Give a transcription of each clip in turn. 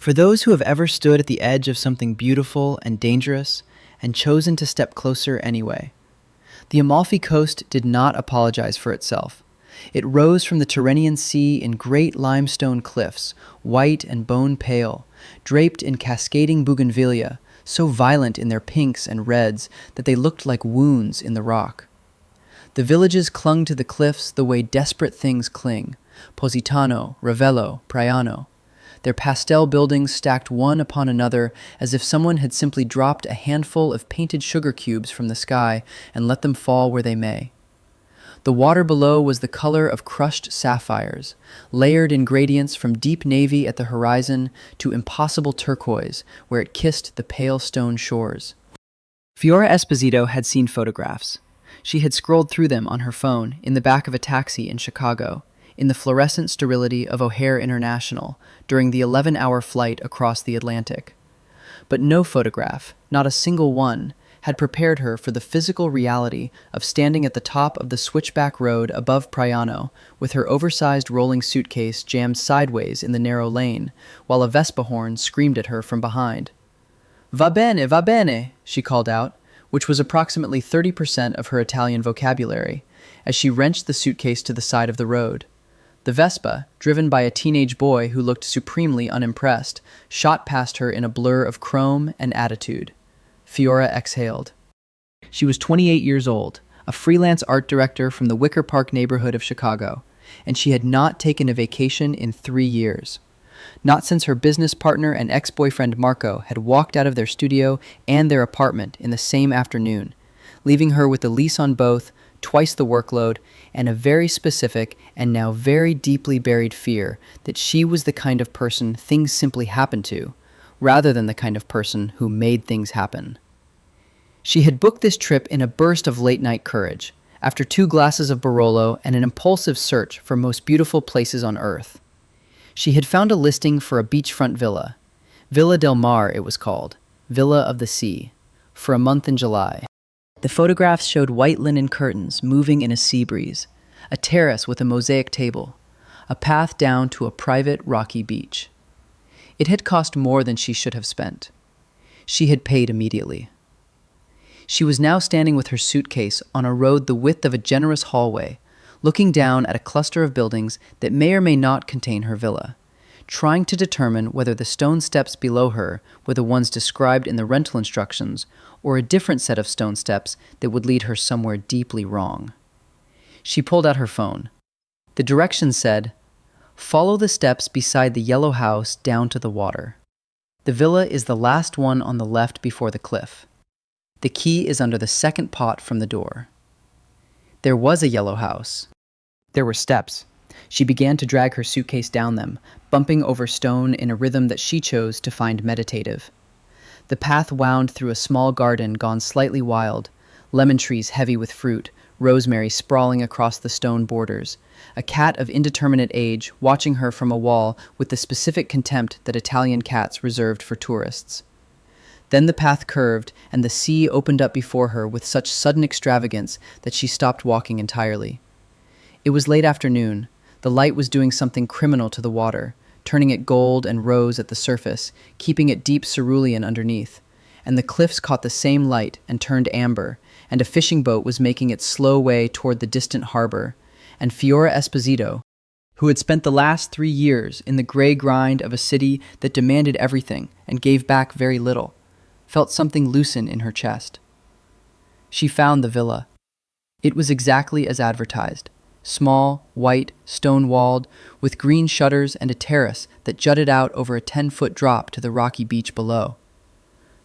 For those who have ever stood at the edge of something beautiful and dangerous and chosen to step closer anyway. The Amalfi Coast did not apologize for itself. It rose from the Tyrrhenian Sea in great limestone cliffs, white and bone-pale, draped in cascading bougainvillea, so violent in their pinks and reds that they looked like wounds in the rock. The villages clung to the cliffs the way desperate things cling, Positano, Ravello, Praiano. Their pastel buildings stacked one upon another as if someone had simply dropped a handful of painted sugar cubes from the sky and let them fall where they may. The water below was the color of crushed sapphires, layered in gradients from deep navy at the horizon to impossible turquoise where it kissed the pale stone shores. Fiora Esposito had seen photographs. She had scrolled through them on her phone in the back of a taxi in Chicago, in the fluorescent sterility of O'Hare International during the 11-hour flight across the Atlantic. But no photograph, not a single one, had prepared her for the physical reality of standing at the top of the switchback road above Praiano with her oversized rolling suitcase jammed sideways in the narrow lane, while a Vespa horn screamed at her from behind. Va bene, she called out, which was approximately 30% of her Italian vocabulary, as she wrenched the suitcase to the side of the road. The Vespa, driven by a teenage boy who looked supremely unimpressed, shot past her in a blur of chrome and attitude. Fiora exhaled. She was 28 years old, a freelance art director from the Wicker Park neighborhood of Chicago, and she had not taken a vacation in 3 years. Not since her business partner and ex-boyfriend Marco had walked out of their studio and their apartment in the same afternoon, leaving her with a lease on both, twice the workload, and a very specific and now very deeply buried fear that she was the kind of person things simply happened to, rather than the kind of person who made things happen. She had booked this trip in a burst of late-night courage, after 2 glasses of Barolo and an impulsive search for most beautiful places on Earth. She had found a listing for a beachfront villa. Villa del Mar, it was called, Villa of the Sea, for a month in July. The photographs showed white linen curtains moving in a sea breeze, a terrace with a mosaic table, a path down to a private rocky beach. It had cost more than she should have spent. She had paid immediately. She was now standing with her suitcase on a road the width of a generous hallway, looking down at a cluster of buildings that may or may not contain her villa, trying to determine whether the stone steps below her were the ones described in the rental instructions or a different set of stone steps that would lead her somewhere deeply wrong. She pulled out her phone. The directions said, "Follow the steps beside the yellow house down to the water. The villa is the last one on the left before the cliff. The key is under the second pot from the door." There was a yellow house. There were steps. She began to drag her suitcase down them, bumping over stone in a rhythm that she chose to find meditative. The path wound through a small garden gone slightly wild, lemon trees heavy with fruit, rosemary sprawling across the stone borders, a cat of indeterminate age watching her from a wall with the specific contempt that Italian cats reserved for tourists. Then the path curved, and the sea opened up before her with such sudden extravagance that she stopped walking entirely. It was late afternoon. The light was doing something criminal to the water, turning it gold and rose at the surface, keeping it deep cerulean underneath. And the cliffs caught the same light and turned amber, and a fishing boat was making its slow way toward the distant harbor, and Fiora Esposito, who had spent the last 3 years in the gray grind of a city that demanded everything and gave back very little, felt something loosen in her chest. She found the villa. It was exactly as advertised. Small, white, stone-walled, with green shutters and a terrace that jutted out over a 10-foot drop to the rocky beach below.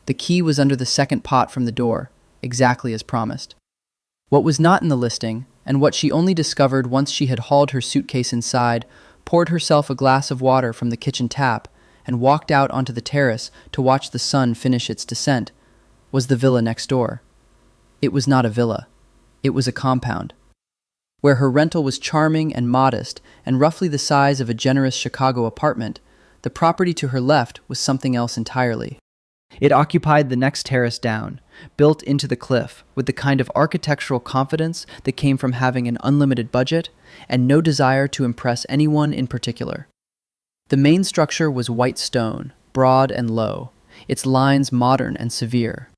The key was under the second pot from the door, exactly as promised. What was not in the listing, and what she only discovered once she had hauled her suitcase inside, poured herself a glass of water from the kitchen tap, and walked out onto the terrace to watch the sun finish its descent, was the villa next door. It was not a villa. It was a compound. Where her rental was charming and modest and roughly the size of a generous Chicago apartment, the property to her left was something else entirely. It occupied the next terrace down, built into the cliff with the kind of architectural confidence that came from having an unlimited budget and no desire to impress anyone in particular. The main structure was white stone, broad and low, its lines modern and severe.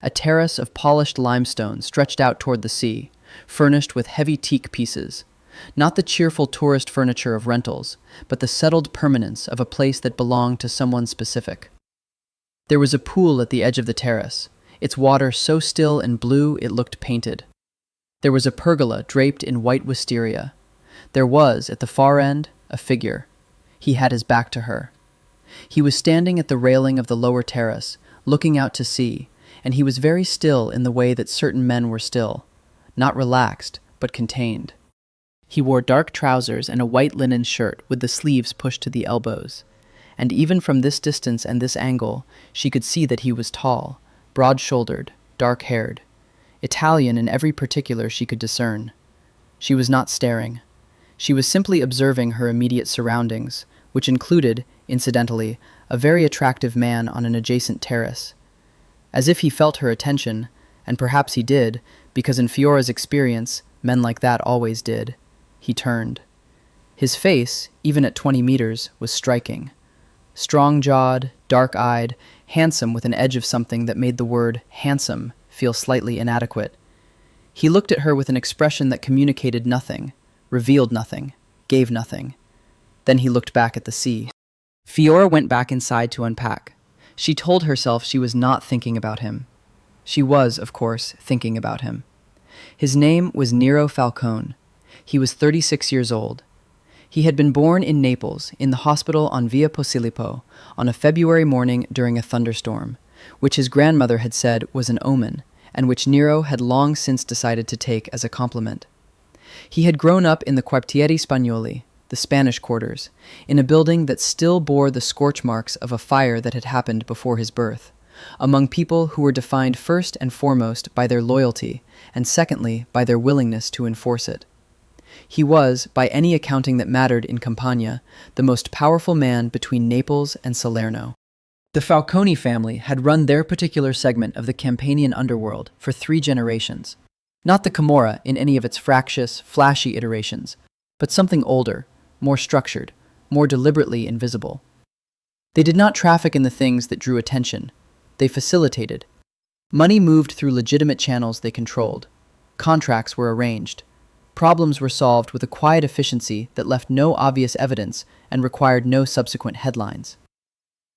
A terrace of polished limestone stretched out toward the sea, furnished with heavy teak pieces, not the cheerful tourist furniture of rentals, but the settled permanence of a place that belonged to someone specific. There was a pool at the edge of the terrace, its water so still and blue it looked painted. There was a pergola draped in white wisteria. There was, at the far end, a figure. He had his back to her. He was standing at the railing of the lower terrace, looking out to sea, and he was very still in the way that certain men were still, not relaxed, but contained. He wore dark trousers and a white linen shirt with the sleeves pushed to the elbows, and even from this distance and this angle, she could see that he was tall, broad-shouldered, dark-haired, Italian in every particular she could discern. She was not staring. She was simply observing her immediate surroundings, which included, incidentally, a very attractive man on an adjacent terrace. As if he felt her attention, and perhaps he did, because in Fiora's experience, men like that always did, he turned. His face, even at 20 meters, was striking. Strong-jawed, dark-eyed, handsome with an edge of something that made the word handsome feel slightly inadequate. He looked at her with an expression that communicated nothing, revealed nothing, gave nothing. Then he looked back at the sea. Fiora went back inside to unpack. She told herself she was not thinking about him. She was, of course, thinking about him. His name was Nero Falcone. He was 36 years old. He had been born in Naples, in the hospital on Via Posillipo, on a February morning during a thunderstorm, which his grandmother had said was an omen, and which Nero had long since decided to take as a compliment. He had grown up in the Quartieri Spagnoli, the Spanish quarters, in a building that still bore the scorch marks of a fire that had happened before his birth, among people who were defined first and foremost by their loyalty, and secondly by their willingness to enforce it. He was, by any accounting that mattered in Campania, the most powerful man between Naples and Salerno. The Falcone family had run their particular segment of the Campanian underworld for 3 generations. Not the Camorra in any of its fractious, flashy iterations, but something older, more structured, more deliberately invisible. They did not traffic in the things that drew attention. They facilitated. Money moved through legitimate channels they controlled. Contracts were arranged. Problems were solved with a quiet efficiency that left no obvious evidence and required no subsequent headlines.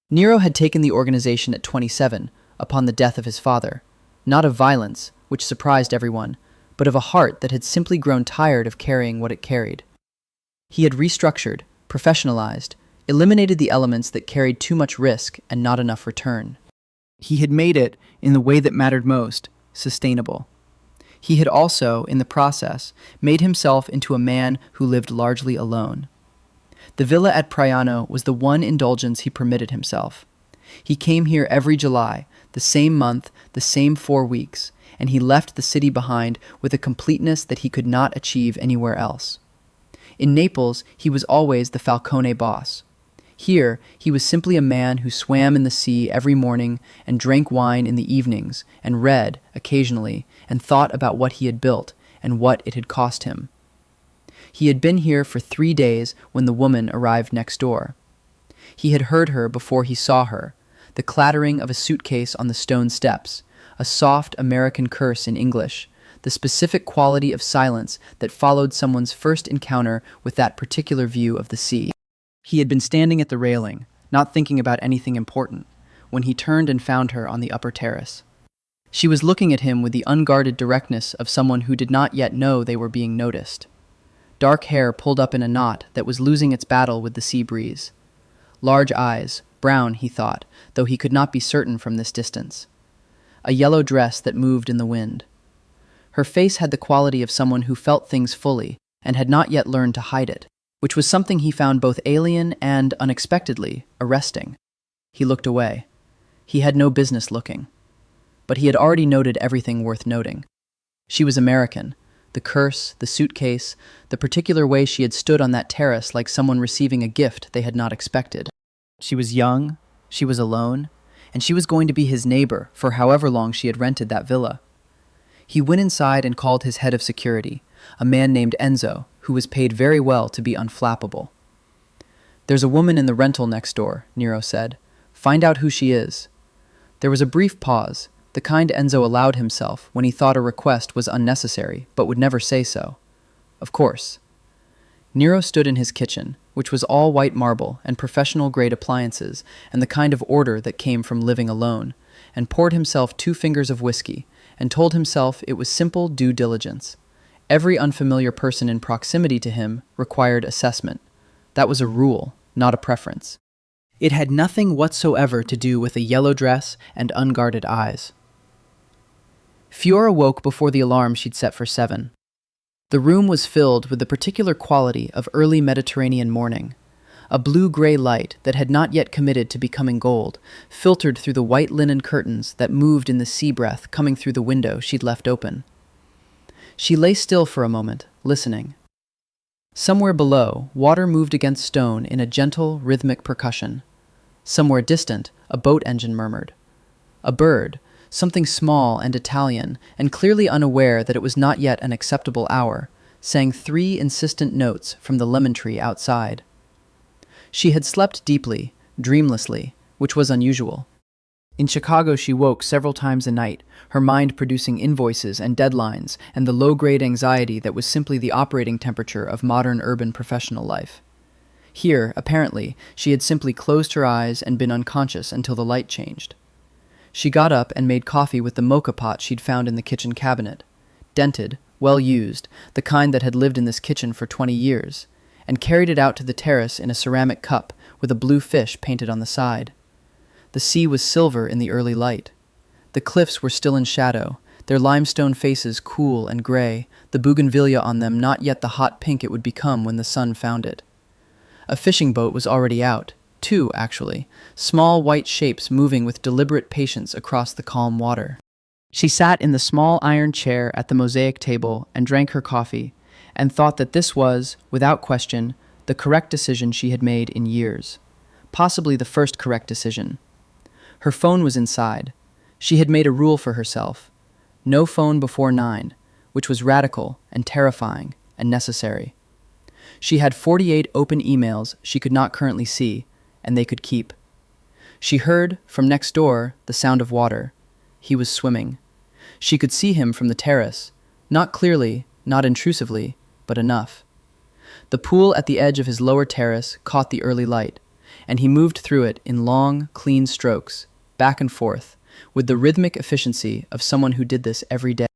Nero had taken the organization at 27, upon the death of his father, not of violence, which surprised everyone, but of a heart that had simply grown tired of carrying what it carried. He had restructured, professionalized, eliminated the elements that carried too much risk and not enough return. He had made it, in the way that mattered most, sustainable. He had also, in the process, made himself into a man who lived largely alone. The villa at Priano was the one indulgence he permitted himself. He came here every July, the same month, the same 4 weeks, and he left the city behind with a completeness that he could not achieve anywhere else. In Naples, he was always the Falcone boss. Here, he was simply a man who swam in the sea every morning and drank wine in the evenings and read, occasionally, and thought about what he had built and what it had cost him. He had been here for 3 days when the woman arrived next door. He had heard her before he saw her, the clattering of a suitcase on the stone steps, a soft American curse in English, the specific quality of silence that followed someone's first encounter with that particular view of the sea. He had been standing at the railing, not thinking about anything important, when he turned and found her on the upper terrace. She was looking at him with the unguarded directness of someone who did not yet know they were being noticed. Dark hair pulled up in a knot that was losing its battle with the sea breeze. Large eyes, brown, he thought, though he could not be certain from this distance. A yellow dress that moved in the wind. Her face had the quality of someone who felt things fully and had not yet learned to hide it, which was something he found both alien and, unexpectedly, arresting. He looked away. He had no business looking. But he had already noted everything worth noting. She was American. The curse, the suitcase, the particular way she had stood on that terrace like someone receiving a gift they had not expected. She was young, she was alone, and she was going to be his neighbor for however long she had rented that villa. He went inside and called his head of security, a man named Enzo, who was paid very well to be unflappable. "There's a woman in the rental next door," Nero said, Find out who she is. There was a brief pause, the kind Enzo allowed himself when he thought a request was unnecessary, but would never say so. Of course. Nero stood in his kitchen, which was all white marble and professional-grade appliances and the kind of order that came from living alone, and poured himself 2 fingers of whiskey and told himself it was simple due diligence. Every unfamiliar person in proximity to him required assessment. That was a rule, not a preference. It had nothing whatsoever to do with a yellow dress and unguarded eyes. Fiora woke before the alarm she'd set for 7. The room was filled with the particular quality of early Mediterranean morning. A blue-gray light that had not yet committed to becoming gold filtered through the white linen curtains that moved in the sea breath coming through the window she'd left open. She lay still for a moment, listening. Somewhere below, water moved against stone in a gentle, rhythmic percussion. Somewhere distant, a boat engine murmured. A bird, something small and Italian, and clearly unaware that it was not yet an acceptable hour, sang 3 insistent notes from the lemon tree outside. She had slept deeply, dreamlessly, which was unusual. In Chicago she woke several times a night, her mind producing invoices and deadlines and the low-grade anxiety that was simply the operating temperature of modern urban professional life. Here, apparently, she had simply closed her eyes and been unconscious until the light changed. She got up and made coffee with the mocha pot she'd found in the kitchen cabinet, dented, well-used, the kind that had lived in this kitchen for 20 years, and carried it out to the terrace in a ceramic cup with a blue fish painted on the side. The sea was silver in the early light. The cliffs were still in shadow, their limestone faces cool and gray, the bougainvillea on them not yet the hot pink it would become when the sun found it. A fishing boat was already out, 2 actually, small white shapes moving with deliberate patience across the calm water. She sat in the small iron chair at the mosaic table and drank her coffee, and thought that this was, without question, the correct decision she had made in years. Possibly the first correct decision. Her phone was inside. She had made a rule for herself. No phone before 9, which was radical and terrifying and necessary. She had 48 open emails she could not currently see, and they could keep. She heard, from next door, the sound of water. He was swimming. She could see him from the terrace, not clearly, not intrusively, but enough. The pool at the edge of his lower terrace caught the early light, and he moved through it in long, clean strokes, back and forth, with the rhythmic efficiency of someone who did this every day.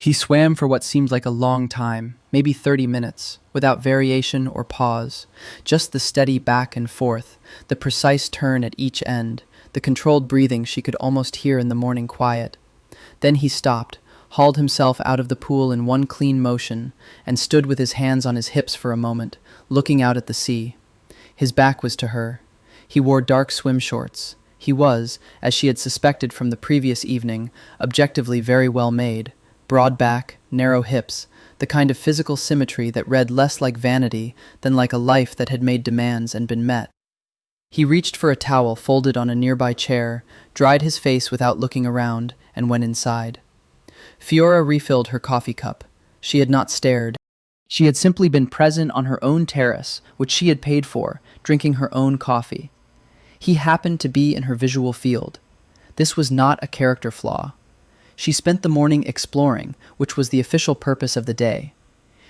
He swam for what seemed like a long time, maybe 30 minutes, without variation or pause, just the steady back and forth, the precise turn at each end, the controlled breathing she could almost hear in the morning quiet. Then he stopped, hauled himself out of the pool in one clean motion, and stood with his hands on his hips for a moment, looking out at the sea. His back was to her. He wore dark swim shorts. He was, as she had suspected from the previous evening, objectively very well made, broad back, narrow hips, the kind of physical symmetry that read less like vanity than like a life that had made demands and been met. He reached for a towel folded on a nearby chair, dried his face without looking around, and went inside. Fiora refilled her coffee cup. She had not stared. She had simply been present on her own terrace, which she had paid for, drinking her own coffee. He happened to be in her visual field. This was not a character flaw. She spent the morning exploring, which was the official purpose of the day.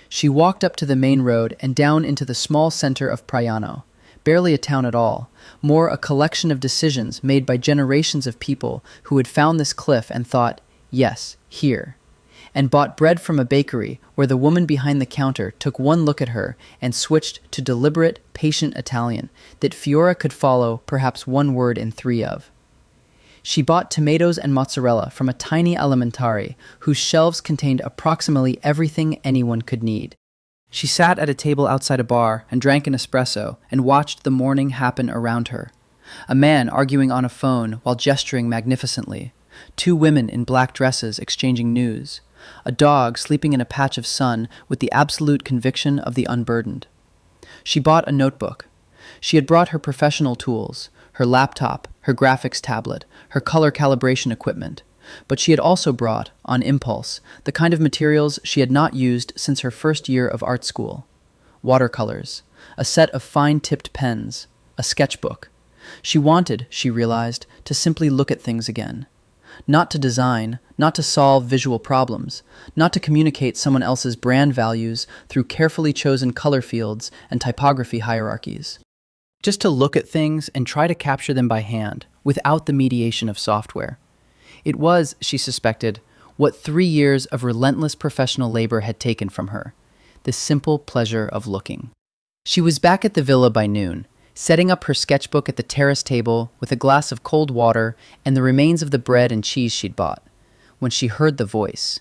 She walked up to the main road and down into the small center of Praiano, barely a town at all, more a collection of decisions made by generations of people who had found this cliff and thought, yes, here, and bought bread from a bakery where the woman behind the counter took one look at her and switched to deliberate, patient Italian that Fiora could follow perhaps one word in 3 of. She bought tomatoes and mozzarella from a tiny alimentari whose shelves contained approximately everything anyone could need. She sat at a table outside a bar and drank an espresso and watched the morning happen around her. A man arguing on a phone while gesturing magnificently. 2 women in black dresses exchanging news. A dog sleeping in a patch of sun with the absolute conviction of the unburdened. She bought a notebook. She had brought her professional tools, her laptop, her graphics tablet, her color calibration equipment. But she had also brought, on impulse, the kind of materials she had not used since her first year of art school. Watercolors, a set of fine-tipped pens, a sketchbook. She wanted, she realized, to simply look at things again. Not to design, not to solve visual problems, not to communicate someone else's brand values through carefully chosen color fields and typography hierarchies. Just to look at things and try to capture them by hand, without the mediation of software. It was, she suspected, what 3 years of relentless professional labor had taken from her, the simple pleasure of looking. She was back at the villa by noon, setting up her sketchbook at the terrace table with a glass of cold water and the remains of the bread and cheese she'd bought, when she heard the voice.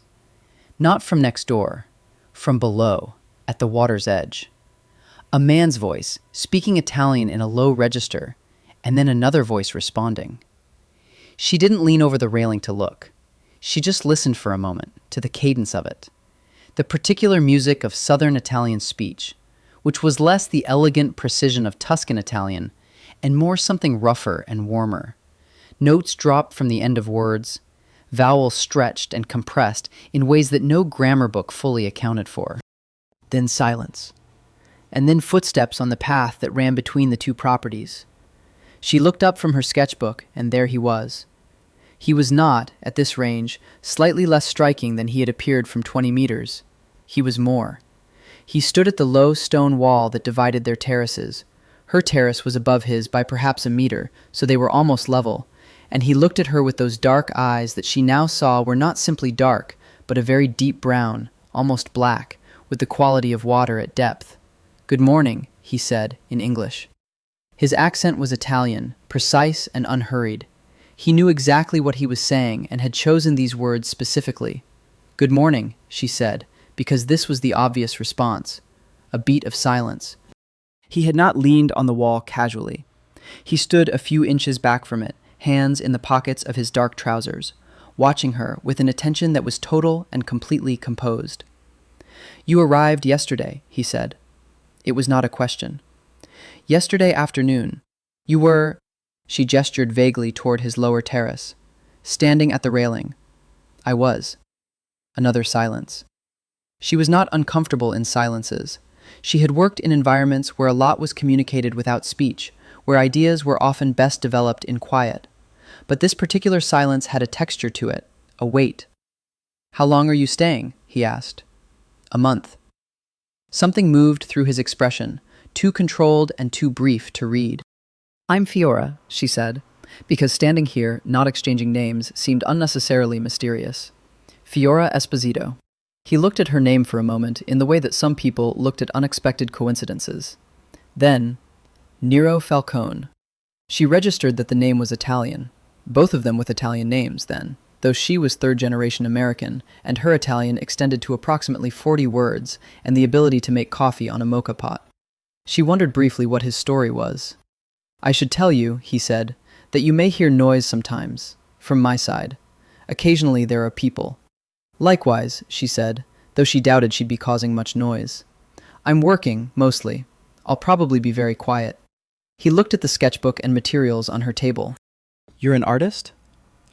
Not from next door, from below, at the water's edge. A man's voice, speaking Italian in a low register, and then another voice responding. She didn't lean over the railing to look. She just listened for a moment to the cadence of it. The particular music of southern Italian speech, which was less the elegant precision of Tuscan Italian and more something rougher and warmer. Notes dropped from the end of words, vowels stretched and compressed in ways that no grammar book fully accounted for. Then silence. And then footsteps on the path that ran between the two properties. She looked up from her sketchbook, and there he was. He was not, at this range, slightly less striking than he had appeared from 20 meters. He was more. He stood at the low stone wall that divided their terraces. Her terrace was above his by perhaps a meter, so they were almost level, and he looked at her with those dark eyes that she now saw were not simply dark, but a very deep brown, almost black, with the quality of water at depth. "Good morning," he said, in English. His accent was Italian, precise and unhurried. He knew exactly what he was saying and had chosen these words specifically. "Good morning," she said, because this was the obvious response. A beat of silence. He had not leaned on the wall casually. He stood a few inches back from it, hands in the pockets of his dark trousers, watching her with an attention that was total and completely composed. "You arrived yesterday," he said. It was not a question. "Yesterday afternoon. You were—" She gestured vaguely toward his lower terrace. "Standing at the railing." "I was." Another silence. She was not uncomfortable in silences. She had worked in environments where a lot was communicated without speech, where ideas were often best developed in quiet. But this particular silence had a texture to it, a weight. "How long are you staying?" he asked. "A month." Something moved through his expression, too controlled and too brief to read. "I'm Fiora," she said, because standing here, not exchanging names, seemed unnecessarily mysterious. "Fiora Esposito." He looked at her name for a moment in the way that some people looked at unexpected coincidences. Then, Nero Falcone. She registered that the name was Italian. Both of them with Italian names, then, though she was third-generation American, and her Italian extended to approximately 40 words and the ability to make coffee on a mocha pot. She wondered briefly what his story was. "I should tell you," he said, "that you may hear noise sometimes, from my side. Occasionally there are people." "Likewise," she said, though she doubted she'd be causing much noise. "I'm working, mostly. I'll probably be very quiet." He looked at the sketchbook and materials on her table. "You're an artist?"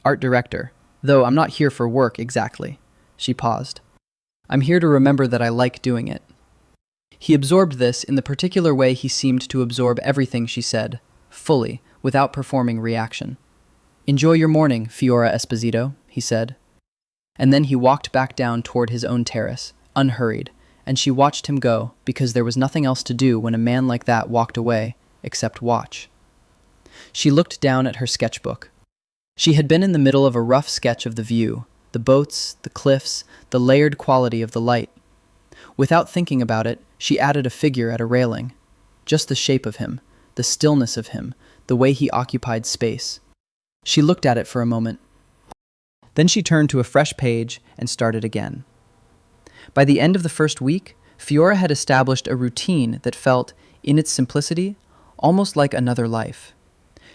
"Art director. Though I'm not here for work exactly." She paused. "I'm here to remember that I like doing it." He absorbed this in the particular way he seemed to absorb everything she said, fully, without performing reaction. "Enjoy your morning, Fiora Esposito," he said. And then he walked back down toward his own terrace, unhurried, and she watched him go because there was nothing else to do when a man like that walked away, except watch. She looked down at her sketchbook. She had been in the middle of a rough sketch of the view, the boats, the cliffs, the layered quality of the light. Without thinking about it, she added a figure at a railing. Just the shape of him, the stillness of him, the way he occupied space. She looked at it for a moment. Then she turned to a fresh page and started again. By the end of the first week, Fiora had established a routine that felt, in its simplicity, almost like another life.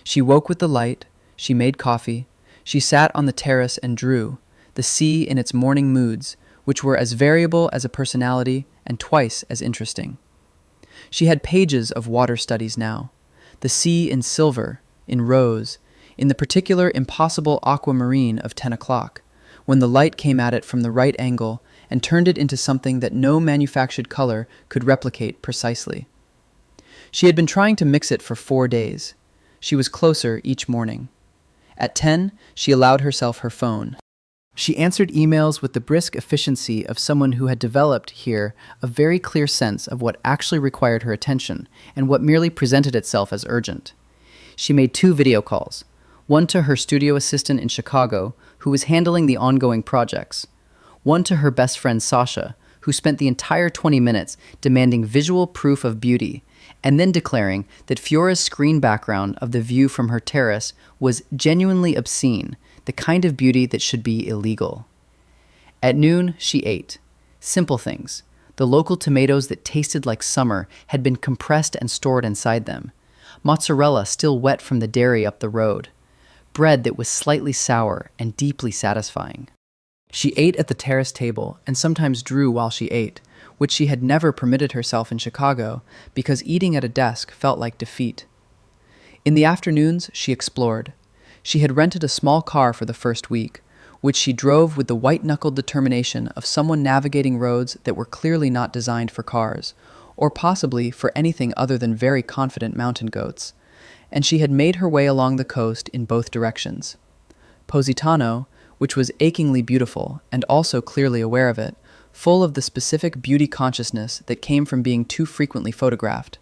She woke with the light, she made coffee, she sat on the terrace and drew, the sea in its morning moods, which were as variable as a personality and twice as interesting. She had pages of water studies now, the sea in silver, in rose, in the particular impossible aquamarine of 10 o'clock, when the light came at it from the right angle and turned it into something that no manufactured color could replicate precisely. She had been trying to mix it for 4 days. She was closer each morning. At 10, she allowed herself her phone. She answered emails with the brisk efficiency of someone who had developed here a very clear sense of what actually required her attention and what merely presented itself as urgent. She made 2 video calls, one to her studio assistant in Chicago, who was handling the ongoing projects, one to her best friend Sasha, who spent the entire 20 minutes demanding visual proof of beauty, and then declaring that Fiora's screen background of the view from her terrace was genuinely obscene, the kind of beauty that should be illegal. At noon, she ate. Simple things. The local tomatoes that tasted like summer had been compressed and stored inside them. Mozzarella still wet from the dairy up the road. Bread that was slightly sour and deeply satisfying. She ate at the terrace table and sometimes drew while she ate, which she had never permitted herself in Chicago because eating at a desk felt like defeat. In the afternoons, she explored. She had rented a small car for the first week, which she drove with the white-knuckled determination of someone navigating roads that were clearly not designed for cars, or possibly for anything other than very confident mountain goats, and she had made her way along the coast in both directions. Positano, which was achingly beautiful and also clearly aware of it, full of the specific beauty consciousness that came from being too frequently photographed.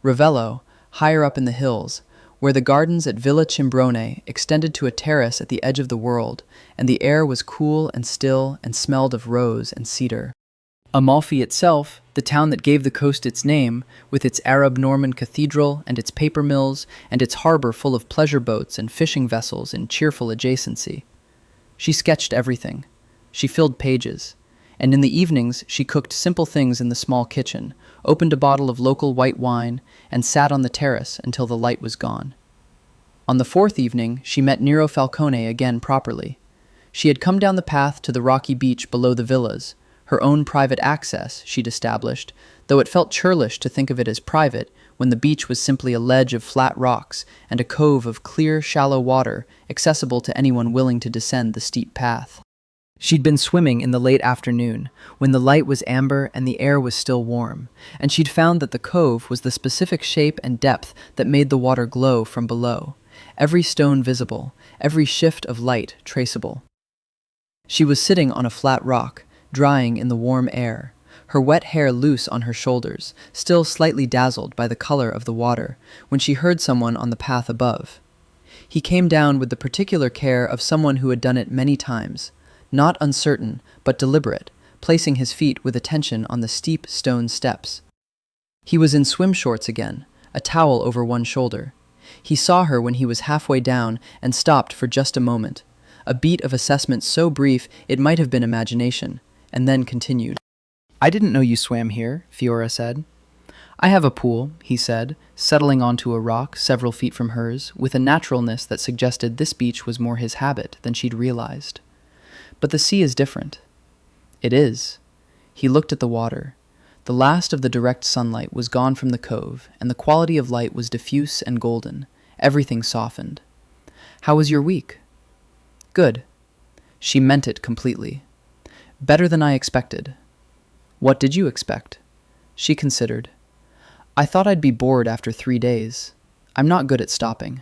Ravello, higher up in the hills, where the gardens at Villa Cimbrone extended to a terrace at the edge of the world, and the air was cool and still and smelled of rose and cedar. Amalfi itself, the town that gave the coast its name, with its Arab-Norman cathedral and its paper mills and its harbor full of pleasure boats and fishing vessels in cheerful adjacency. She sketched everything. She filled pages. And in the evenings, she cooked simple things in the small kitchen, opened a bottle of local white wine, and sat on the terrace until the light was gone. On the 4th evening, she met Nero Falcone again properly. She had come down the path to the rocky beach below the villas, her own private access, she'd established, though it felt churlish to think of it as private when the beach was simply a ledge of flat rocks and a cove of clear, shallow water accessible to anyone willing to descend the steep path. She'd been swimming in the late afternoon, when the light was amber and the air was still warm, and she'd found that the cove was the specific shape and depth that made the water glow from below, every stone visible, every shift of light traceable. She was sitting on a flat rock, drying in the warm air, her wet hair loose on her shoulders, still slightly dazzled by the color of the water, when she heard someone on the path above. He came down with the particular care of someone who had done it many times, not uncertain, but deliberate, placing his feet with attention on the steep stone steps. He was in swim shorts again, a towel over one shoulder. He saw her when he was halfway down and stopped for just a moment, a beat of assessment so brief it might have been imagination, and then continued. "I didn't know you swam here," Fiora said. "I have a pool," he said, settling onto a rock several feet from hers, with a naturalness that suggested this beach was more his habit than she'd realized. "But the sea is different." "It is." He looked at the water. The last of the direct sunlight was gone from the cove, and the quality of light was diffuse and golden, everything softened. "How was your week?" "Good." She meant it completely. "Better than I expected." "What did you expect?" She considered. "I thought I'd be bored after 3 days. I'm not good at stopping."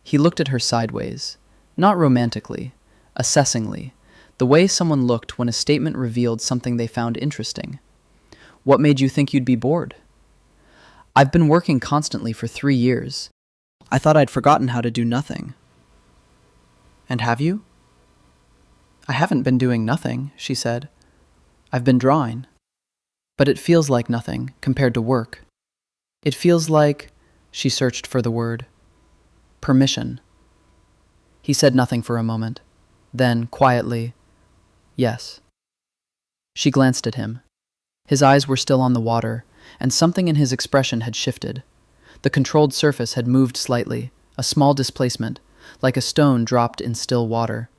He looked at her sideways, not romantically, assessingly, the way someone looked when a statement revealed something they found interesting. "What made you think you'd be bored?" "I've been working constantly for 3 years. I thought I'd forgotten how to do nothing." "And have you?" "I haven't been doing nothing," she said. "I've been drawing. But it feels like nothing compared to work. It feels like," she searched for the word, "permission." He said nothing for a moment. Then, quietly, "Yes." She glanced at him. His eyes were still on the water, and something in his expression had shifted. The controlled surface had moved slightly, a small displacement, like a stone dropped in still water.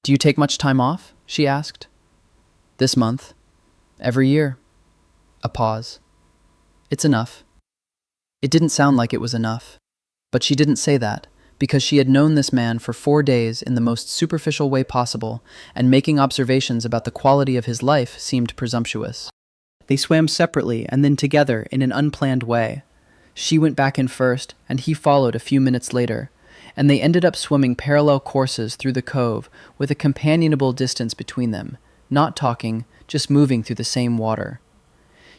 "Do you take much time off?" she asked. "This month. Every year." A pause. "It's enough." It didn't sound like it was enough, but she didn't say that, because she had known this man for 4 days in the most superficial way possible, and making observations about the quality of his life seemed presumptuous. They swam separately and then together in an unplanned way. She went back in first, and he followed a few minutes later, and they ended up swimming parallel courses through the cove with a companionable distance between them, not talking, just moving through the same water.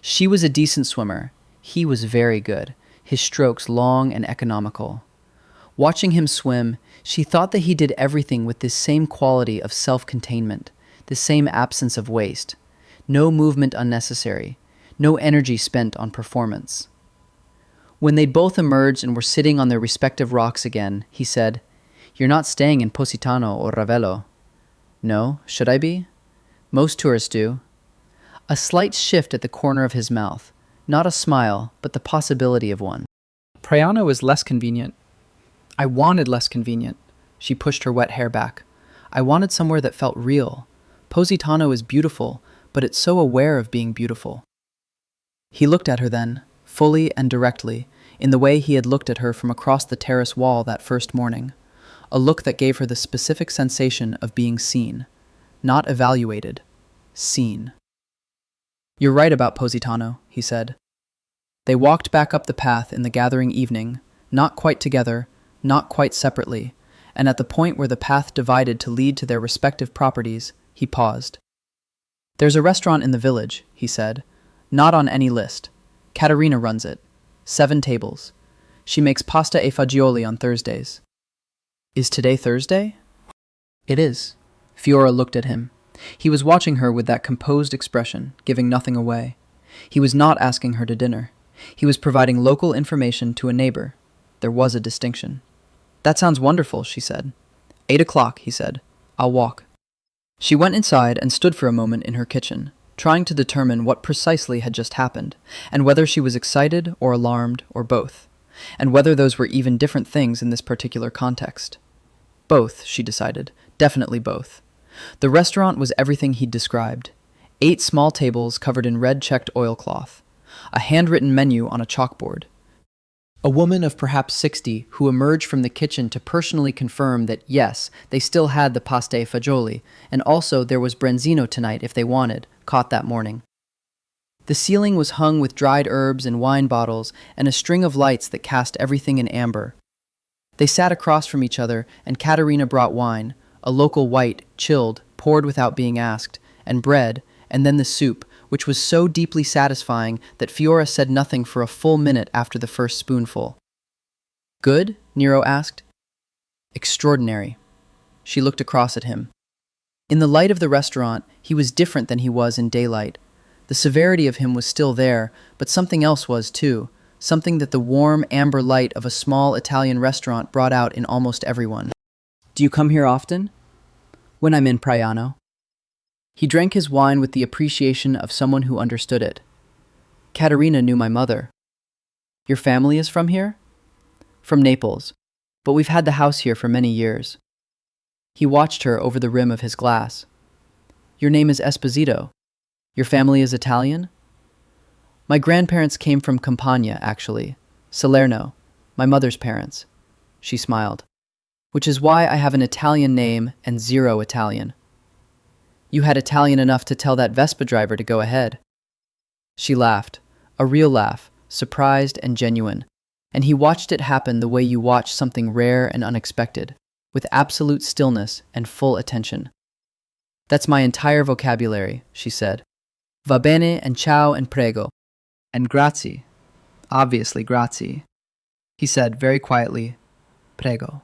She was a decent swimmer. He was very good, his strokes long and economical. Watching him swim, she thought that he did everything with this same quality of self-containment, the same absence of waste. No movement unnecessary, no energy spent on performance. When they'd both emerged and were sitting on their respective rocks again, he said, "You're not staying in Positano or Ravello." "No, should I be?" "Most tourists do." A slight shift at the corner of his mouth, not a smile, but the possibility of one. "Praiano is less convenient." "I wanted less convenient." She pushed her wet hair back. "I wanted somewhere that felt real. Positano is beautiful, but it's so aware of being beautiful." He looked at her then, fully and directly, in the way he had looked at her from across the terrace wall that first morning, a look that gave her the specific sensation of being seen, not evaluated, seen. "You're right about Positano," he said. They walked back up the path in the gathering evening, not quite together, not quite separately, and at the point where the path divided to lead to their respective properties, he paused. "There's a restaurant in the village," he said, "not on any list. Caterina runs it. 7 tables. She makes pasta e fagioli on Thursdays." "Is today Thursday?" "It is." Fiora looked at him. He was watching her with that composed expression, giving nothing away. He was not asking her to dinner. He was providing local information to a neighbor. There was a distinction. "That sounds wonderful," she said. 8 o'clock, he said. "I'll walk." She went inside and stood for a moment in her kitchen, trying to determine what precisely had just happened, and whether she was excited or alarmed or both, and whether those were even different things in this particular context. Both, she decided, definitely both. The restaurant was everything he'd described. 8 small tables covered in red checked oilcloth, a handwritten menu on a chalkboard. A woman of perhaps 60 who emerged from the kitchen to personally confirm that yes, they still had the pasta e fagioli, and also there was branzino tonight if they wanted, caught that morning. The ceiling was hung with dried herbs and wine bottles and a string of lights that cast everything in amber. They sat across from each other, and Caterina brought wine, a local white, chilled, poured without being asked, and bread, and then the soup, which was so deeply satisfying that Fiora said nothing for a full minute after the first spoonful. "Good?" Nero asked. "Extraordinary." She looked across at him. In the light of the restaurant, he was different than he was in daylight. The severity of him was still there, but something else was too, something that the warm, amber light of a small Italian restaurant brought out in almost everyone. "Do you come here often?" "When I'm in Praiano." He drank his wine with the appreciation of someone who understood it. "Caterina knew my mother." "Your family is from here?" "From Naples, but we've had the house here for many years." He watched her over the rim of his glass. "Your name is Esposito. Your family is Italian?" "My grandparents came from Campania, actually. Salerno, my mother's parents." She smiled. "Which is why I have an Italian name and 0 Italian." "You had Italian enough to tell that Vespa driver to go ahead." She laughed, a real laugh, surprised and genuine, and he watched it happen the way you watch something rare and unexpected, with absolute stillness and full attention. "That's my entire vocabulary," she said. "Va bene and ciao and prego. And grazie. Obviously grazie." He said very quietly, "Prego."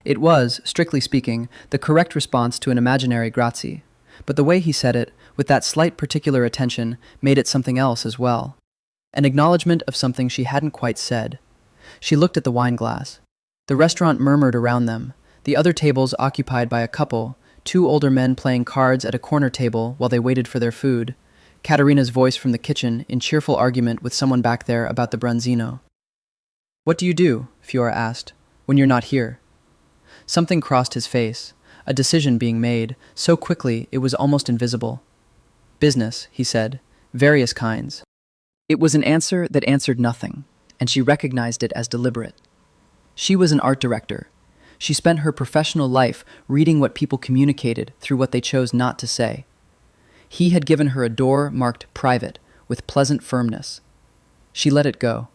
It was, strictly speaking, the correct response to an imaginary grazie, but the way he said it, with that slight particular attention, made it something else as well. An acknowledgement of something she hadn't quite said. She looked at the wine glass. The restaurant murmured around them, the other tables occupied by a couple, 2 older men playing cards at a corner table while they waited for their food, Caterina's voice from the kitchen in cheerful argument with someone back there about the branzino. "What do you do?" Fiora asked, "when you're not here?" Something crossed his face, a decision being made, so quickly it was almost invisible. "Business," he said, "various kinds." It was an answer that answered nothing, and she recognized it as deliberate. She was an art director. She spent her professional life reading what people communicated through what they chose not to say. He had given her a door marked private, with pleasant firmness. She let it go.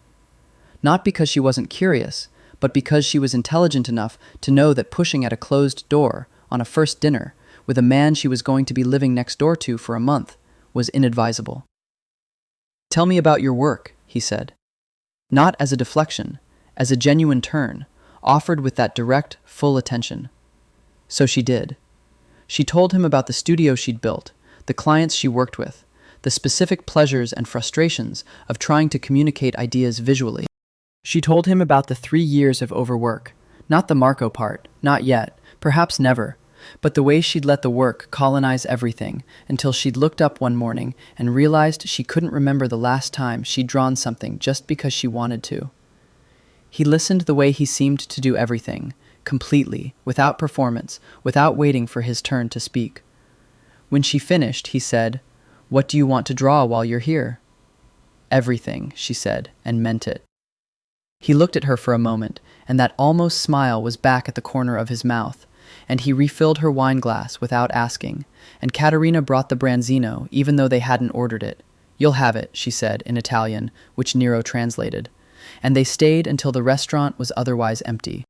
Not because she wasn't curious, but because she was intelligent enough to know that pushing at a closed door on a first dinner with a man she was going to be living next door to for a month was inadvisable. "Tell me about your work," he said. Not as a deflection, as a genuine turn, offered with that direct, full attention. So she did. She told him about the studio she'd built, the clients she worked with, the specific pleasures and frustrations of trying to communicate ideas visually. She told him about the 3 years of overwork, not the Marco part, not yet, perhaps never, but the way she'd let the work colonize everything until she'd looked up one morning and realized she couldn't remember the last time she'd drawn something just because she wanted to. He listened the way he seemed to do everything, completely, without performance, without waiting for his turn to speak. When she finished, he said, "What do you want to draw while you're here?" "Everything," she said, and meant it. He looked at her for a moment, and that almost smile was back at the corner of his mouth, and he refilled her wine glass without asking, and Caterina brought the branzino even though they hadn't ordered it. "You'll have it," she said in Italian, which Nero translated, and they stayed until the restaurant was otherwise empty.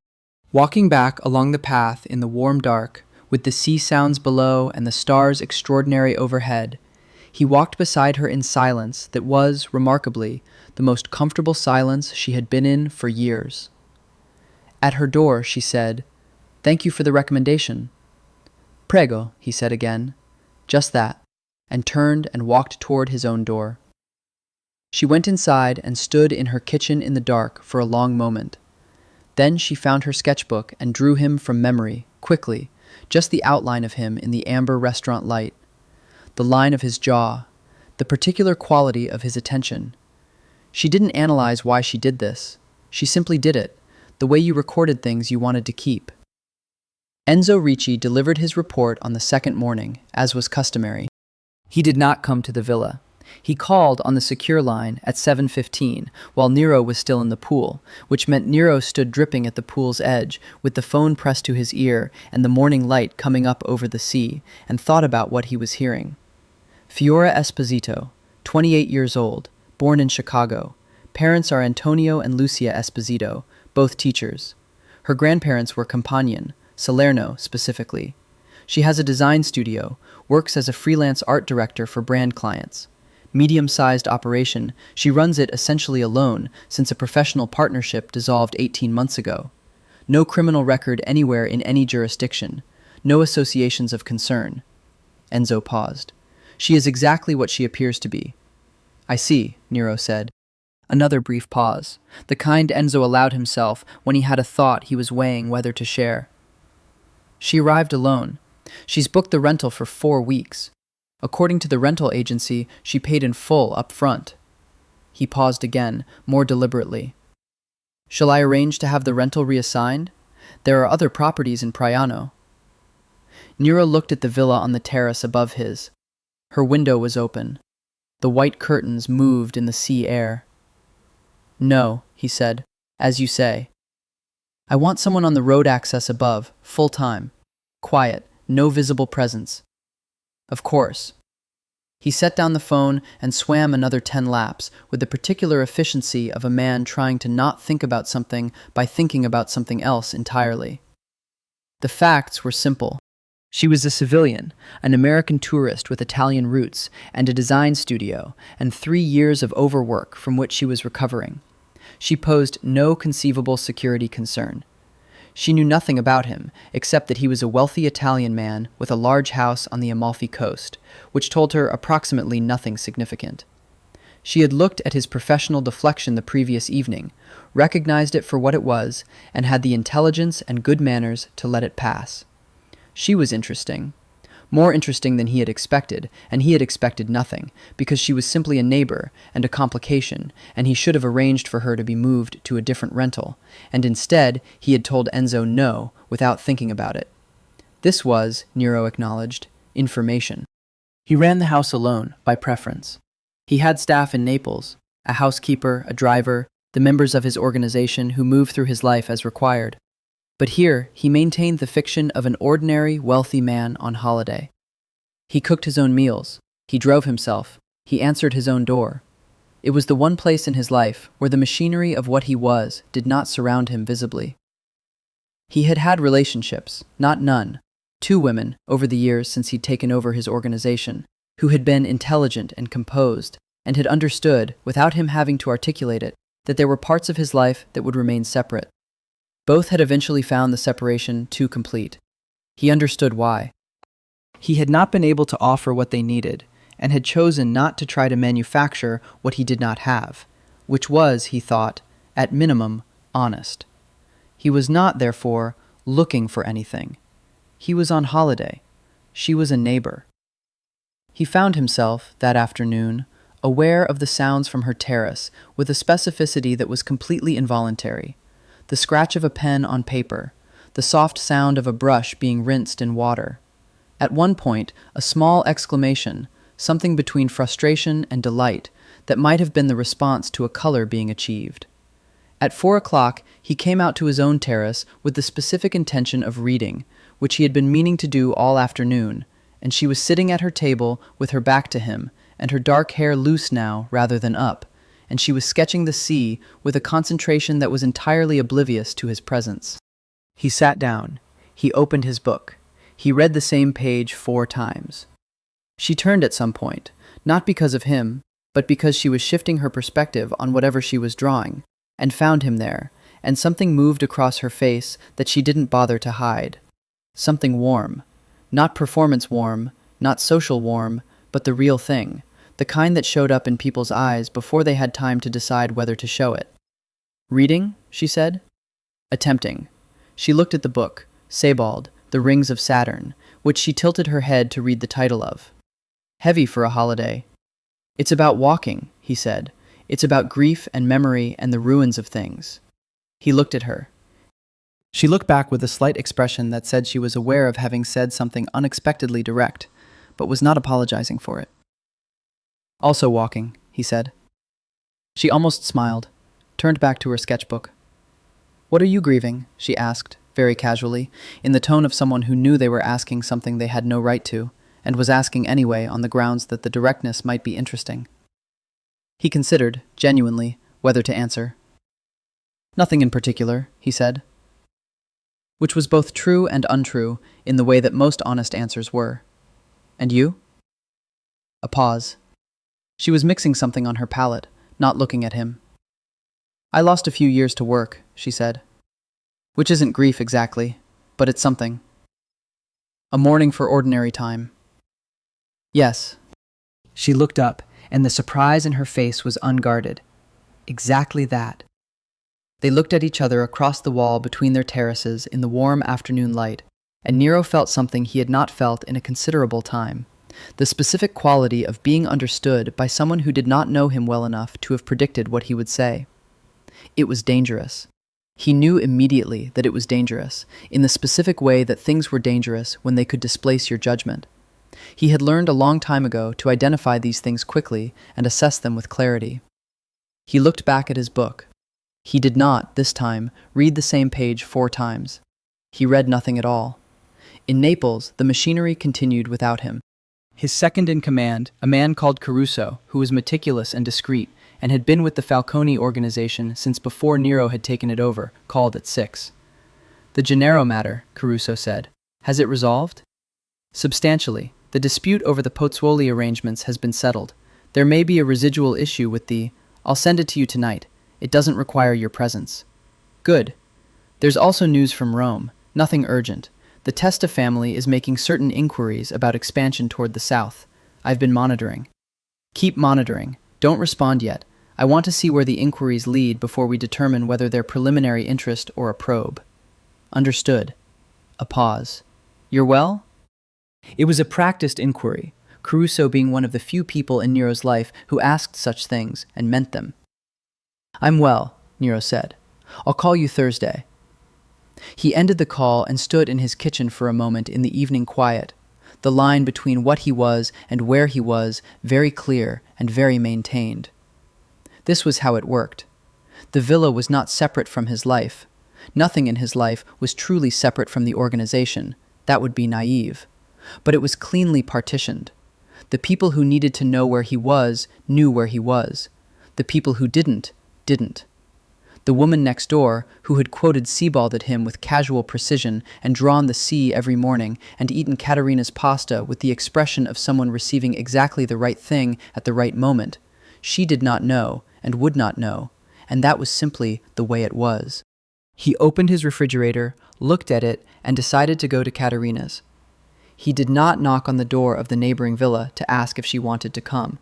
Walking back along the path in the warm dark, with the sea sounds below and the stars extraordinary overhead, he walked beside her in silence that was, remarkably, the most comfortable silence she had been in for years. At her door, she said, "Thank you for the recommendation." "Prego," he said again, just that, and turned and walked toward his own door. She went inside and stood in her kitchen in the dark for a long moment. Then she found her sketchbook and drew him from memory, quickly, just the outline of him in the amber restaurant light, the line of his jaw, the particular quality of his attention. She didn't analyze why she did this. She simply did it, the way you recorded things you wanted to keep. Enzo Ricci delivered his report on the second morning, as was customary. He did not come to the villa. He called on the secure line at 7:15 while Nero was still in the pool, which meant Nero stood dripping at the pool's edge with the phone pressed to his ear and the morning light coming up over the sea, and thought about what he was hearing. Fiora Esposito, 28 years old, born in Chicago. Parents are Antonio and Lucia Esposito, both teachers. Her grandparents were Compagnon, Salerno specifically. She has a design studio, works as a freelance art director for brand clients. Medium-sized operation, she runs it essentially alone since a professional partnership dissolved 18 months ago. No criminal record anywhere in any jurisdiction. No associations of concern. Enzo paused. She is exactly what she appears to be. "I see," Nero said. Another brief pause, the kind Enzo allowed himself when he had a thought he was weighing whether to share. "She arrived alone. She's booked the rental for 4 weeks. According to the rental agency, she paid in full up front." He paused again, more deliberately. "Shall I arrange to have the rental reassigned? There are other properties in Priano." Nero looked at the villa on the terrace above his. Her window was open. The white curtains moved in the sea air. "No," he said, "as you say. I want someone on the road access above, full-time. Quiet, no visible presence." "Of course." He set down the phone and swam another 10 laps with the particular efficiency of a man trying to not think about something by thinking about something else entirely. The facts were simple. She was a civilian, an American tourist with Italian roots and a design studio, and 3 years of overwork from which she was recovering. She posed no conceivable security concern. She knew nothing about him, except that he was a wealthy Italian man with a large house on the Amalfi Coast, which told her approximately nothing significant. She had looked at his professional deflection the previous evening, recognized it for what it was, and had the intelligence and good manners to let it pass. She was interesting. More interesting than he had expected, and he had expected nothing, because she was simply a neighbor and a complication, and he should have arranged for her to be moved to a different rental, and instead he had told Enzo no without thinking about it. This was, Nero acknowledged, information. He ran the house alone, by preference. He had staff in Naples, a housekeeper, a driver, the members of his organization who moved through his life as required. But here, he maintained the fiction of an ordinary, wealthy man on holiday. He cooked his own meals. He drove himself. He answered his own door. It was the one place in his life where the machinery of what he was did not surround him visibly. He had had relationships, not none, 2 women over the years since he'd taken over his organization, who had been intelligent and composed, and had understood, without him having to articulate it, that there were parts of his life that would remain separate. Both had eventually found the separation too complete. He understood why. He had not been able to offer what they needed, and had chosen not to try to manufacture what he did not have, which was, he thought, at minimum, honest. He was not, therefore, looking for anything. He was on holiday. She was a neighbor. He found himself, that afternoon, aware of the sounds from her terrace with a specificity that was completely involuntary. The scratch of a pen on paper, the soft sound of a brush being rinsed in water. At one point, a small exclamation, something between frustration and delight, that might have been the response to a color being achieved. At 4 o'clock, he came out to his own terrace with the specific intention of reading, which he had been meaning to do all afternoon, and she was sitting at her table with her back to him, and her dark hair loose now rather than up, and she was sketching the sea with a concentration that was entirely oblivious to his presence. He sat down. He opened his book. He read the same page 4 times. She turned at some point, not because of him, but because she was shifting her perspective on whatever she was drawing, and found him there, and something moved across her face that she didn't bother to hide. Something warm. Not performance warm, not social warm, but the real thing, the kind that showed up in people's eyes before they had time to decide whether to show it. "Reading?" she said. Attempting. She looked at the book, Sebald, The Rings of Saturn, which she tilted her head to read the title of. Heavy for a holiday. "It's about walking," he said. "It's about grief and memory and the ruins of things." He looked at her. She looked back with a slight expression that said she was aware of having said something unexpectedly direct, but was not apologizing for it. "Also walking," he said. She almost smiled, turned back to her sketchbook. "What are you grieving?" she asked, very casually, in the tone of someone who knew they were asking something they had no right to, and was asking anyway on the grounds that the directness might be interesting. He considered, genuinely, whether to answer. "Nothing in particular," he said. Which was both true and untrue in the way that most honest answers were. "And you?" A pause. She was mixing something on her palette, not looking at him. "I lost a few years to work," she said. "Which isn't grief exactly, but it's something. A mourning for ordinary time." "Yes." She looked up, and the surprise in her face was unguarded. Exactly that. They looked at each other across the wall between their terraces in the warm afternoon light, and Nero felt something he had not felt in a considerable time, the specific quality of being understood by someone who did not know him well enough to have predicted what he would say. It was dangerous. He knew immediately that it was dangerous, in the specific way that things were dangerous when they could displace your judgment. He had learned a long time ago to identify these things quickly and assess them with clarity. He looked back at his book. He did not, this time, read the same page 4 times. He read nothing at all. In Naples, the machinery continued without him. His second in command, a man called Caruso, who was meticulous and discreet, and had been with the Falcone organization since before Nero had taken it over, called at 6. "The Gennaro matter," Caruso said. "Has it resolved?" "Substantially. The dispute over the Pozzuoli arrangements has been settled. There may be a residual issue with the... I'll send it to you tonight. It doesn't require your presence." "Good. There's also news from Rome. Nothing urgent. The Testa family is making certain inquiries about expansion toward the south. I've been monitoring." "Keep monitoring. Don't respond yet. I want to see where the inquiries lead before we determine whether they're preliminary interest or a probe." "Understood." A pause. "You're well?" It was a practiced inquiry, Caruso being one of the few people in Nero's life who asked such things and meant them. "I'm well," Nero said. "I'll call you Thursday." He ended the call and stood in his kitchen for a moment in the evening quiet, the line between what he was and where he was very clear and very maintained. This was how it worked. The villa was not separate from his life. Nothing in his life was truly separate from the organization. That would be naive. But it was cleanly partitioned. The people who needed to know where he was knew where he was. The people who didn't. The woman next door, who had quoted Sebald at him with casual precision and drawn the sea every morning and eaten Katerina's pasta with the expression of someone receiving exactly the right thing at the right moment, she did not know and would not know, and that was simply the way it was. He opened his refrigerator, looked at it, and decided to go to Katerina's. He did not knock on the door of the neighboring villa to ask if she wanted to come.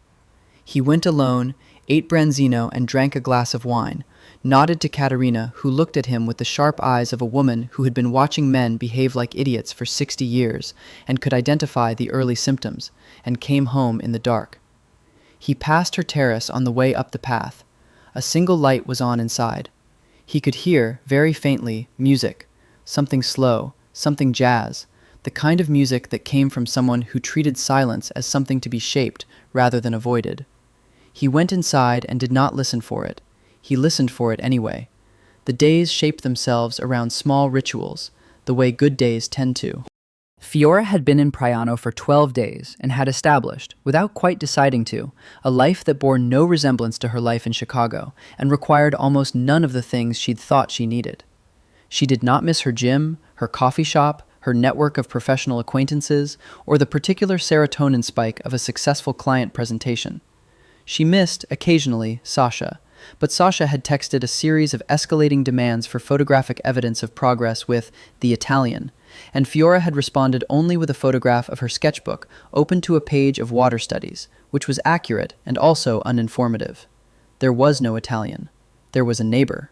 He went alone, ate branzino, and drank a glass of wine, nodded to Katerina, who looked at him with the sharp eyes of a woman who had been watching men behave like idiots for 60 years and could identify the early symptoms, and came home in the dark. He passed her terrace on the way up the path. A single light was on inside. He could hear, very faintly, music, something slow, something jazz, the kind of music that came from someone who treated silence as something to be shaped rather than avoided. He went inside and did not listen for it. He listened for it anyway. The days shaped themselves around small rituals, the way good days tend to. Fiora had been in Priano for 12 days and had established, without quite deciding to, a life that bore no resemblance to her life in Chicago and required almost none of the things she'd thought she needed. She did not miss her gym, her coffee shop, her network of professional acquaintances, or the particular serotonin spike of a successful client presentation. She missed, occasionally, Sasha, but Sasha had texted a series of escalating demands for photographic evidence of progress with the Italian, and Fiora had responded only with a photograph of her sketchbook open to a page of water studies, which was accurate and also uninformative. There was no Italian. There was a neighbor.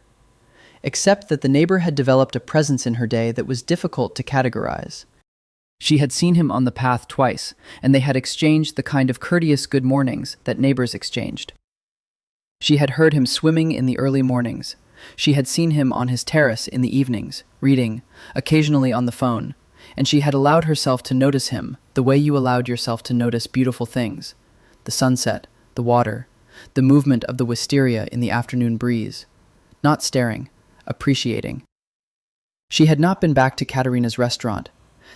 Except that the neighbor had developed a presence in her day that was difficult to categorize. She had seen him on the path twice, and they had exchanged the kind of courteous good mornings that neighbors exchanged. She had heard him swimming in the early mornings. She had seen him on his terrace in the evenings, reading, occasionally on the phone, and she had allowed herself to notice him the way you allowed yourself to notice beautiful things: the sunset, the water, the movement of the wisteria in the afternoon breeze. Not staring, appreciating. She had not been back to Katerina's restaurant.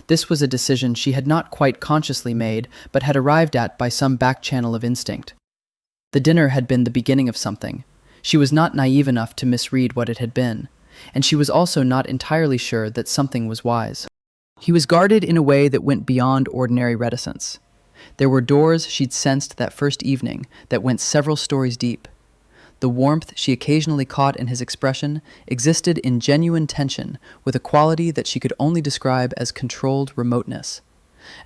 This was a decision she had not quite consciously made, but had arrived at by some back channel of instinct. The dinner had been the beginning of something. She was not naive enough to misread what it had been, and she was also not entirely sure that something was wise. He was guarded in a way that went beyond ordinary reticence. There were doors she'd sensed that first evening that went several stories deep. The warmth she occasionally caught in his expression existed in genuine tension with a quality that she could only describe as controlled remoteness,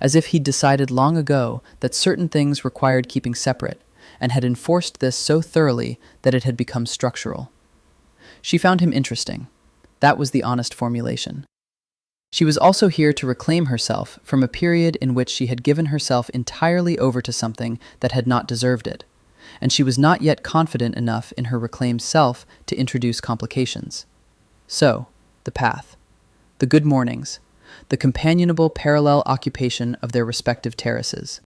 as if he'd decided long ago that certain things required keeping separate, and had enforced this so thoroughly that it had become structural. She found him interesting. That was the honest formulation. She was also here to reclaim herself from a period in which she had given herself entirely over to something that had not deserved it, and she was not yet confident enough in her reclaimed self to introduce complications. So, the path, the good mornings, the companionable parallel occupation of their respective terraces.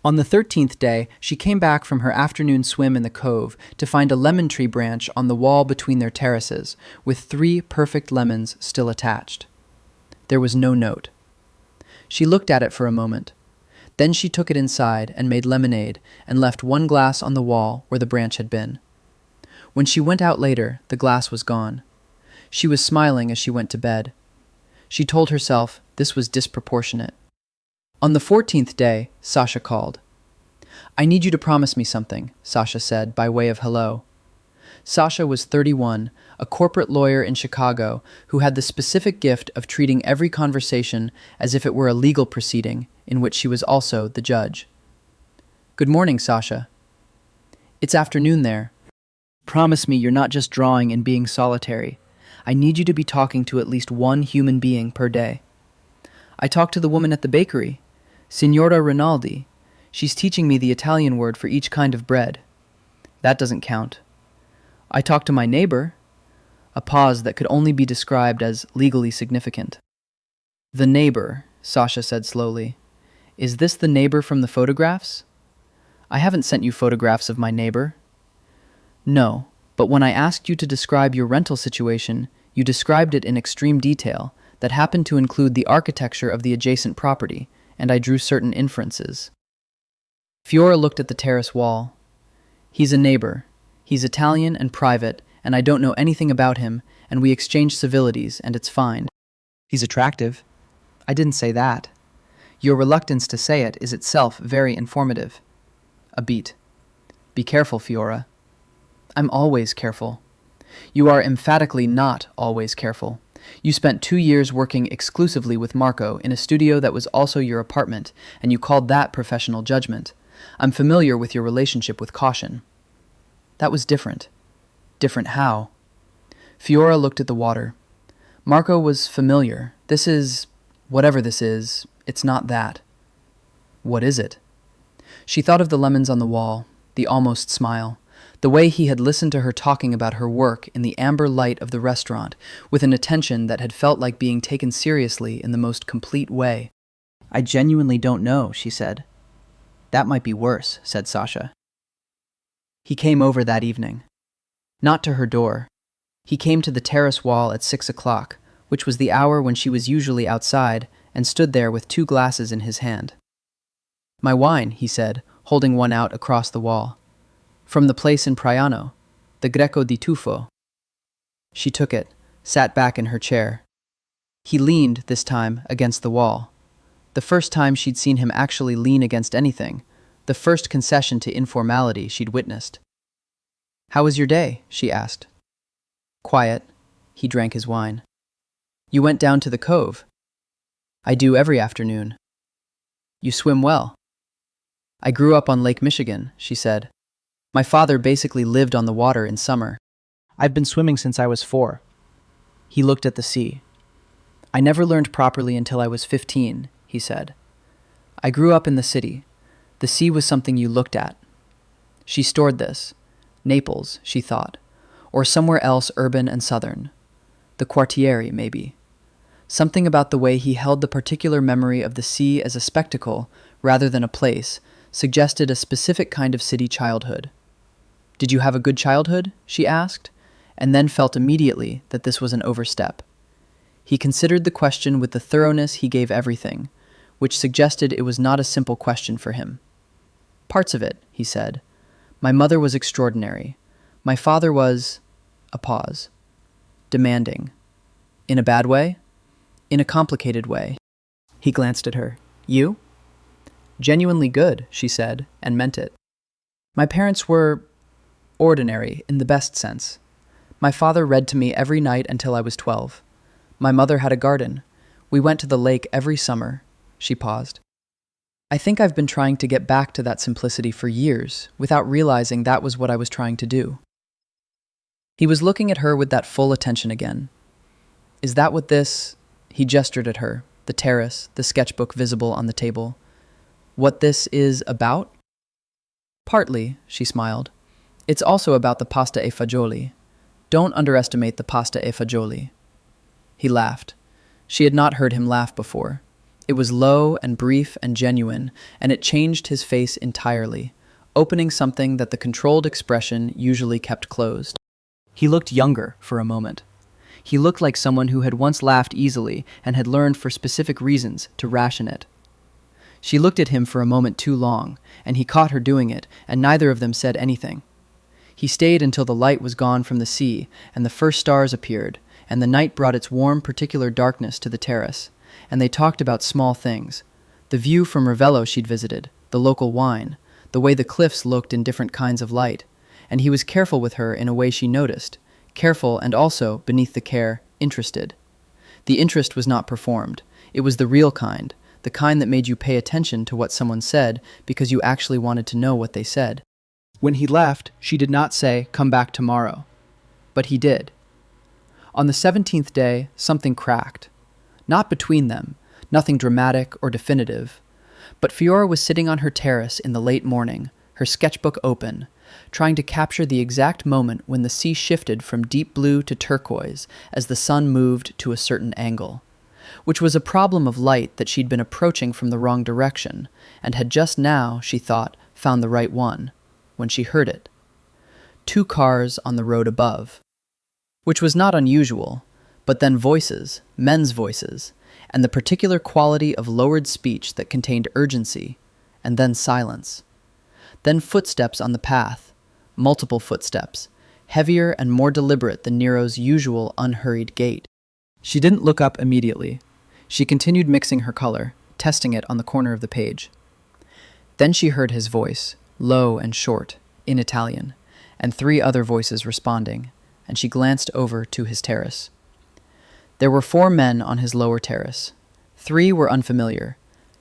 On the 13th day, she came back from her afternoon swim in the cove to find a lemon tree branch on the wall between their terraces, with 3 perfect lemons still attached. There was no note. She looked at it for a moment. Then she took it inside and made lemonade and left 1 glass on the wall where the branch had been. When she went out later, the glass was gone. She was smiling as she went to bed. She told herself this was disproportionate. On the 14th day, Sasha called. "I need you to promise me something," Sasha said by way of hello. Sasha was 31, a corporate lawyer in Chicago who had the specific gift of treating every conversation as if it were a legal proceeding in which she was also the judge. "Good morning, Sasha." "It's afternoon there. Promise me you're not just drawing and being solitary. I need you to be talking to at least 1 human being per day." "I talked to the woman at the bakery, Signora Rinaldi. She's teaching me the Italian word for each kind of bread." "That doesn't count." "I talked to my neighbor." A pause that could only be described as legally significant. "The neighbor," Sasha said slowly. "Is this the neighbor from the photographs?" "I haven't sent you photographs of my neighbor." "No, but when I asked you to describe your rental situation, you described it in extreme detail that happened to include the architecture of the adjacent property, and I drew certain inferences." Fiora looked at the terrace wall. "He's a neighbor. He's Italian and private, and I don't know anything about him, and we exchange civilities, and it's fine. He's attractive. I didn't say that. Your reluctance to say it is itself very informative. A beat. Be careful, Fiora. I'm always careful. You are emphatically not always careful. You spent 2 years working exclusively with Marco in a studio that was also your apartment, and you called that professional judgment. I'm familiar with your relationship with caution. That was different. Different how? Fiora looked at the water. Marco was familiar. This is, whatever this is, it's not that. What is it? She thought of the lemons on the wall, the almost smile, the way he had listened to her talking about her work in the amber light of the restaurant with an attention that had felt like being taken seriously in the most complete way. I genuinely don't know, she said. That might be worse, said Sasha. He came over that evening. Not to her door. He came to the terrace wall at 6 o'clock, which was the hour when she was usually outside, and stood there with 2 glasses in his hand. My wine, he said, holding one out across the wall. From the place in Praiano, the Greco di Tufo. She took it, sat back in her chair. He leaned, this time, against the wall. The first time she'd seen him actually lean against anything, the first concession to informality she'd witnessed. How was your day? She asked. Quiet. He drank his wine. You went down to the cove. I do every afternoon. You swim well. I grew up on Lake Michigan, she said. My father basically lived on the water in summer. I've been swimming since I was 4. He looked at the sea. I never learned properly until I was 15, he said. I grew up in the city. The sea was something you looked at. She stored this. Naples, she thought. Or somewhere else urban and southern. The Quartieri, maybe. Something about the way he held the particular memory of the sea as a spectacle rather than a place suggested a specific kind of city childhood. Did you have a good childhood? She asked, and then felt immediately that this was an overstep. He considered the question with the thoroughness he gave everything, which suggested it was not a simple question for him. Parts of it, he said. My mother was extraordinary. My father was... A pause. Demanding. In a bad way? In a complicated way. He glanced at her. You? Genuinely good, she said, and meant it. My parents were... ordinary, in the best sense. My father read to me every night until I was 12. My mother had a garden. We went to the lake every summer. She paused. I think I've been trying to get back to that simplicity for years, without realizing that was what I was trying to do. He was looking at her with that full attention again. Is that what this... He gestured at her, the terrace, the sketchbook visible on the table. What this is about? Partly, she smiled. It's also about the pasta e fagioli. Don't underestimate the pasta e fagioli. He laughed. She had not heard him laugh before. It was low and brief and genuine, and it changed his face entirely, opening something that the controlled expression usually kept closed. He looked younger for a moment. He looked like someone who had once laughed easily and had learned for specific reasons to ration it. She looked at him for a moment too long, and he caught her doing it, and neither of them said anything. He stayed until the light was gone from the sea, and the first stars appeared, and the night brought its warm, particular darkness to the terrace, and they talked about small things. The view from Ravello she'd visited, the local wine, the way the cliffs looked in different kinds of light, and he was careful with her in a way she noticed, careful and also, beneath the care, interested. The interest was not performed. It was the real kind, the kind that made you pay attention to what someone said because you actually wanted to know what they said. When he left, she did not say, "Come back tomorrow." But he did. On the 17th day, something cracked. Not between them, nothing dramatic or definitive. But Fiora was sitting on her terrace in the late morning, her sketchbook open, trying to capture the exact moment when the sea shifted from deep blue to turquoise as the sun moved to a certain angle, which was a problem of light that she'd been approaching from the wrong direction, and had just now, she thought, found the right one, when she heard it. 2 cars on the road above. Which was not unusual, but then voices, men's voices, and the particular quality of lowered speech that contained urgency, and then silence. Then footsteps on the path, multiple footsteps, heavier and more deliberate than Nero's usual unhurried gait. She didn't look up immediately. She continued mixing her color, testing it on the corner of the page. Then she heard his voice, low and short, in Italian, and 3 other voices responding, and she glanced over to his terrace. There were 4 men on his lower terrace. 3 were unfamiliar,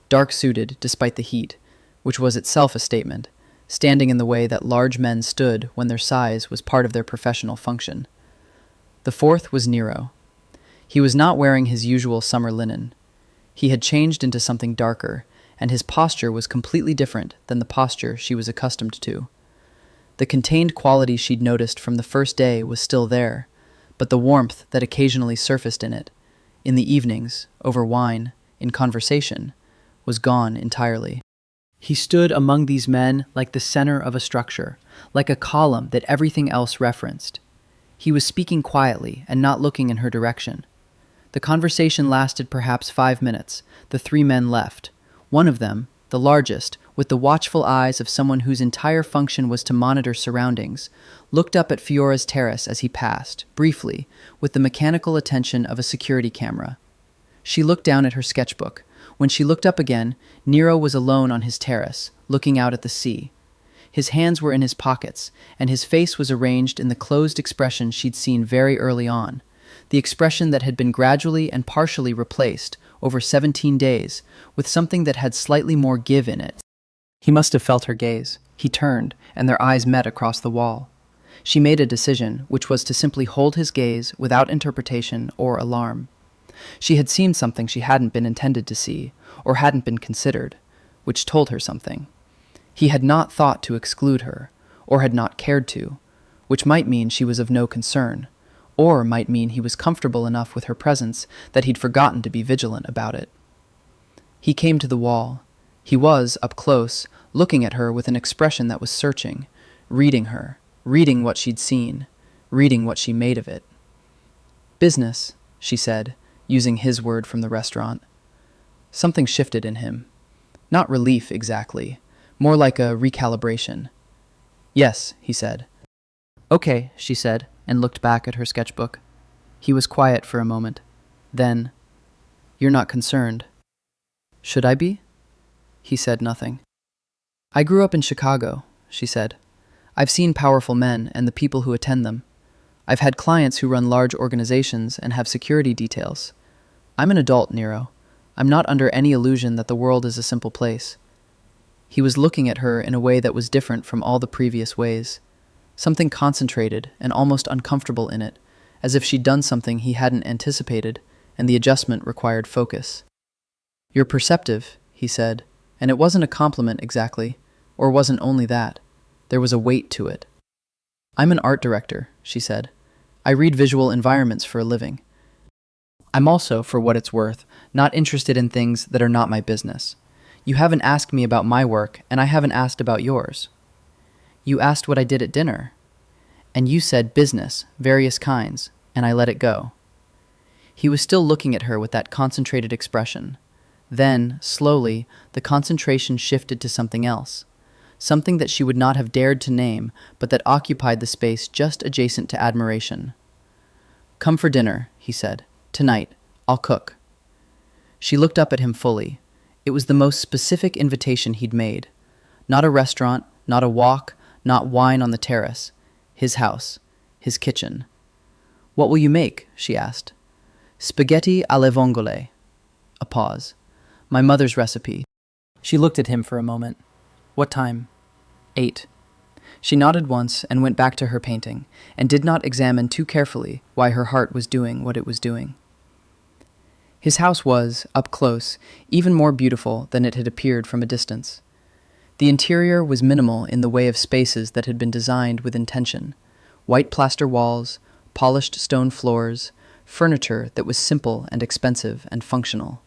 dark-suited despite the heat, which was itself a statement, standing in the way that large men stood when their size was part of their professional function. The 4th was Nero. He was not wearing his usual summer linen. He had changed into something darker, and his posture was completely different than the posture she was accustomed to. The contained quality she'd noticed from the first day was still there, but the warmth that occasionally surfaced in it, in the evenings, over wine, in conversation, was gone entirely. He stood among these men like the center of a structure, like a column that everything else referenced. He was speaking quietly and not looking in her direction. The conversation lasted perhaps 5 minutes. The 3 men left. One of them, the largest, with the watchful eyes of someone whose entire function was to monitor surroundings, looked up at Fiora's terrace as he passed, briefly, with the mechanical attention of a security camera. She looked down at her sketchbook. When she looked up again, Nero was alone on his terrace, looking out at the sea. His hands were in his pockets, and his face was arranged in the closed expression she'd seen very early on, the expression that had been gradually and partially replaced, over 17 days, with something that had slightly more give in it. He must have felt her gaze. He turned, and their eyes met across the wall. She made a decision, which was to simply hold his gaze without interpretation or alarm. She had seen something she hadn't been intended to see, or hadn't been considered, which told her something. He had not thought to exclude her, or had not cared to, which might mean she was of no concern, or might mean he was comfortable enough with her presence that he'd forgotten to be vigilant about it. He came to the wall. He was, up close, looking at her with an expression that was searching, reading her, reading what she'd seen, reading what she made of it. "Business," she said, using his word from the restaurant. Something shifted in him. Not relief, exactly. More like a recalibration. "Yes," he said. "Okay," she said, and looked back at her sketchbook. He was quiet for a moment. Then, "You're not concerned." "Should I be?" He said nothing. "I grew up in Chicago," she said. "I've seen powerful men and the people who attend them. I've had clients who run large organizations and have security details. I'm an adult, Nero. I'm not under any illusion that the world is a simple place." He was looking at her in a way that was different from all the previous ways. Something concentrated and almost uncomfortable in it, as if she'd done something he hadn't anticipated, and the adjustment required focus. "You're perceptive," he said, and it wasn't a compliment exactly, or wasn't only that. There was a weight to it. "I'm an art director," she said. "I read visual environments for a living. I'm also, for what it's worth, not interested in things that are not my business. You haven't asked me about my work, and I haven't asked about yours. You asked what I did at dinner, and you said business, various kinds, and I let it go." He was still looking at her with that concentrated expression. Then, slowly, the concentration shifted to something else, something that she would not have dared to name, but that occupied the space just adjacent to admiration. "Come for dinner," he said. "Tonight. I'll cook." She looked up at him fully. It was the most specific invitation he'd made. Not a restaurant, not a walk, not wine on the terrace. His house. His kitchen. "What will you make?" she asked. "Spaghetti alle vongole." A pause. "My mother's recipe." She looked at him for a moment. "What time?" 8. She nodded once and went back to her painting, and did not examine too carefully why her heart was doing what it was doing. His house was, up close, even more beautiful than it had appeared from a distance. The interior was minimal in the way of spaces that had been designed with intention. White plaster walls, polished stone floors, furniture that was simple and expensive and functional.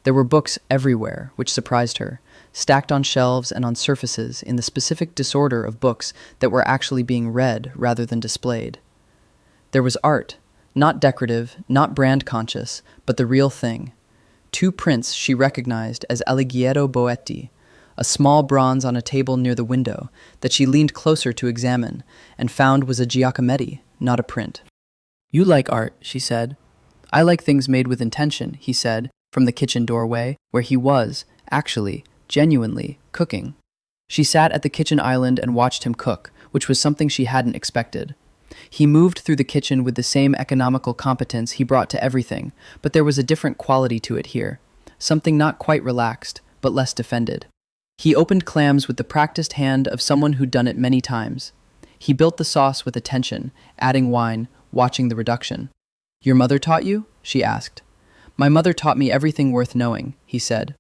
There were books everywhere, which surprised her, stacked on shelves and on surfaces in the specific disorder of books that were actually being read rather than displayed. There was art, not decorative, not brand-conscious, but the real thing. 2 prints she recognized as Alighiero Boetti, a small bronze on a table near the window that she leaned closer to examine and found was a Giacometti, not a print. "You like art," she said. "I like things made with intention," he said, from the kitchen doorway, where he was, actually, genuinely, cooking. She sat at the kitchen island and watched him cook, which was something she hadn't expected. He moved through the kitchen with the same economical competence he brought to everything, but there was a different quality to it here, something not quite relaxed, but less defended. He opened clams with the practiced hand of someone who'd done it many times. He built the sauce with attention, adding wine, watching the reduction. "Your mother taught you?" she asked. "My mother taught me everything worth knowing," he said.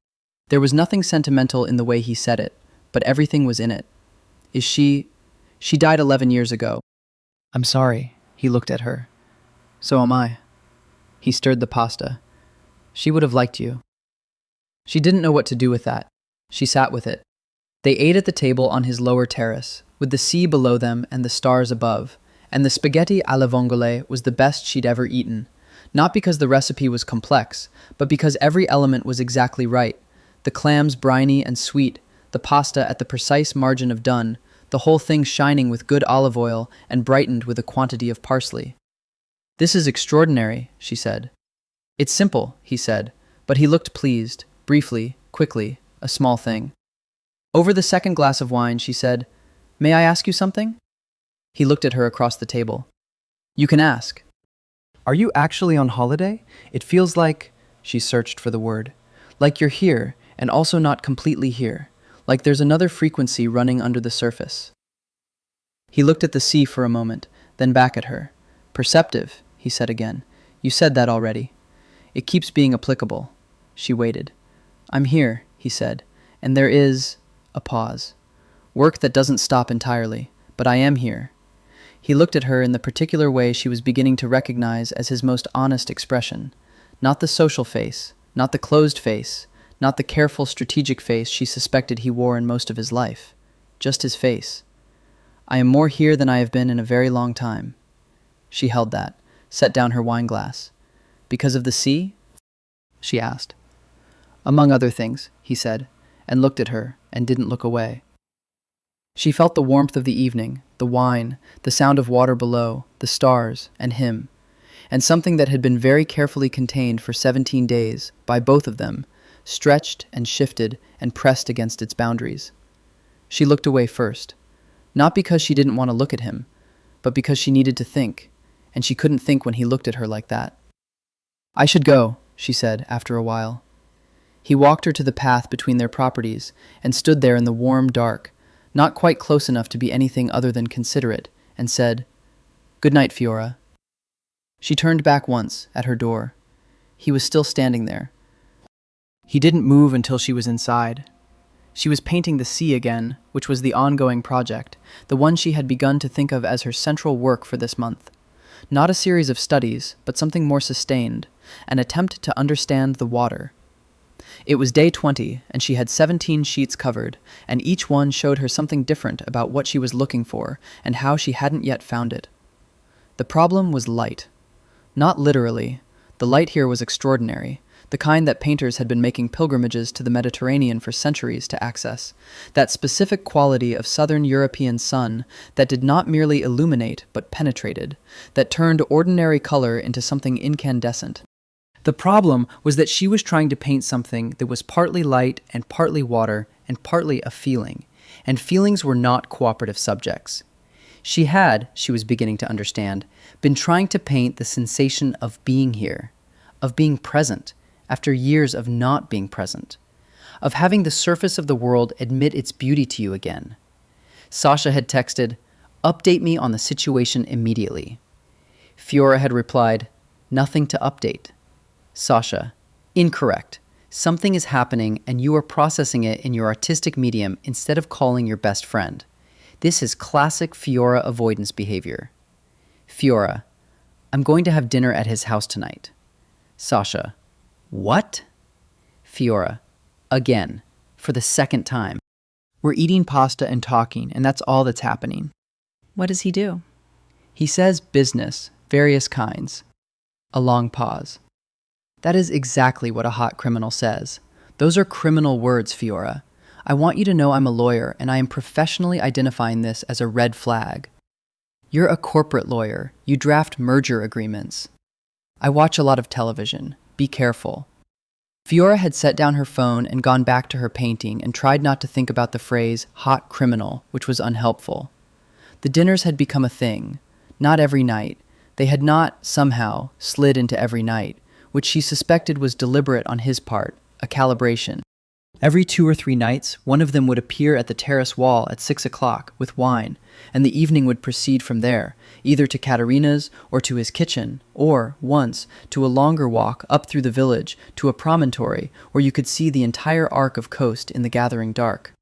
There was nothing sentimental in the way he said it, but everything was in it. "Is she... She died 11 years ago." "I'm sorry." He looked at her. "So am I." He stirred the pasta. "She would have liked you." She didn't know what to do with that. She sat with it. They ate at the table on his lower terrace, with the sea below them and the stars above, and the spaghetti alla vongole was the best she'd ever eaten. Not because the recipe was complex, but because every element was exactly right. The clams briny and sweet, the pasta at the precise margin of done, the whole thing shining with good olive oil and brightened with a quantity of parsley. "This is extraordinary," she said. "It's simple," he said, but he looked pleased, briefly, quickly, a small thing. Over the second glass of wine, she said, "May I ask you something?" He looked at her across the table. "You can ask." "Are you actually on holiday? It feels like," she searched for the word, "like you're here, and also not completely here. Like there's another frequency running under the surface." He looked at the sea for a moment, then back at her. "Perceptive," he said again. "You said that already. It keeps being applicable." She waited. "I'm here," he said, "and there is..." a pause. "Work that doesn't stop entirely, but I am here." He looked at her in the particular way she was beginning to recognize as his most honest expression. Not the social face, not the closed face, not the careful, strategic face she suspected he wore in most of his life. Just his face. "I am more here than I have been in a very long time." She held that, set down her wine glass. "Because of the sea?" she asked. "Among other things," he said, and looked at her, and didn't look away. She felt the warmth of the evening, the wine, the sound of water below, the stars, and him, and something that had been very carefully contained for 17 days, by both of them, stretched and shifted and pressed against its boundaries. She looked away first, not because she didn't want to look at him, but because she needed to think, and she couldn't think when he looked at her like that. "I should go," she said after a while. He walked her to the path between their properties and stood there in the warm dark, not quite close enough to be anything other than considerate, and said, "Good night, Fiora." She turned back once, at her door. He was still standing there. He didn't move until she was inside. She was painting the sea again, which was the ongoing project, the one she had begun to think of as her central work for this month. Not a series of studies, but something more sustained, an attempt to understand the water. It was day 20, and she had 17 sheets covered, and each one showed her something different about what she was looking for and how she hadn't yet found it. The problem was light. Not literally. The light here was extraordinary, the kind that painters had been making pilgrimages to the Mediterranean for centuries to access, that specific quality of southern European sun that did not merely illuminate but penetrated, that turned ordinary color into something incandescent. The problem was that she was trying to paint something that was partly light and partly water and partly a feeling, and feelings were not cooperative subjects. She had, she was beginning to understand, been trying to paint the sensation of being here, of being present, after years of not being present, of having the surface of the world admit its beauty to you again. Sasha had texted, "Update me on the situation immediately." Fiora had replied, "Nothing to update." Sasha, "Incorrect. Something is happening and you are processing it in your artistic medium instead of calling your best friend. This is classic Fiora avoidance behavior." Fiora, "I'm going to have dinner at his house tonight." Sasha, "What?" Fiora, again, for the second time. "We're eating pasta and talking, and that's all that's happening." "What does he do?" "He says business, various kinds." A long pause. "That is exactly what a hot criminal says. Those are criminal words, Fiora. I want you to know I'm a lawyer, and I am professionally identifying this as a red flag. You're a corporate lawyer. You draft merger agreements. I watch a lot of television. Be careful. Fiora had set down her phone and gone back to her painting and tried not to think about the phrase hot criminal, which was unhelpful. The dinners had become a thing. Not every night. They had not, somehow, slid into every night, which she suspected was deliberate on his part, a calibration. Every 2 or 3 nights, one of them would appear at the terrace wall at 6 o'clock with wine, and the evening would proceed from there, either to Katerina's or to his kitchen, or, once, to a longer walk up through the village to a promontory where you could see the entire arc of coast in the gathering dark.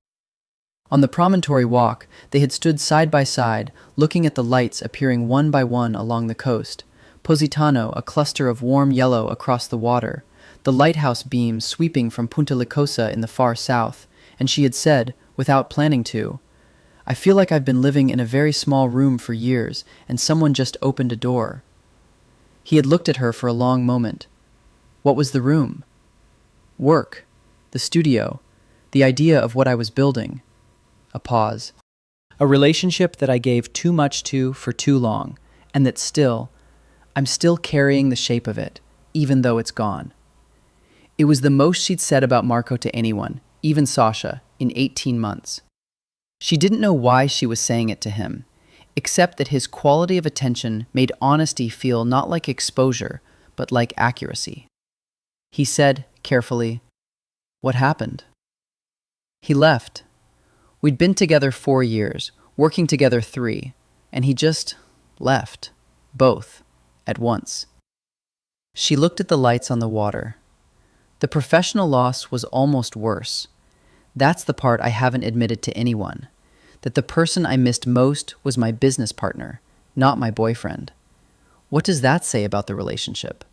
On the promontory walk, they had stood side by side, looking at the lights appearing one by one along the coast, Positano a cluster of warm yellow across the water, the lighthouse beams sweeping from Punta Licosa in the far south, and she had said, without planning to, I feel like I've been living in a very small room for years, and someone just opened a door. He had looked at her for a long moment. What was the room? Work. The studio. The idea of what I was building. A pause. A relationship that I gave too much to for too long, and that I'm still carrying the shape of it, even though it's gone. It was the most she'd said about Marco to anyone, even Sasha, in 18 months. She didn't know why she was saying it to him, except that his quality of attention made honesty feel not like exposure, but like accuracy. He said, carefully, What happened? He left. We'd been together 4 years, working together 3, and he just left. Both. At once. She looked at the lights on the water. The professional loss was almost worse. That's the part I haven't admitted to anyone. That the person I missed most was my business partner, not my boyfriend. What does that say about the relationship?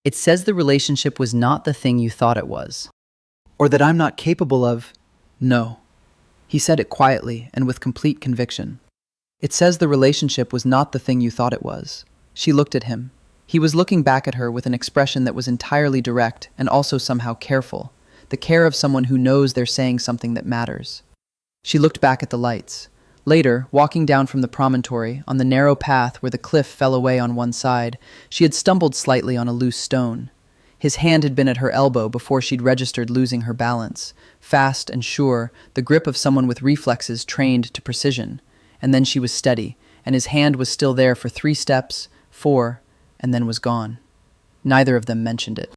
It says the relationship was not the thing you thought it was. Or that I'm not capable of... No. He said it quietly and with complete conviction. It says the relationship was not the thing you thought it was. She looked at him. He was looking back at her with an expression that was entirely direct and also somehow careful, the care of someone who knows they're saying something that matters. She looked back at the lights. Later, walking down from the promontory, on the narrow path where the cliff fell away on one side, she had stumbled slightly on a loose stone. His hand had been at her elbow before she'd registered losing her balance, fast and sure, the grip of someone with reflexes trained to precision. And then she was steady, and his hand was still there for 3 steps, 4, and then was gone. Neither of them mentioned it.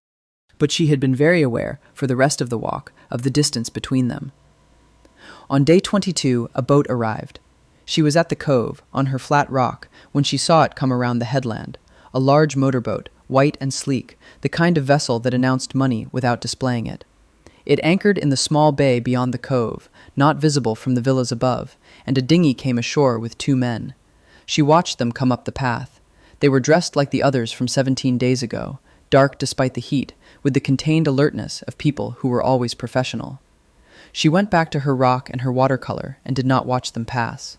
But she had been very aware, for the rest of the walk, of the distance between them. On day 22, a boat arrived. She was at the cove, on her flat rock, when she saw it come around the headland, a large motorboat, white and sleek, the kind of vessel that announced money without displaying it. It anchored in the small bay beyond the cove, not visible from the villas above, and a dinghy came ashore with 2 men. She watched them come up the path. They were dressed like the others from 17 days ago, dark despite the heat, with the contained alertness of people who were always professional. She went back to her rock and her watercolor and did not watch them pass.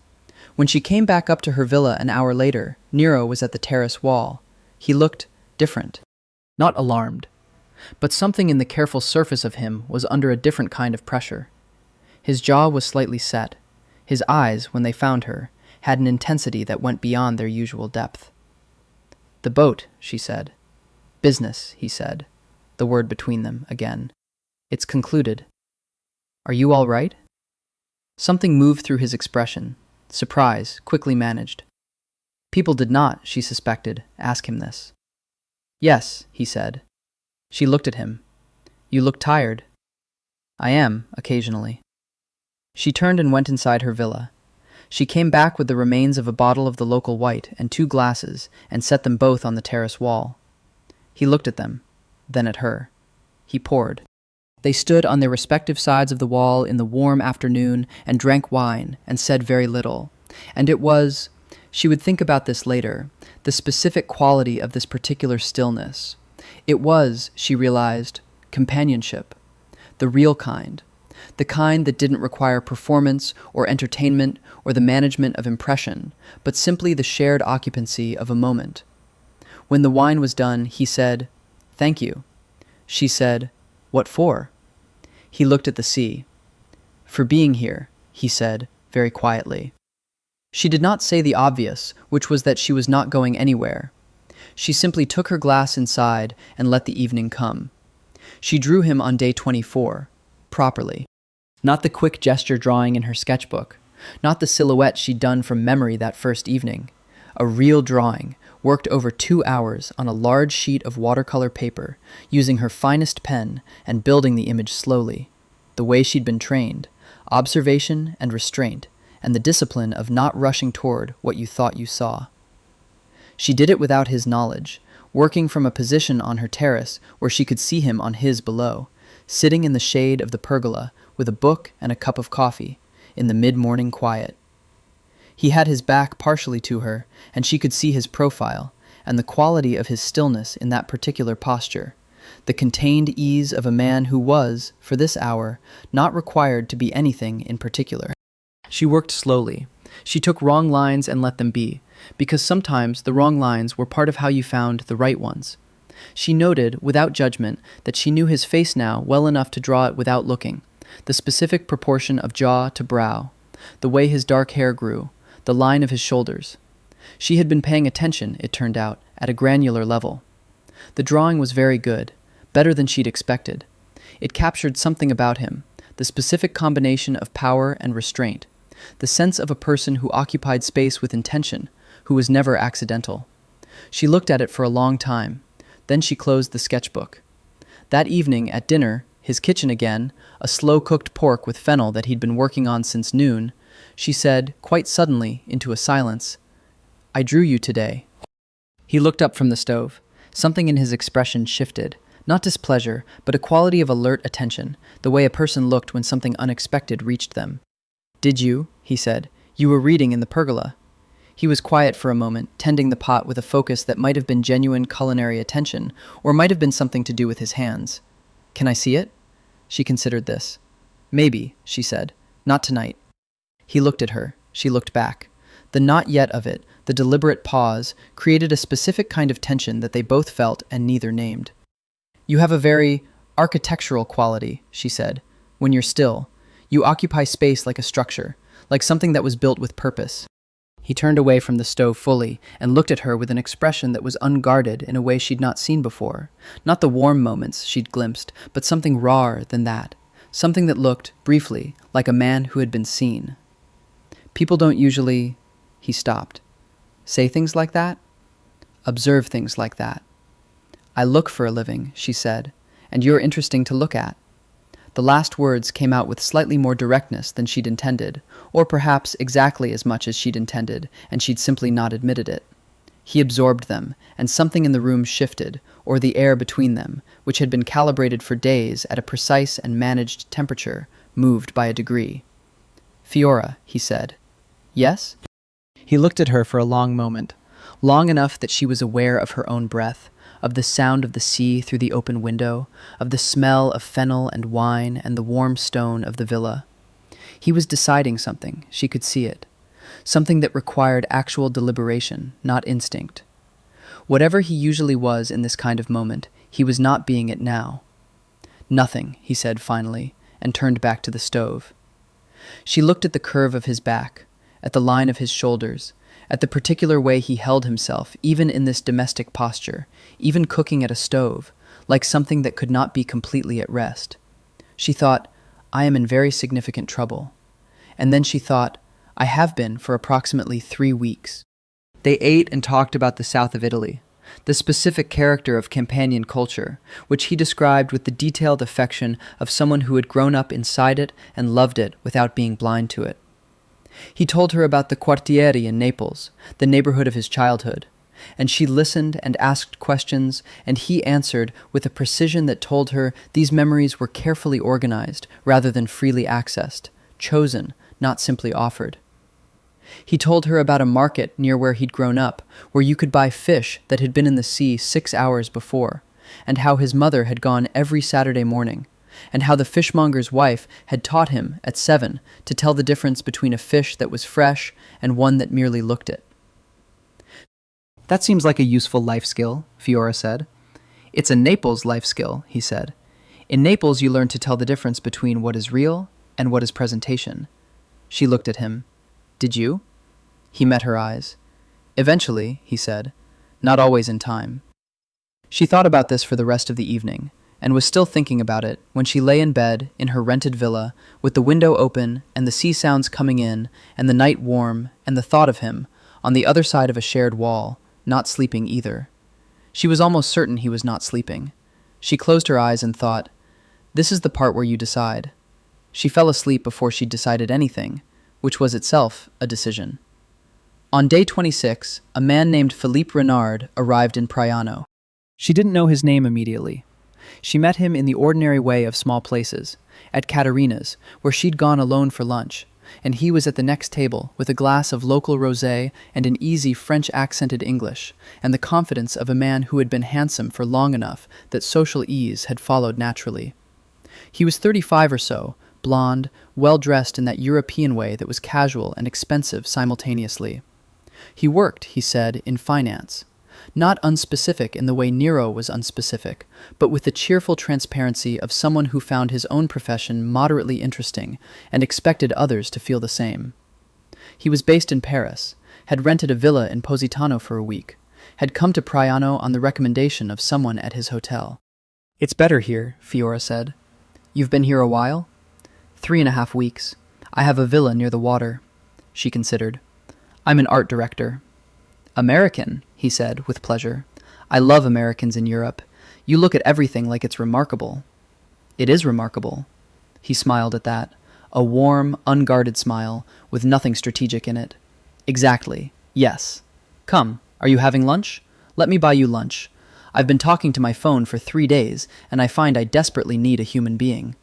When she came back up to her villa an hour later, Nero was at the terrace wall. He looked different. Not alarmed. But something in the careful surface of him was under a different kind of pressure. His jaw was slightly set. His eyes, when they found her, had an intensity that went beyond their usual depth. "The boat," she said. "Business," he said, the word between them again. "It's concluded. Are you all right?" Something moved through his expression. Surprise, quickly managed. People did not, she suspected, ask him this. "Yes," he said. She looked at him. "You look tired." "I am, occasionally." She turned and went inside her villa. She came back with the remains of a bottle of the local white and 2 glasses and set them both on the terrace wall. He looked at them, then at her. He poured. They stood on their respective sides of the wall in the warm afternoon and drank wine and said very little. And it was, she would think about this later, the specific quality of this particular stillness. It was, she realized, companionship. The real kind. The kind that didn't require performance or entertainment or the management of impression, but simply the shared occupancy of a moment. When the wine was done, he said, "Thank you." She said, "What for?" He looked at the sea. For being here, he said, very quietly. She did not say the obvious, which was that she was not going anywhere. She simply took her glass inside and let the evening come. She drew him on day 24, properly. Not the quick gesture drawing in her sketchbook, not the silhouette she'd done from memory that first evening. A real drawing, worked over 2 hours on a large sheet of watercolor paper, using her finest pen and building the image slowly, the way she'd been trained, observation and restraint, and the discipline of not rushing toward what you thought you saw. She did it without his knowledge, working from a position on her terrace where she could see him on his below, sitting in the shade of the pergola with a book and a cup of coffee, in the mid-morning quiet. He had his back partially to her, and she could see his profile, and the quality of his stillness in that particular posture, the contained ease of a man who was, for this hour, not required to be anything in particular. She worked slowly. She took wrong lines and let them be, because sometimes the wrong lines were part of how you found the right ones. She noted, without judgment, that she knew his face now well enough to draw it without looking, the specific proportion of jaw to brow, the way his dark hair grew, the line of his shoulders. She had been paying attention, it turned out, at a granular level. The drawing was very good, better than she'd expected. It captured something about him, the specific combination of power and restraint, the sense of a person who occupied space with intention, who was never accidental. She looked at it for a long time. Then she closed the sketchbook. That evening, at dinner, his kitchen again, a slow-cooked pork with fennel that he'd been working on since noon, she said, quite suddenly, into a silence, "I drew you today." He looked up from the stove. Something in his expression shifted. Not displeasure, but a quality of alert attention, the way a person looked when something unexpected reached them. "Did you?" he said. "You were reading in the pergola." He was quiet for a moment, tending the pot with a focus that might have been genuine culinary attention, or might have been something to do with his hands. "Can I see it?" She considered this. "Maybe," she said. "Not tonight." He looked at her. She looked back. The not yet of it, the deliberate pause, created a specific kind of tension that they both felt and neither named. "You have a very architectural quality," she said, "when you're still. You occupy space like a structure, like something that was built with purpose." He turned away from the stove fully and looked at her with an expression that was unguarded in a way she'd not seen before. Not the warm moments she'd glimpsed, but something rawer than that. Something that looked, briefly, like a man who had been seen. "People don't usually—" He stopped. "Say things like that? Observe things like that." "I look for a living," she said, "and you're interesting to look at." The last words came out with slightly more directness than she'd intended, or perhaps exactly as much as she'd intended, and she'd simply not admitted it. He absorbed them, and something in the room shifted, or the air between them, which had been calibrated for days at a precise and managed temperature, moved by a degree. "Fiora," he said. "Yes?" He looked at her for a long moment, long enough that she was aware of her own breath, of the sound of the sea through the open window, of the smell of fennel and wine and the warm stone of the villa. He was deciding something, she could see it. Something that required actual deliberation, not instinct. Whatever he usually was in this kind of moment, he was not being it now. "Nothing," he said finally, and turned back to the stove. She looked at the curve of his back, at the line of his shoulders, at the particular way he held himself, even in this domestic posture, even cooking at a stove, like something that could not be completely at rest. She thought, "I am in very significant trouble." And then she thought, "I have been for approximately 3 weeks." They ate and talked about the south of Italy, the specific character of Campanian culture, which he described with the detailed affection of someone who had grown up inside it and loved it without being blind to it. He told her about the quartieri in Naples, the neighborhood of his childhood, and she listened and asked questions, and he answered with a precision that told her these memories were carefully organized rather than freely accessed, chosen, not simply offered. He told her about a market near where he'd grown up, where you could buy fish that had been in the sea 6 hours before, and how his mother had gone every Saturday morning, and how the fishmonger's wife had taught him, at 7, to tell the difference between a fish that was fresh and one that merely looked it. "That seems like a useful life skill," Fiora said. "It's a Naples life skill," he said. "In Naples you learn to tell the difference between what is real And what is presentation? She looked at him. Did you? He met her eyes. Eventually, he said, not always in time. She thought about this for the rest of the evening, and was still thinking about it when she lay in bed in her rented villa, with the window open and the sea sounds coming in and the night warm, and the thought of him, on the other side of a shared wall, not sleeping either. She was almost certain he was not sleeping. She closed her eyes and thought, this is the part where you decide. She fell asleep before she'd decided anything, which was itself a decision. On day 26, a man named Philippe Renard arrived in Priano. She didn't know his name immediately. She met him in the ordinary way of small places, at Katerina's, where she'd gone alone for lunch, and he was at the next table with a glass of local rosé and an easy French-accented English, and the confidence of a man who had been handsome for long enough that social ease had followed naturally. He was 35 or so, blonde, well-dressed in that European way that was casual and expensive simultaneously. He worked, he said, in finance. Not unspecific in the way Nero was unspecific, but with the cheerful transparency of someone who found his own profession moderately interesting and expected others to feel the same. He was based in Paris, had rented a villa in Positano for a week, had come to Priano on the recommendation of someone at his hotel. It's better here, Fiora said. You've been here a while? 3.5 weeks. I have a villa near the water. She considered. I'm an art director. American, he said, with pleasure. I love Americans in Europe. You look at everything like it's remarkable. It is remarkable. He smiled at that, a warm, unguarded smile, with nothing strategic in it. Exactly. Yes. Come, are you having lunch? Let me buy you lunch. I've been talking to my phone for 3 days, and I find I desperately need a human being.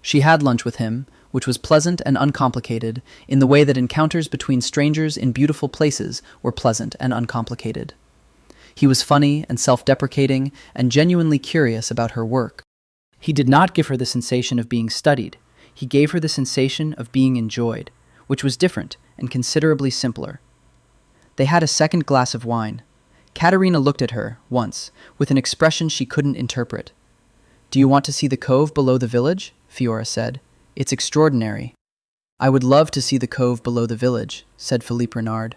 She had lunch with him, which was pleasant and uncomplicated, in the way that encounters between strangers in beautiful places were pleasant and uncomplicated. He was funny and self-deprecating and genuinely curious about her work. He did not give her the sensation of being studied. He gave her the sensation of being enjoyed, which was different and considerably simpler. They had a second glass of wine. Katerina looked at her, once, with an expression she couldn't interpret. Do you want to see the cove below the village? Fiora said. It's extraordinary. I would love to see the cove below the village, said Philippe Renard.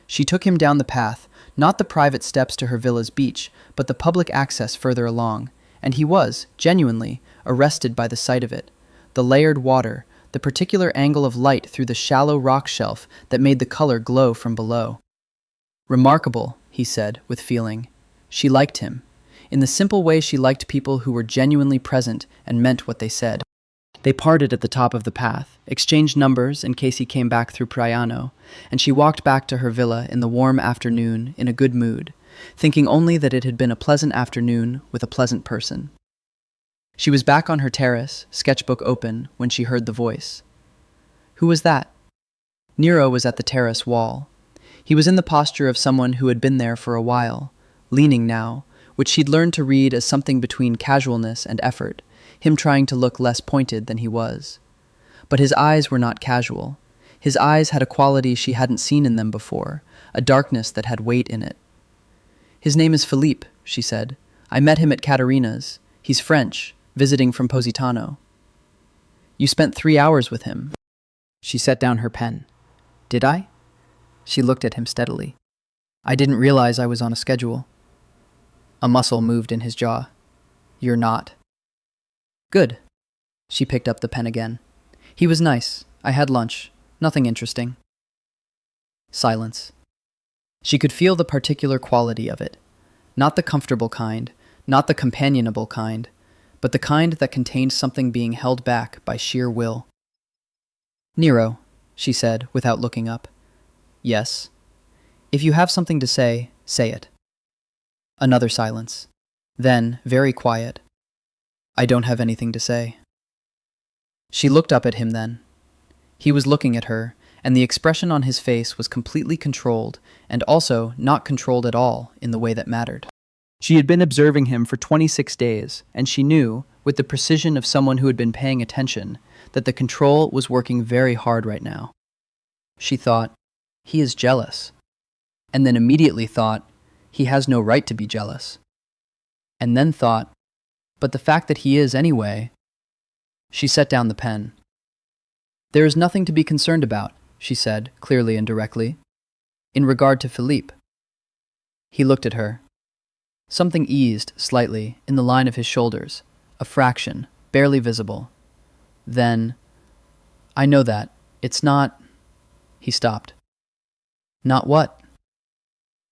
She took him down the path, not the private steps to her villa's beach, but the public access further along, and he was, genuinely, arrested by the sight of it. The layered water, the particular angle of light through the shallow rock shelf that made the color glow from below. Remarkable, he said, with feeling. She liked him, in the simple way she liked people who were genuinely present and meant what they said. They parted at the top of the path, exchanged numbers in case he came back through Priano, and she walked back to her villa in the warm afternoon in a good mood, thinking only that it had been a pleasant afternoon with a pleasant person. She was back on her terrace, sketchbook open, when she heard the voice. Who was that? Nero was at the terrace wall. He was in the posture of someone who had been there for a while, leaning now, which she'd learned to read as something between casualness and effort, him trying to look less pointed than he was. But his eyes were not casual. His eyes had a quality she hadn't seen in them before, a darkness that had weight in it. His name is Philippe, she said. I met him at Katerina's. He's French, visiting from Positano. You spent 3 hours with him. She set down her pen. Did I? She looked at him steadily. I didn't realize I was on a schedule. A muscle moved in his jaw. You're not. Good. She picked up the pen again. He was nice. I had lunch. Nothing interesting. Silence. She could feel the particular quality of it. Not the comfortable kind, not the companionable kind, but the kind that contained something being held back by sheer will. Nero, she said, without looking up. Yes. If you have something to say, say it. Another silence. Then, very quiet. I don't have anything to say. She looked up at him then. He was looking at her, and the expression on his face was completely controlled, and also not controlled at all in the way that mattered. She had been observing him for 26 days, and she knew, with the precision of someone who had been paying attention, that the control was working very hard right now. She thought, he is jealous. And then immediately thought, he has no right to be jealous. And then thought, but the fact that he is anyway. She set down the pen. "There is nothing to be concerned about," she said, clearly and directly. "In regard to Philippe." He looked at her. Something eased slightly in the line of his shoulders, a fraction, barely visible. Then, "I know that. It's not—" He stopped. "Not what?"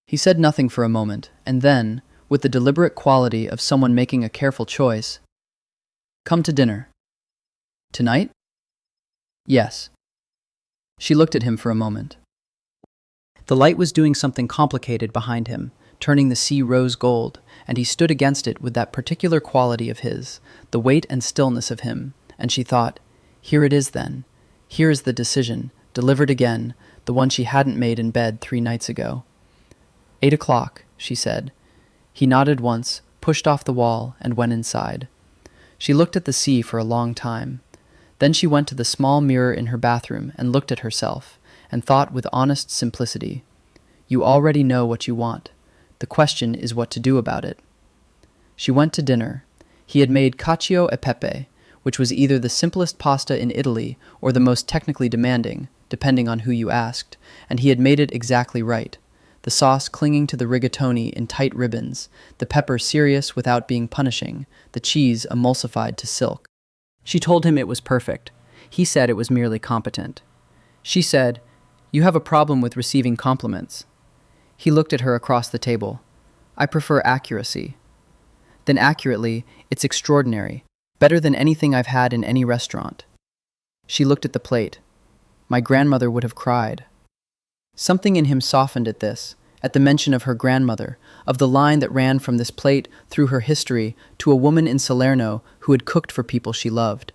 He said nothing for a moment, and then, with the deliberate quality of someone making a careful choice, "Come to dinner." "Tonight?" "Yes." She looked at him for a moment. The light was doing something complicated behind him, turning the sea rose gold, and he stood against it with that particular quality of his, the weight and stillness of him, and she thought, here it is then. Here is the decision, delivered again, the one she hadn't made in bed 3 nights ago. 8 o'clock, she said. He nodded once, pushed off the wall, and went inside. She looked at the sea for a long time. Then she went to the small mirror in her bathroom and looked at herself, and thought with honest simplicity, "You already know what you want. The question is what to do about it." She went to dinner. He had made cacio e pepe, which was either the simplest pasta in Italy or the most technically demanding, depending on who you asked, and he had made it exactly right. The sauce clinging to the rigatoni in tight ribbons, the pepper serious without being punishing, the cheese emulsified to silk. She told him it was perfect. He said it was merely competent. She said, "You have a problem with receiving compliments." He looked at her across the table. "I prefer accuracy." "Then accurately, it's extraordinary. Better than anything I've had in any restaurant." She looked at the plate. "My grandmother would have cried." Something in him softened at this, at the mention of her grandmother, of the line that ran from this plate through her history to a woman in Salerno who had cooked for people she loved.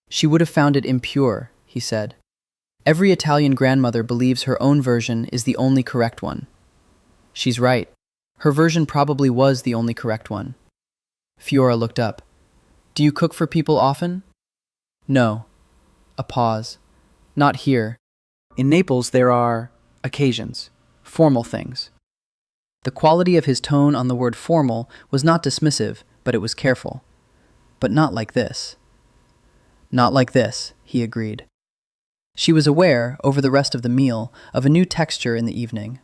"She would have found it impure," he said. "Every Italian grandmother believes her own version is the only correct one." "She's right. Her version probably was the only correct one." Fiora looked up. "Do you cook for people often?" "No." A pause. "Not here. In Naples there are occasions, formal things." The quality of his tone on the word formal was not dismissive, but it was careful. "But not like this." "Not like this," he agreed. She was aware, over the rest of the meal, of a new texture in the evening.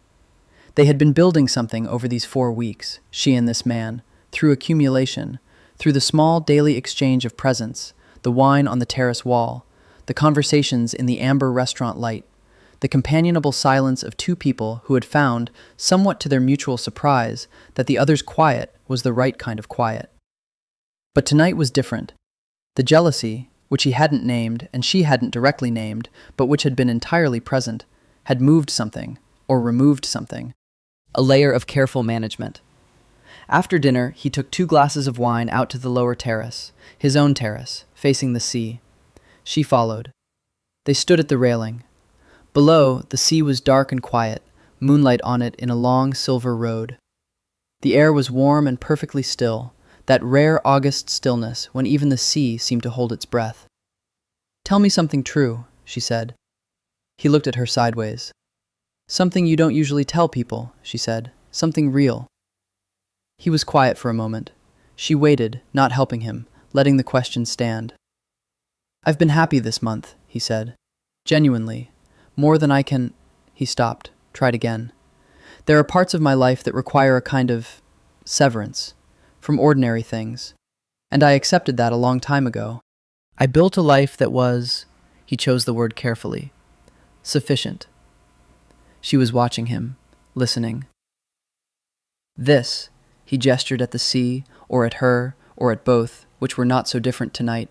They had been building something over these 4 weeks, she and this man, through accumulation, through the small daily exchange of presents, the wine on the terrace wall, the conversations in the amber restaurant light, the companionable silence of 2 people who had found, somewhat to their mutual surprise, that the other's quiet was the right kind of quiet. But tonight was different. The jealousy, which he hadn't named and she hadn't directly named, but which had been entirely present, had moved something, or removed something. A layer of careful management. After dinner, he took 2 glasses of wine out to the lower terrace, his own terrace, facing the sea. She followed. They stood at the railing. Below, the sea was dark and quiet, moonlight on it in a long silver road. The air was warm and perfectly still, that rare August stillness when even the sea seemed to hold its breath. "Tell me something true," she said. He looked at her sideways. "Something you don't usually tell people," she said. "Something real." He was quiet for a moment. She waited, not helping him, letting the question stand. "I've been happy this month," he said. "Genuinely. More than I can—" He stopped, tried again. "There are parts of my life that require a kind of severance from ordinary things, and I accepted that a long time ago. I built a life that was," he chose the word carefully, "sufficient." She was watching him, listening. "This," he gestured at the sea, or at her, or at both, which were not so different tonight.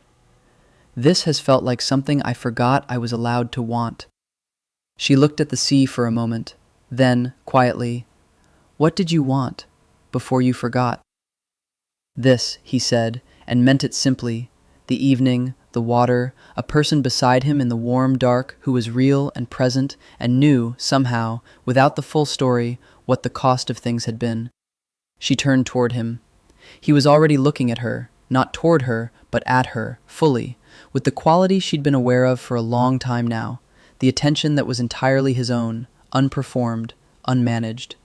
"This has felt like something I forgot I was allowed to want." She looked at the sea for a moment, then, quietly, "What did you want, before you forgot?" "This," he said, and meant it simply, the evening, the water, a person beside him in the warm dark who was real and present and knew, somehow, without the full story, what the cost of things had been. She turned toward him. He was already looking at her, not toward her, but at her, fully, with the quality she'd been aware of for a long time now, the attention that was entirely his own, unperformed, unmanaged.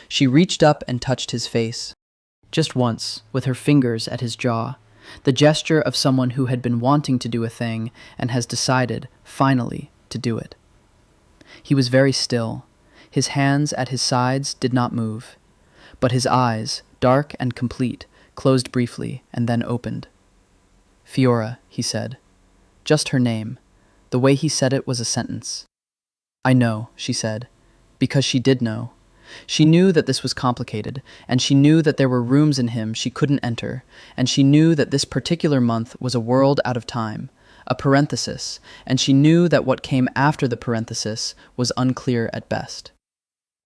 She reached up and touched his face. Just once, with her fingers at his jaw. the gesture of someone who had been wanting to do a thing and has decided, finally, to do it. He was very still. His hands at his sides did not move, but his eyes, dark and complete, closed briefly and then opened. "Fiora," he said. Just her name. The way he said it was a sentence. "I know," she said, because she did know. She knew that this was complicated, and she knew that there were rooms in him she couldn't enter, and she knew that this particular month was a world out of time, a parenthesis, and she knew that what came after the parenthesis was unclear at best.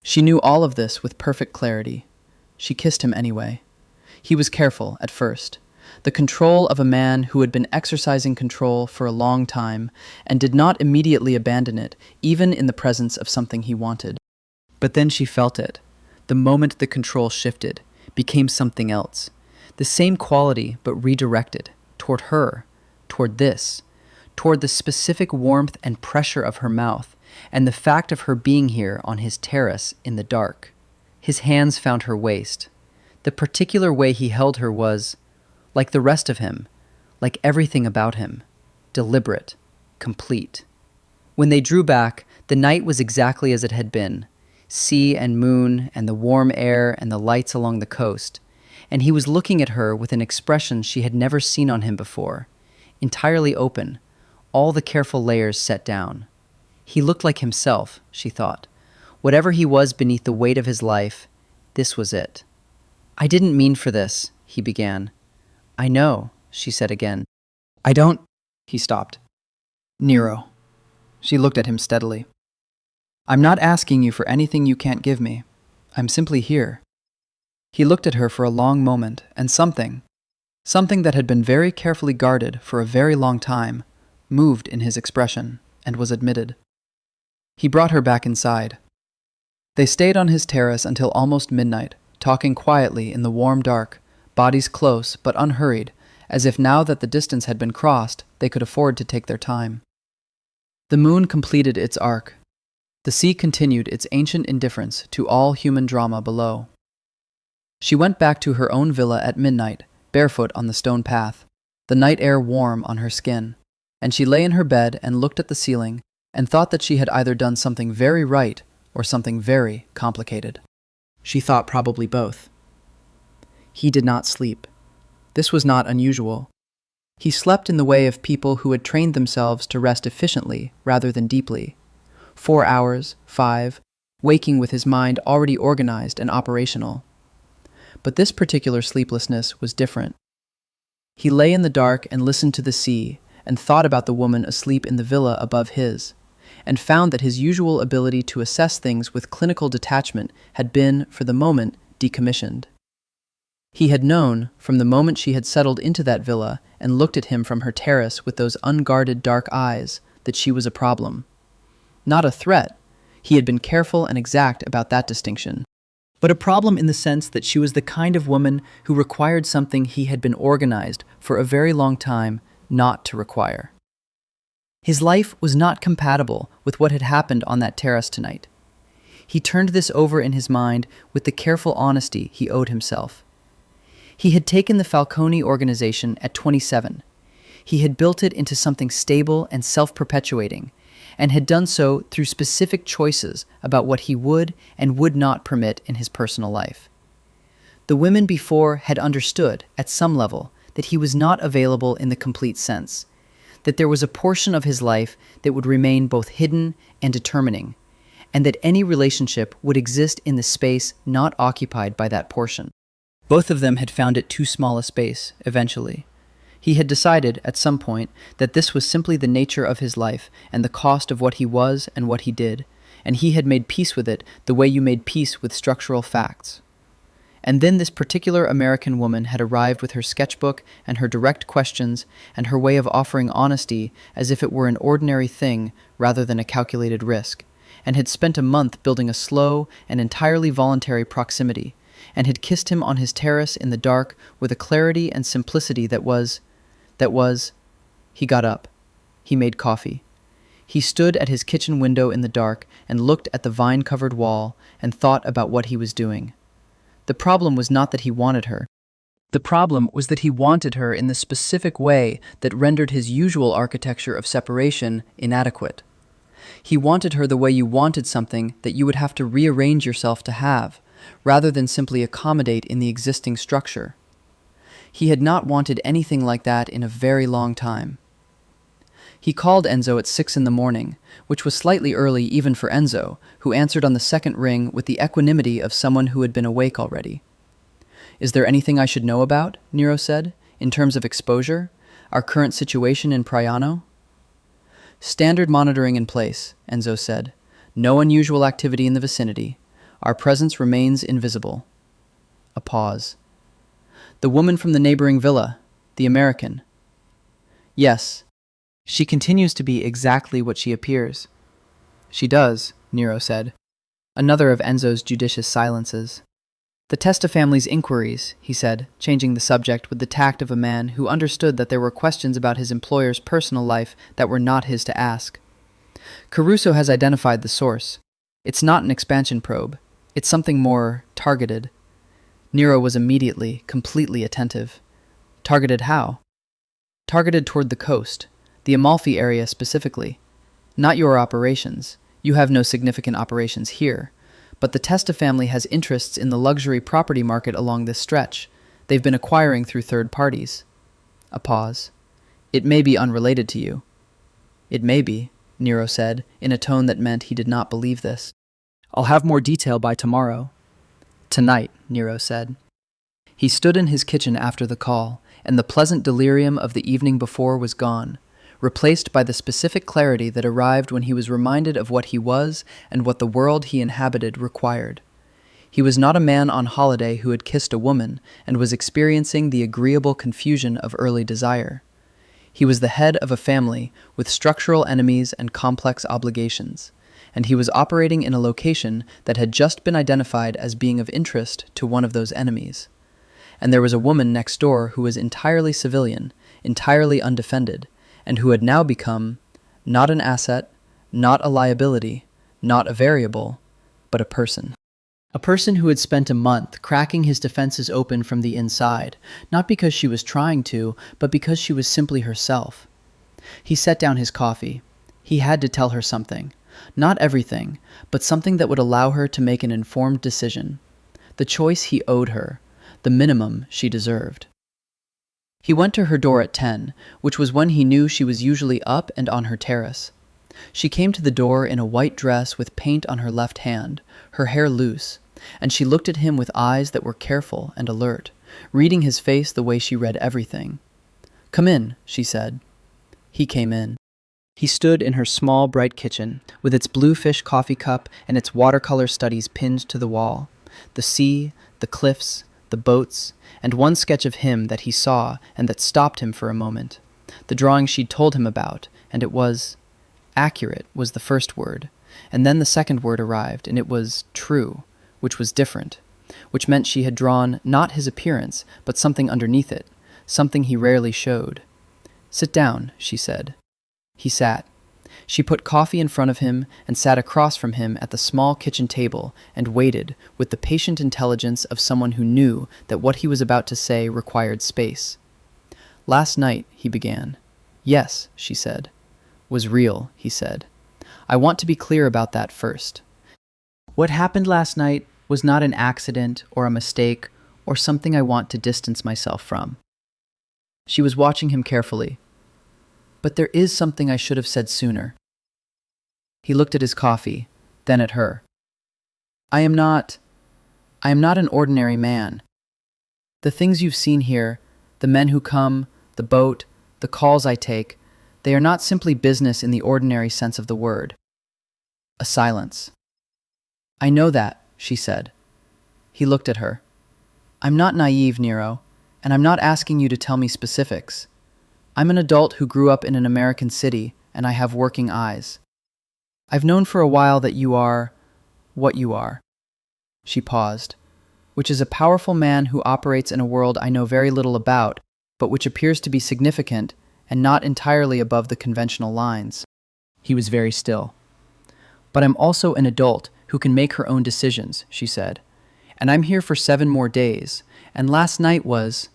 She knew all of this with perfect clarity. She kissed him anyway. He was careful at first. The control of a man who had been exercising control for a long time and did not immediately abandon it, even in the presence of something he wanted. But then she felt it. The moment the control shifted, became something else. The same quality, but redirected. Toward her. Toward this. Toward the specific warmth and pressure of her mouth, and the fact of her being here on his terrace in the dark. His hands found her waist. The particular way he held her was, like the rest of him, like everything about him, deliberate, complete. When they drew back, the night was exactly as it had been. Sea and moon and the warm air and the lights along the coast, and he was looking at her with an expression she had never seen on him before, entirely open, all the careful layers set down. He looked like himself, she thought. Whatever he was beneath the weight of his life, this was it. "I didn't mean for this," he began. "I know," she said again. "I don't—" He stopped. "Nero." She looked at him steadily. "I'm not asking you for anything you can't give me. I'm simply here." He looked at her for a long moment, and something that had been very carefully guarded for a very long time, moved in his expression, and was admitted. He brought her back inside. They stayed on his terrace until almost midnight, talking quietly in the warm dark, bodies close but unhurried, as if now that the distance had been crossed, they could afford to take their time. The moon completed its arc. The sea continued its ancient indifference to all human drama below. She went back to her own villa at midnight, barefoot on the stone path, the night air warm on her skin, and she lay in her bed and looked at the ceiling and thought that she had either done something very right or something very complicated. She thought probably both. He did not sleep. This was not unusual. He slept in the way of people who had trained themselves to rest efficiently rather than deeply. 4 hours, 5, waking with his mind already organized and operational. But this particular sleeplessness was different. He lay in the dark and listened to the sea, and thought about the woman asleep in the villa above his, and found that his usual ability to assess things with clinical detachment had been, for the moment, decommissioned. He had known, from the moment she had settled into that villa and looked at him from her terrace with those unguarded dark eyes, that she was a problem. Not a threat. He had been careful and exact about that distinction. But a problem in the sense that she was the kind of woman who required something he had been organized for a very long time not to require. His life was not compatible with what had happened on that terrace tonight. He turned this over in his mind with the careful honesty he owed himself. He had taken the Falcone organization at 27. He had built it into something stable and self-perpetuating, and had done so through specific choices about what he would and would not permit in his personal life. The women before had understood, at some level, that he was not available in the complete sense, that there was a portion of his life that would remain both hidden and determining, and that any relationship would exist in the space not occupied by that portion. Both of them had found it too small a space, eventually. He had decided, at some point, that this was simply the nature of his life and the cost of what he was and what he did, and he had made peace with it the way you made peace with structural facts. And then this particular American woman had arrived with her sketchbook and her direct questions and her way of offering honesty as if it were an ordinary thing rather than a calculated risk, and had spent a month building a slow and entirely voluntary proximity, and had kissed him on his terrace in the dark with a clarity and simplicity that was... He got up. He made coffee. He stood at his kitchen window in the dark and looked at the vine-covered wall and thought about what he was doing. The problem was not that he wanted her. The problem was that he wanted her in the specific way that rendered his usual architecture of separation inadequate. He wanted her the way you wanted something that you would have to rearrange yourself to have, rather than simply accommodate in the existing structure. He had not wanted anything like that in a very long time. He called Enzo at 6 in the morning, which was slightly early even for Enzo, who answered on the second ring with the equanimity of someone who had been awake already. "Is there anything I should know about?" Nero said, "in terms of exposure? Our current situation in Priano?" "Standard monitoring in place," Enzo said. "No unusual activity in the vicinity. Our presence remains invisible." A pause. "The woman from the neighboring villa, the American?" "Yes. She continues to be exactly what she appears." "She does," Nero said. Another of Enzo's judicious silences. "The Testa family's inquiries," he said, changing the subject with the tact of a man who understood that there were questions about his employer's personal life that were not his to ask. "Caruso has identified the source. It's not an expansion probe. It's something more targeted." Nero was immediately, completely attentive. "Targeted how?" "Targeted toward the coast, the Amalfi area specifically. Not your operations. You have no significant operations here. But the Testa family has interests in the luxury property market along this stretch. They've been acquiring through third parties." A pause. "It may be unrelated to you." "It may be," Nero said, in a tone that meant he did not believe this. "I'll have more detail by tomorrow." "Tonight," Nero said. He stood in his kitchen after the call, and the pleasant delirium of the evening before was gone, replaced by the specific clarity that arrived when he was reminded of what he was and what the world he inhabited required. He was not a man on holiday who had kissed a woman and was experiencing the agreeable confusion of early desire. He was the head of a family with structural enemies and complex obligations, and he was operating in a location that had just been identified as being of interest to one of those enemies. And there was a woman next door who was entirely civilian, entirely undefended, and who had now become not an asset, not a liability, not a variable, but a person. A person who had spent a month cracking his defenses open from the inside, not because she was trying to, but because she was simply herself. He set down his coffee. He had to tell her something. Not everything, but something that would allow her to make an informed decision. The choice he owed her, the minimum she deserved. He went to her door at 10, which was when he knew she was usually up and on her terrace. She came to the door in a white dress with paint on her left hand, her hair loose, and she looked at him with eyes that were careful and alert, reading his face the way she read everything. "Come in," she said. He came in. He stood in her small, bright kitchen, with its bluefish coffee cup and its watercolor studies pinned to the wall. The sea, the cliffs, the boats, and one sketch of him that he saw and that stopped him for a moment. The drawing she'd told him about, and it was... accurate was the first word, and then the second word arrived, and it was true, which was different, which meant she had drawn not his appearance, but something underneath it, something he rarely showed. "Sit down," she said. He sat. She put coffee in front of him and sat across from him at the small kitchen table and waited with the patient intelligence of someone who knew that what he was about to say required space. "Last night," he began. "Yes," she said. "Was real," he said. "I want to be clear about that first. What happened last night was not an accident or a mistake or something I want to distance myself from." She was watching him carefully. "But there is something I should have said sooner." He looked at his coffee, then at her. I am not an ordinary man. The things you've seen here, the men who come, the boat, the calls I take, they are not simply business in the ordinary sense of the word." A silence. "I know that," she said. He looked at her. "I'm not naive, Nero, and I'm not asking you to tell me specifics. I'm an adult who grew up in an American city, and I have working eyes. I've known for a while that you are what you are." She paused. "Which is a powerful man who operates in a world I know very little about, but which appears to be significant and not entirely above the conventional lines." He was very still. "But I'm also an adult who can make her own decisions," she said. "And I'm here for 7 more days, and last night was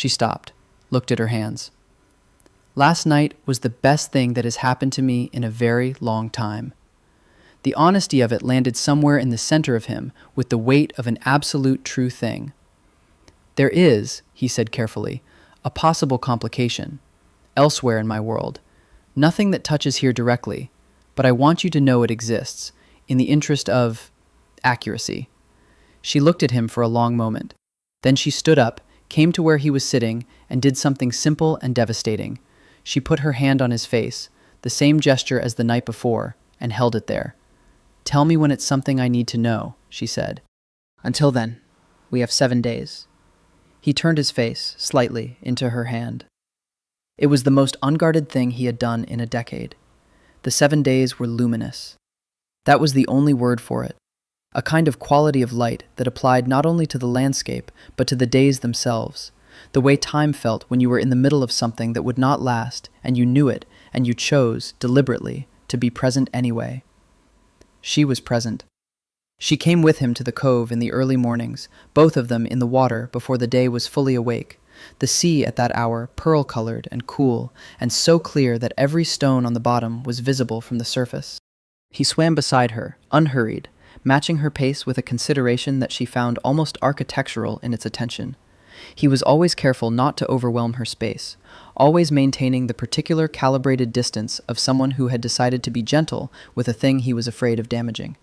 She stopped, looked at her hands. Last night was the best thing that has happened to me in a very long time. The honesty of it landed somewhere in the center of him with the weight of an absolute true thing. There is, he said carefully, a possible complication. Elsewhere in my world. Nothing that touches here directly, but I want you to know it exists, in the interest of accuracy. She looked at him for a long moment. Then she stood up, came to where he was sitting, and did something simple and devastating. She put her hand on his face, the same gesture as the night before, and held it there. Tell me when it's something I need to know, she said. Until then, we have 7 days. He turned his face, slightly, into her hand. It was the most unguarded thing he had done in a decade. The 7 days were luminous. That was the only word for it. A kind of quality of light that applied not only to the landscape, but to the days themselves. The way time felt when you were in the middle of something that would not last, and you knew it, and you chose, deliberately, to be present anyway. She was present. She came with him to the cove in the early mornings, both of them in the water before the day was fully awake. The sea at that hour, pearl-colored and cool, and so clear that every stone on the bottom was visible from the surface. He swam beside her, unhurried, matching her pace with a consideration that she found almost architectural in its attention. He was always careful not to overwhelm her space, always maintaining the particular calibrated distance of someone who had decided to be gentle with a thing he was afraid of damaging.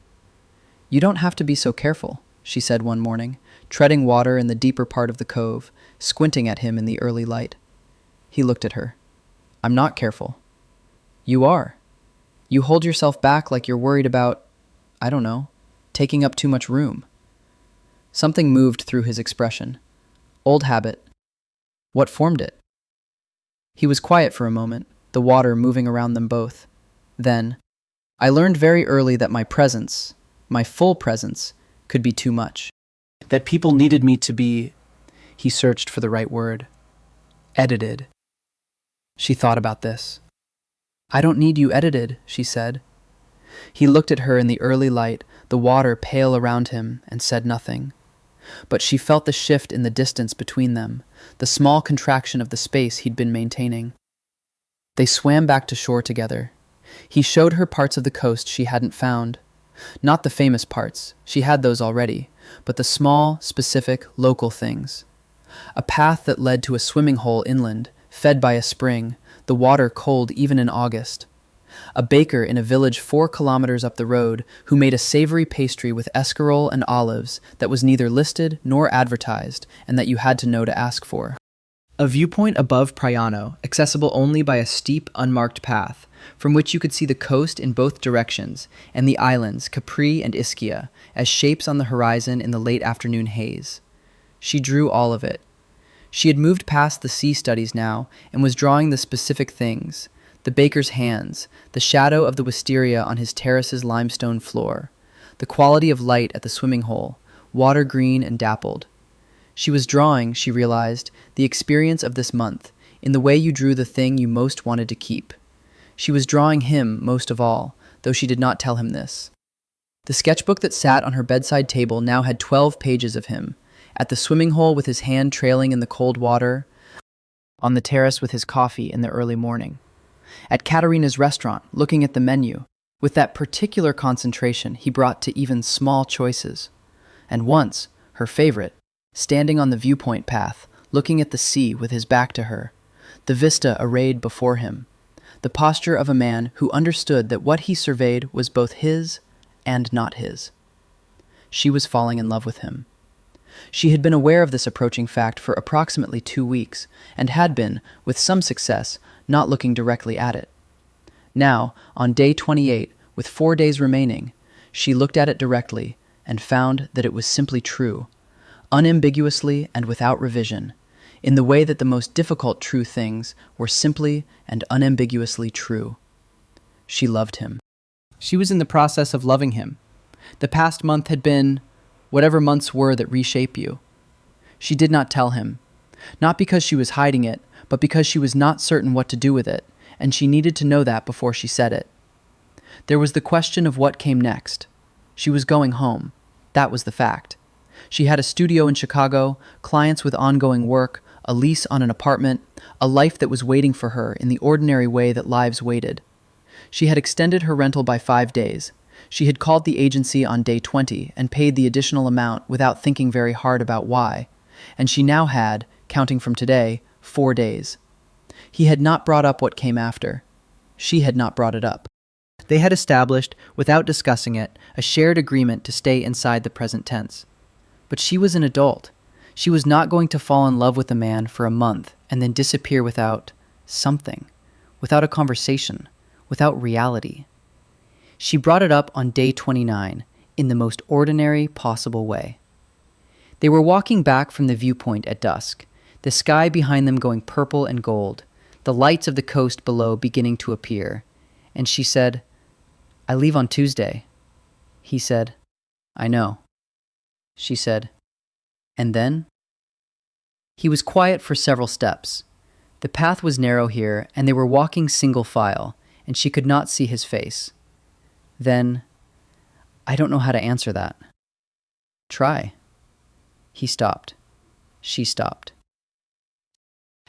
You don't have to be so careful, she said one morning, treading water in the deeper part of the cove, squinting at him in the early light. He looked at her. I'm not careful. You are. You hold yourself back like you're worried about, I don't know, taking up too much room. Something moved through his expression. Old habit. What formed it? He was quiet for a moment, the water moving around them both. Then, I learned very early that my presence, my full presence, could be too much. That people needed me to be, he searched for the right word, edited. She thought about this. I don't need you edited, she said. He looked at her in the early light, the water pale around him, and said nothing. But she felt the shift in the distance between them, the small contraction of the space he'd been maintaining. They swam back to shore together. He showed her parts of the coast she hadn't found. Not the famous parts, she had those already, but the small, specific, local things. A path that led to a swimming hole inland, fed by a spring, the water cold even in August. A baker in a village 4 kilometers up the road who made a savory pastry with escarole and olives that was neither listed nor advertised and that you had to know to ask for. A viewpoint above Praiano, accessible only by a steep, unmarked path, from which you could see the coast in both directions and the islands, Capri and Ischia, as shapes on the horizon in the late afternoon haze. She drew all of it. She had moved past the sea studies now and was drawing the specific things, the baker's hands, the shadow of the wisteria on his terrace's limestone floor, the quality of light at the swimming hole, water green and dappled. She was drawing, she realized, the experience of this month, in the way you drew the thing you most wanted to keep. She was drawing him most of all, though she did not tell him this. The sketchbook that sat on her bedside table now had 12 pages of him, at the swimming hole with his hand trailing in the cold water, on the terrace with his coffee in the early morning, at Katerina's restaurant, looking at the menu, with that particular concentration he brought to even small choices. And once, her favorite, standing on the viewpoint path, looking at the sea with his back to her, the vista arrayed before him, the posture of a man who understood that what he surveyed was both his and not his. She was falling in love with him. She had been aware of this approaching fact for approximately 2 weeks, and had been, with some success, not looking directly at it. Now, on day 28, with 4 days remaining, she looked at it directly and found that it was simply true, unambiguously and without revision, in the way that the most difficult true things were simply and unambiguously true. She loved him. She was in the process of loving him. The past month had been whatever months were that reshape you. She did not tell him, not because she was hiding it, but because she was not certain what to do with it, and she needed to know that before she said it. There was the question of what came next. She was going home. That was the fact. She had a studio in Chicago, clients with ongoing work, a lease on an apartment, a life that was waiting for her in the ordinary way that lives waited. She had extended her rental by 5 days. She had called the agency on day 20 and paid the additional amount without thinking very hard about why, and she now had, counting from today, 4 days. He had not brought up what came after. She had not brought it up. They had established, without discussing it, a shared agreement to stay inside the present tense. But she was an adult. She was not going to fall in love with a man for a month and then disappear without something, without a conversation, without reality. She brought it up on day 29 in the most ordinary possible way. They were walking back from the viewpoint at dusk, the sky behind them going purple and gold, the lights of the coast below beginning to appear, and she said, "I leave on Tuesday." He said, "I know." She said, "And then?" He was quiet for several steps. The path was narrow here, and they were walking single file, and she could not see his face. Then, "I don't know how to answer that." "Try." He stopped. She stopped.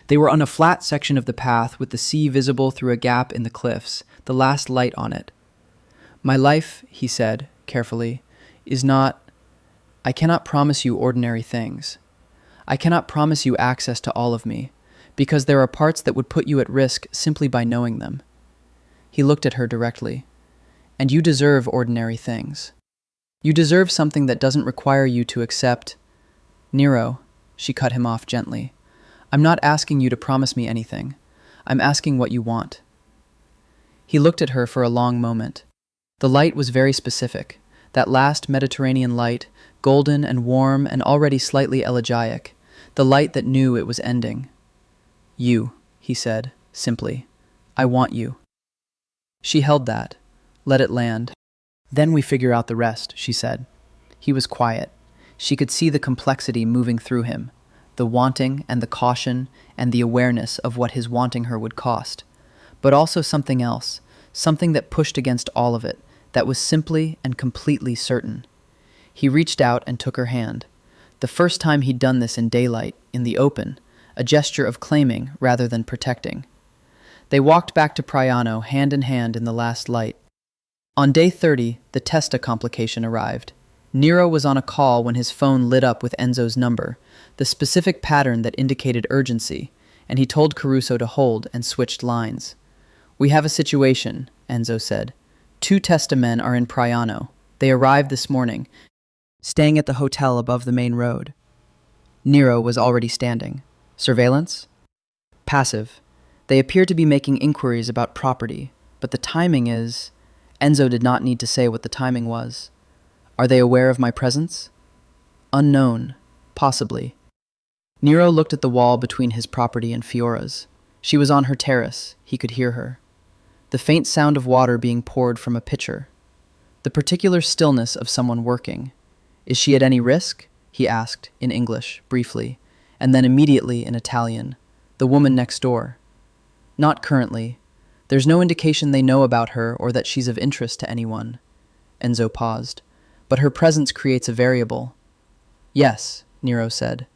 They were on a flat section of the path with the sea visible through a gap in the cliffs, the last light on it. "My life," he said, carefully, "is not... I cannot promise you ordinary things. I cannot promise you access to all of me, because there are parts that would put you at risk simply by knowing them." He looked at her directly. "And you deserve ordinary things. You deserve something that doesn't require you to accept..." "Nero," she cut him off gently, "I'm not asking you to promise me anything. I'm asking what you want." He looked at her for a long moment. The light was very specific, that last Mediterranean light, golden and warm and already slightly elegiac, the light that knew it was ending. "You," he said, simply. "I want you." She held that, let it land. "Then we figure out the rest," she said. He was quiet. She could see the complexity moving through him, the wanting and the caution and the awareness of what his wanting her would cost, but also something else, something that pushed against all of it, that was simply and completely certain. He reached out and took her hand. The first time he'd done this in daylight, in the open, a gesture of claiming rather than protecting. They walked back to Priano hand in hand in the last light. On day 30, the Testa complication arrived. Nero was on a call when his phone lit up with Enzo's number, the specific pattern that indicated urgency, and he told Caruso to hold and switched lines. "We have a situation," Enzo said. "2 Testa men are in Priano. They arrived this morning, staying at the hotel above the main road." Nero was already standing. "Surveillance?" "Passive. They appear to be making inquiries about property, but the timing is..." Enzo did not need to say what the timing was. "Are they aware of my presence?" "Unknown. Possibly." Nero looked at the wall between his property and Fiora's. She was on her terrace. He could hear her. The faint sound of water being poured from a pitcher. The particular stillness of someone working. "Is she at any risk?" he asked, in English, briefly, and then immediately in Italian. "The woman next door." "Not currently. There's no indication they know about her or that she's of interest to anyone." Enzo paused. "But her presence creates a variable." "Yes," Nero said.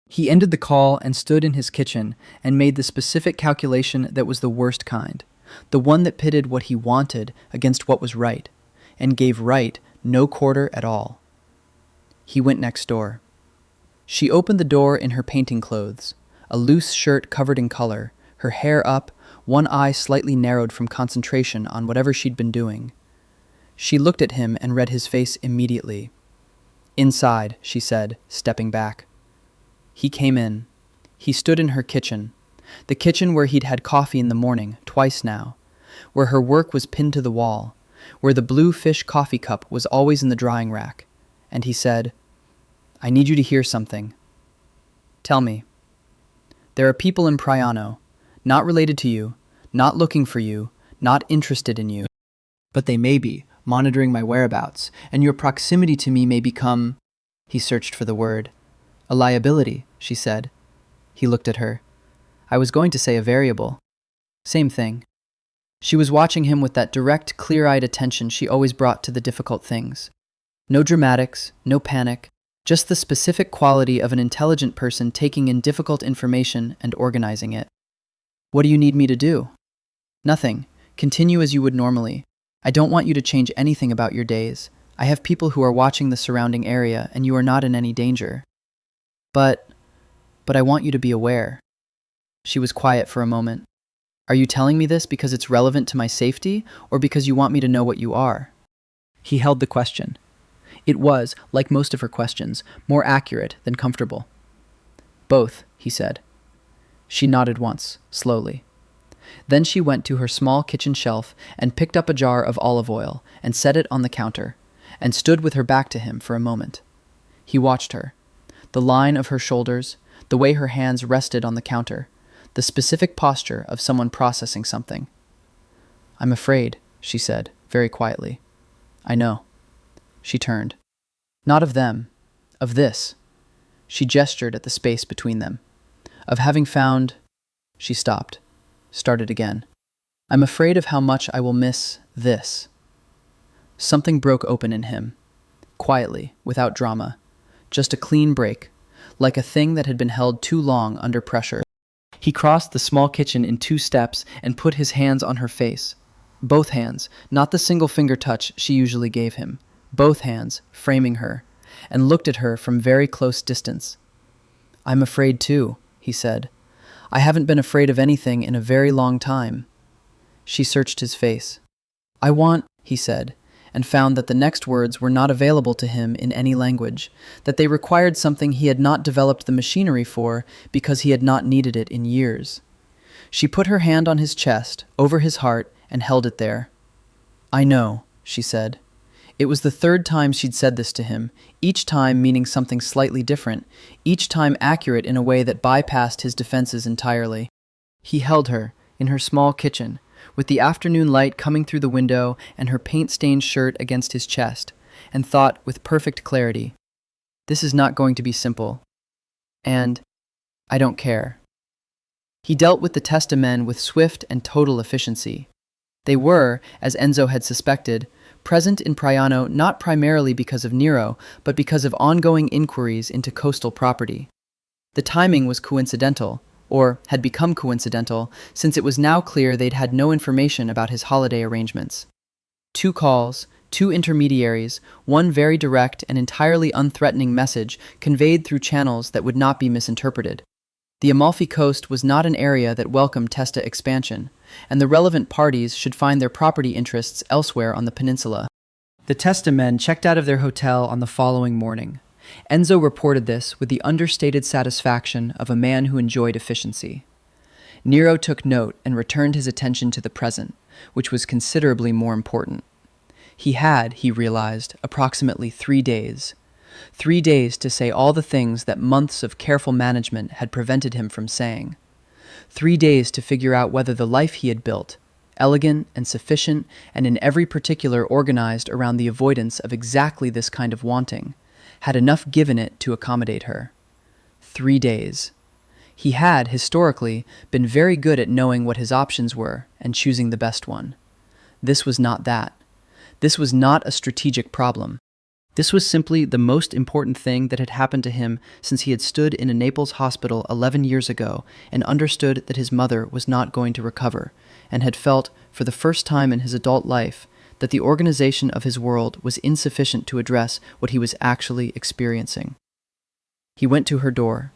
He ended the call and stood in his kitchen and made the specific calculation that was the worst kind, the one that pitted what he wanted against what was right, and gave right no quarter at all. He went next door. She opened the door in her painting clothes, a loose shirt covered in color, her hair up, one eye slightly narrowed from concentration on whatever she'd been doing. She looked at him and read his face immediately. "Inside," she said, stepping back. He came in. He stood in her kitchen, the kitchen where he'd had coffee in the morning, twice now, where her work was pinned to the wall, where the blue fish coffee cup was always in the drying rack, and he said, "I need you to hear something." "Tell me." "There are people in Priano, not related to you, not looking for you, not interested in you, but they may be, monitoring my whereabouts, and your proximity to me may become..." He searched for the word. "A liability," she said. He looked at her. "I was going to say a variable." "Same thing." She was watching him with that direct, clear-eyed attention she always brought to the difficult things. No dramatics, no panic, Just the specific quality of an intelligent person taking in difficult information and organizing it. What do you need me to do? Nothing. Continue as you would normally. I don't want you to change anything about your days. I have people who are watching the surrounding area, and you are not in any danger. But I want you to be aware. She was quiet for a moment. Are you telling me this because it's relevant to my safety, or because you want me to know what you are? He held the question. It was, like most of her questions, more accurate than comfortable. Both, he said. She nodded once, slowly. Then she went to her small kitchen shelf and picked up a jar of olive oil and set it on the counter, and stood with her back to him for a moment. He watched her. The line of her shoulders, the way her hands rested on the counter, the specific posture of someone processing something. I'm afraid, she said, very quietly. I know. She turned. Not of them, of this. She gestured at the space between them. Of having found... She stopped, started again. I'm afraid of how much I will miss this. Something broke open in him, quietly, without drama, just a clean break, like a thing that had been held too long under pressure. He crossed the small kitchen in 2 steps and put his hands on her face. Both hands, not the single finger touch she usually gave him. Both hands, framing her, and looked at her from very close distance. I'm afraid too, he said. I haven't been afraid of anything in a very long time. She searched his face. I want, he said, and found that the next words were not available to him in any language, that they required something he had not developed the machinery for because he had not needed it in years. She put her hand on his chest, over his heart, and held it there. I know, she said. It was the 3rd time she'd said this to him, each time meaning something slightly different, each time accurate in a way that bypassed his defenses entirely. He held her, in her small kitchen, with the afternoon light coming through the window and her paint-stained shirt against his chest, and thought with perfect clarity, this is not going to be simple. And I don't care. He dealt with the testamen with swift and total efficiency. They were, as Enzo had suspected, present in Priano not primarily because of Nero, but because of ongoing inquiries into coastal property. The timing was coincidental, or had become coincidental, since it was now clear they'd had no information about his holiday arrangements. 2 calls, 2 intermediaries, 1 very direct and entirely unthreatening message conveyed through channels that would not be misinterpreted. The Amalfi Coast was not an area that welcomed Testa expansion, and the relevant parties should find their property interests elsewhere on the peninsula. The Testa men checked out of their hotel on the following morning. Enzo reported this with the understated satisfaction of a man who enjoyed efficiency. Nero took note and returned his attention to the present, which was considerably more important. He had, he realized, approximately 3 days. 3 days to say all the things that months of careful management had prevented him from saying. 3 days to figure out whether the life he had built, elegant and sufficient and in every particular organized around the avoidance of exactly this kind of wanting, had enough given it to accommodate her. 3 days. He had, historically, been very good at knowing what his options were and choosing the best one. This was not that. This was not a strategic problem. This was simply the most important thing that had happened to him since he had stood in a Naples hospital 11 years ago and understood that his mother was not going to recover, and had felt, for the first time in his adult life, that the organization of his world was insufficient to address what he was actually experiencing. He went to her door.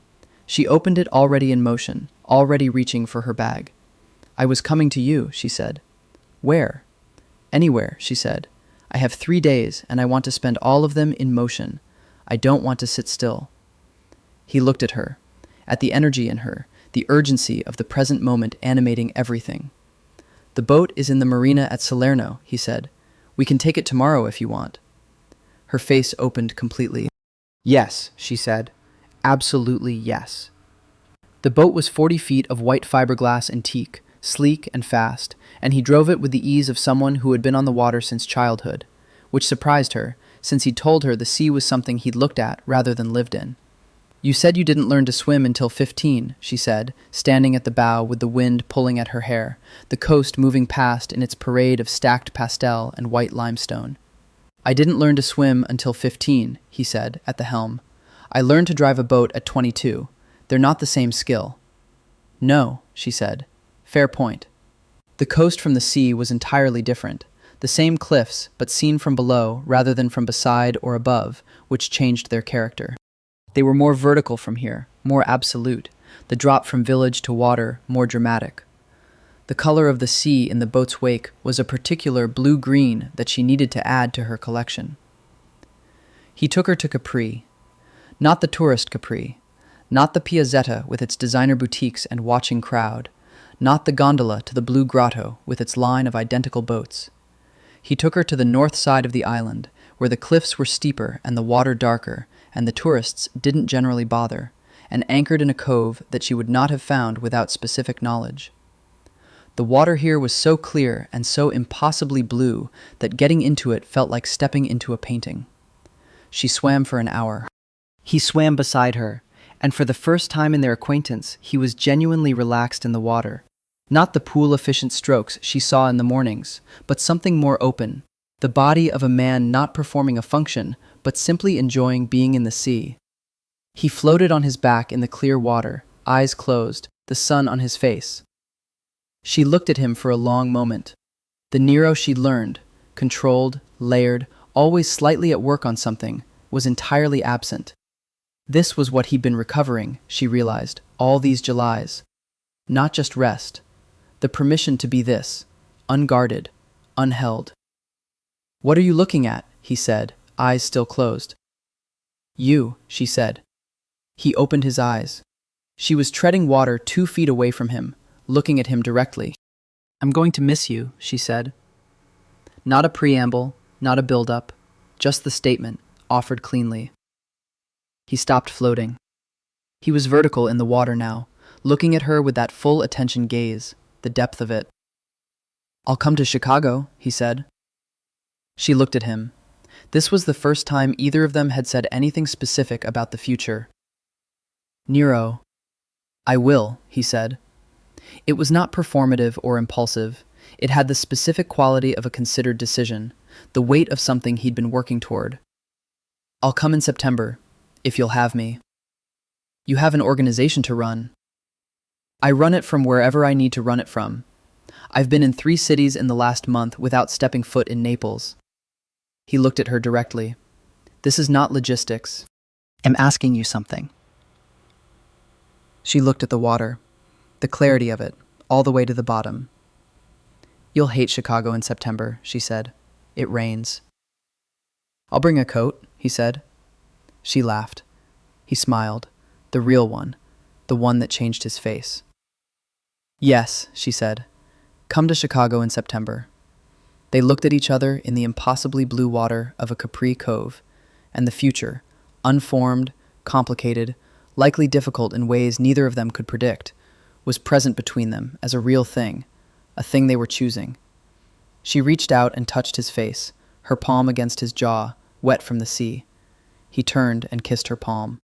She opened it already in motion, already reaching for her bag. I was coming to you, she said. Where? Anywhere, she said. I have 3 days, and I want to spend all of them in motion. I don't want to sit still. He looked at her, at the energy in her, the urgency of the present moment animating everything. The boat is in the marina at Salerno, he said. We can take it tomorrow if you want. Her face opened completely. Yes, she said. Absolutely yes. The boat was 40 feet of white fiberglass and teak, sleek and fast, and he drove it with the ease of someone who had been on the water since childhood, which surprised her, since he'd told her the sea was something he'd looked at rather than lived in. You said you didn't learn to swim until 15, she said, standing at the bow with the wind pulling at her hair, the coast moving past in its parade of stacked pastel and white limestone. I didn't learn to swim until 15, he said, at the helm. I learned to drive a boat at 22. They're not the same skill. No, she said. Fair point. The coast from the sea was entirely different. The same cliffs, but seen from below rather than from beside or above, which changed their character. They were more vertical from here, more absolute. The drop from village to water more dramatic. The color of the sea in the boat's wake was a particular blue-green that she needed to add to her collection. He took her to Capri. Not the tourist Capri. Not the Piazzetta with its designer boutiques and watching crowd. Not the gondola to the Blue Grotto with its line of identical boats. He took her to the north side of the island, where the cliffs were steeper and the water darker, and the tourists didn't generally bother, and anchored in a cove that she would not have found without specific knowledge. The water here was so clear and so impossibly blue that getting into it felt like stepping into a painting. She swam for an hour. He swam beside her, and for the first time in their acquaintance, he was genuinely relaxed in the water. Not the pool-efficient strokes she saw in the mornings, but something more open, the body of a man not performing a function, but simply enjoying being in the sea. He floated on his back in the clear water, eyes closed, the sun on his face. She looked at him for a long moment. The Nero she'd learned, controlled, layered, always slightly at work on something, was entirely absent. This was what he'd been recovering, she realized, all these Julys. Not just rest. The permission to be this, unguarded, unheld. "What are you looking at?" he said, eyes still closed. "You," she said. He opened his eyes. She was treading water 2 feet away from him, looking at him directly. "I'm going to miss you," she said. Not a preamble, not a build-up, just the statement, offered cleanly. He stopped floating. He was vertical in the water now, looking at her with that full attention gaze, the depth of it. "I'll come to Chicago," he said. She looked at him. This was the first time either of them had said anything specific about the future. "Nero." "I will," he said. It was not performative or impulsive. It had the specific quality of a considered decision, the weight of something he'd been working toward. "I'll come in September, if you'll have me." "You have an organization to run." "I run it from wherever I need to run it from. I've been in 3 cities in the last month without stepping foot in Naples." He looked at her directly. "This is not logistics. I'm asking you something." She looked at the water, the clarity of it, all the way to the bottom. "You'll hate Chicago in September," she said. "It rains." "I'll bring a coat," he said. She laughed. He smiled, the real one, the one that changed his face. "Yes," she said. "Come to Chicago in September." They looked at each other in the impossibly blue water of a Capri cove, and the future, unformed, complicated, likely difficult in ways neither of them could predict, was present between them as a real thing, a thing they were choosing. She reached out and touched his face, her palm against his jaw, wet from the sea. He turned and kissed her palm.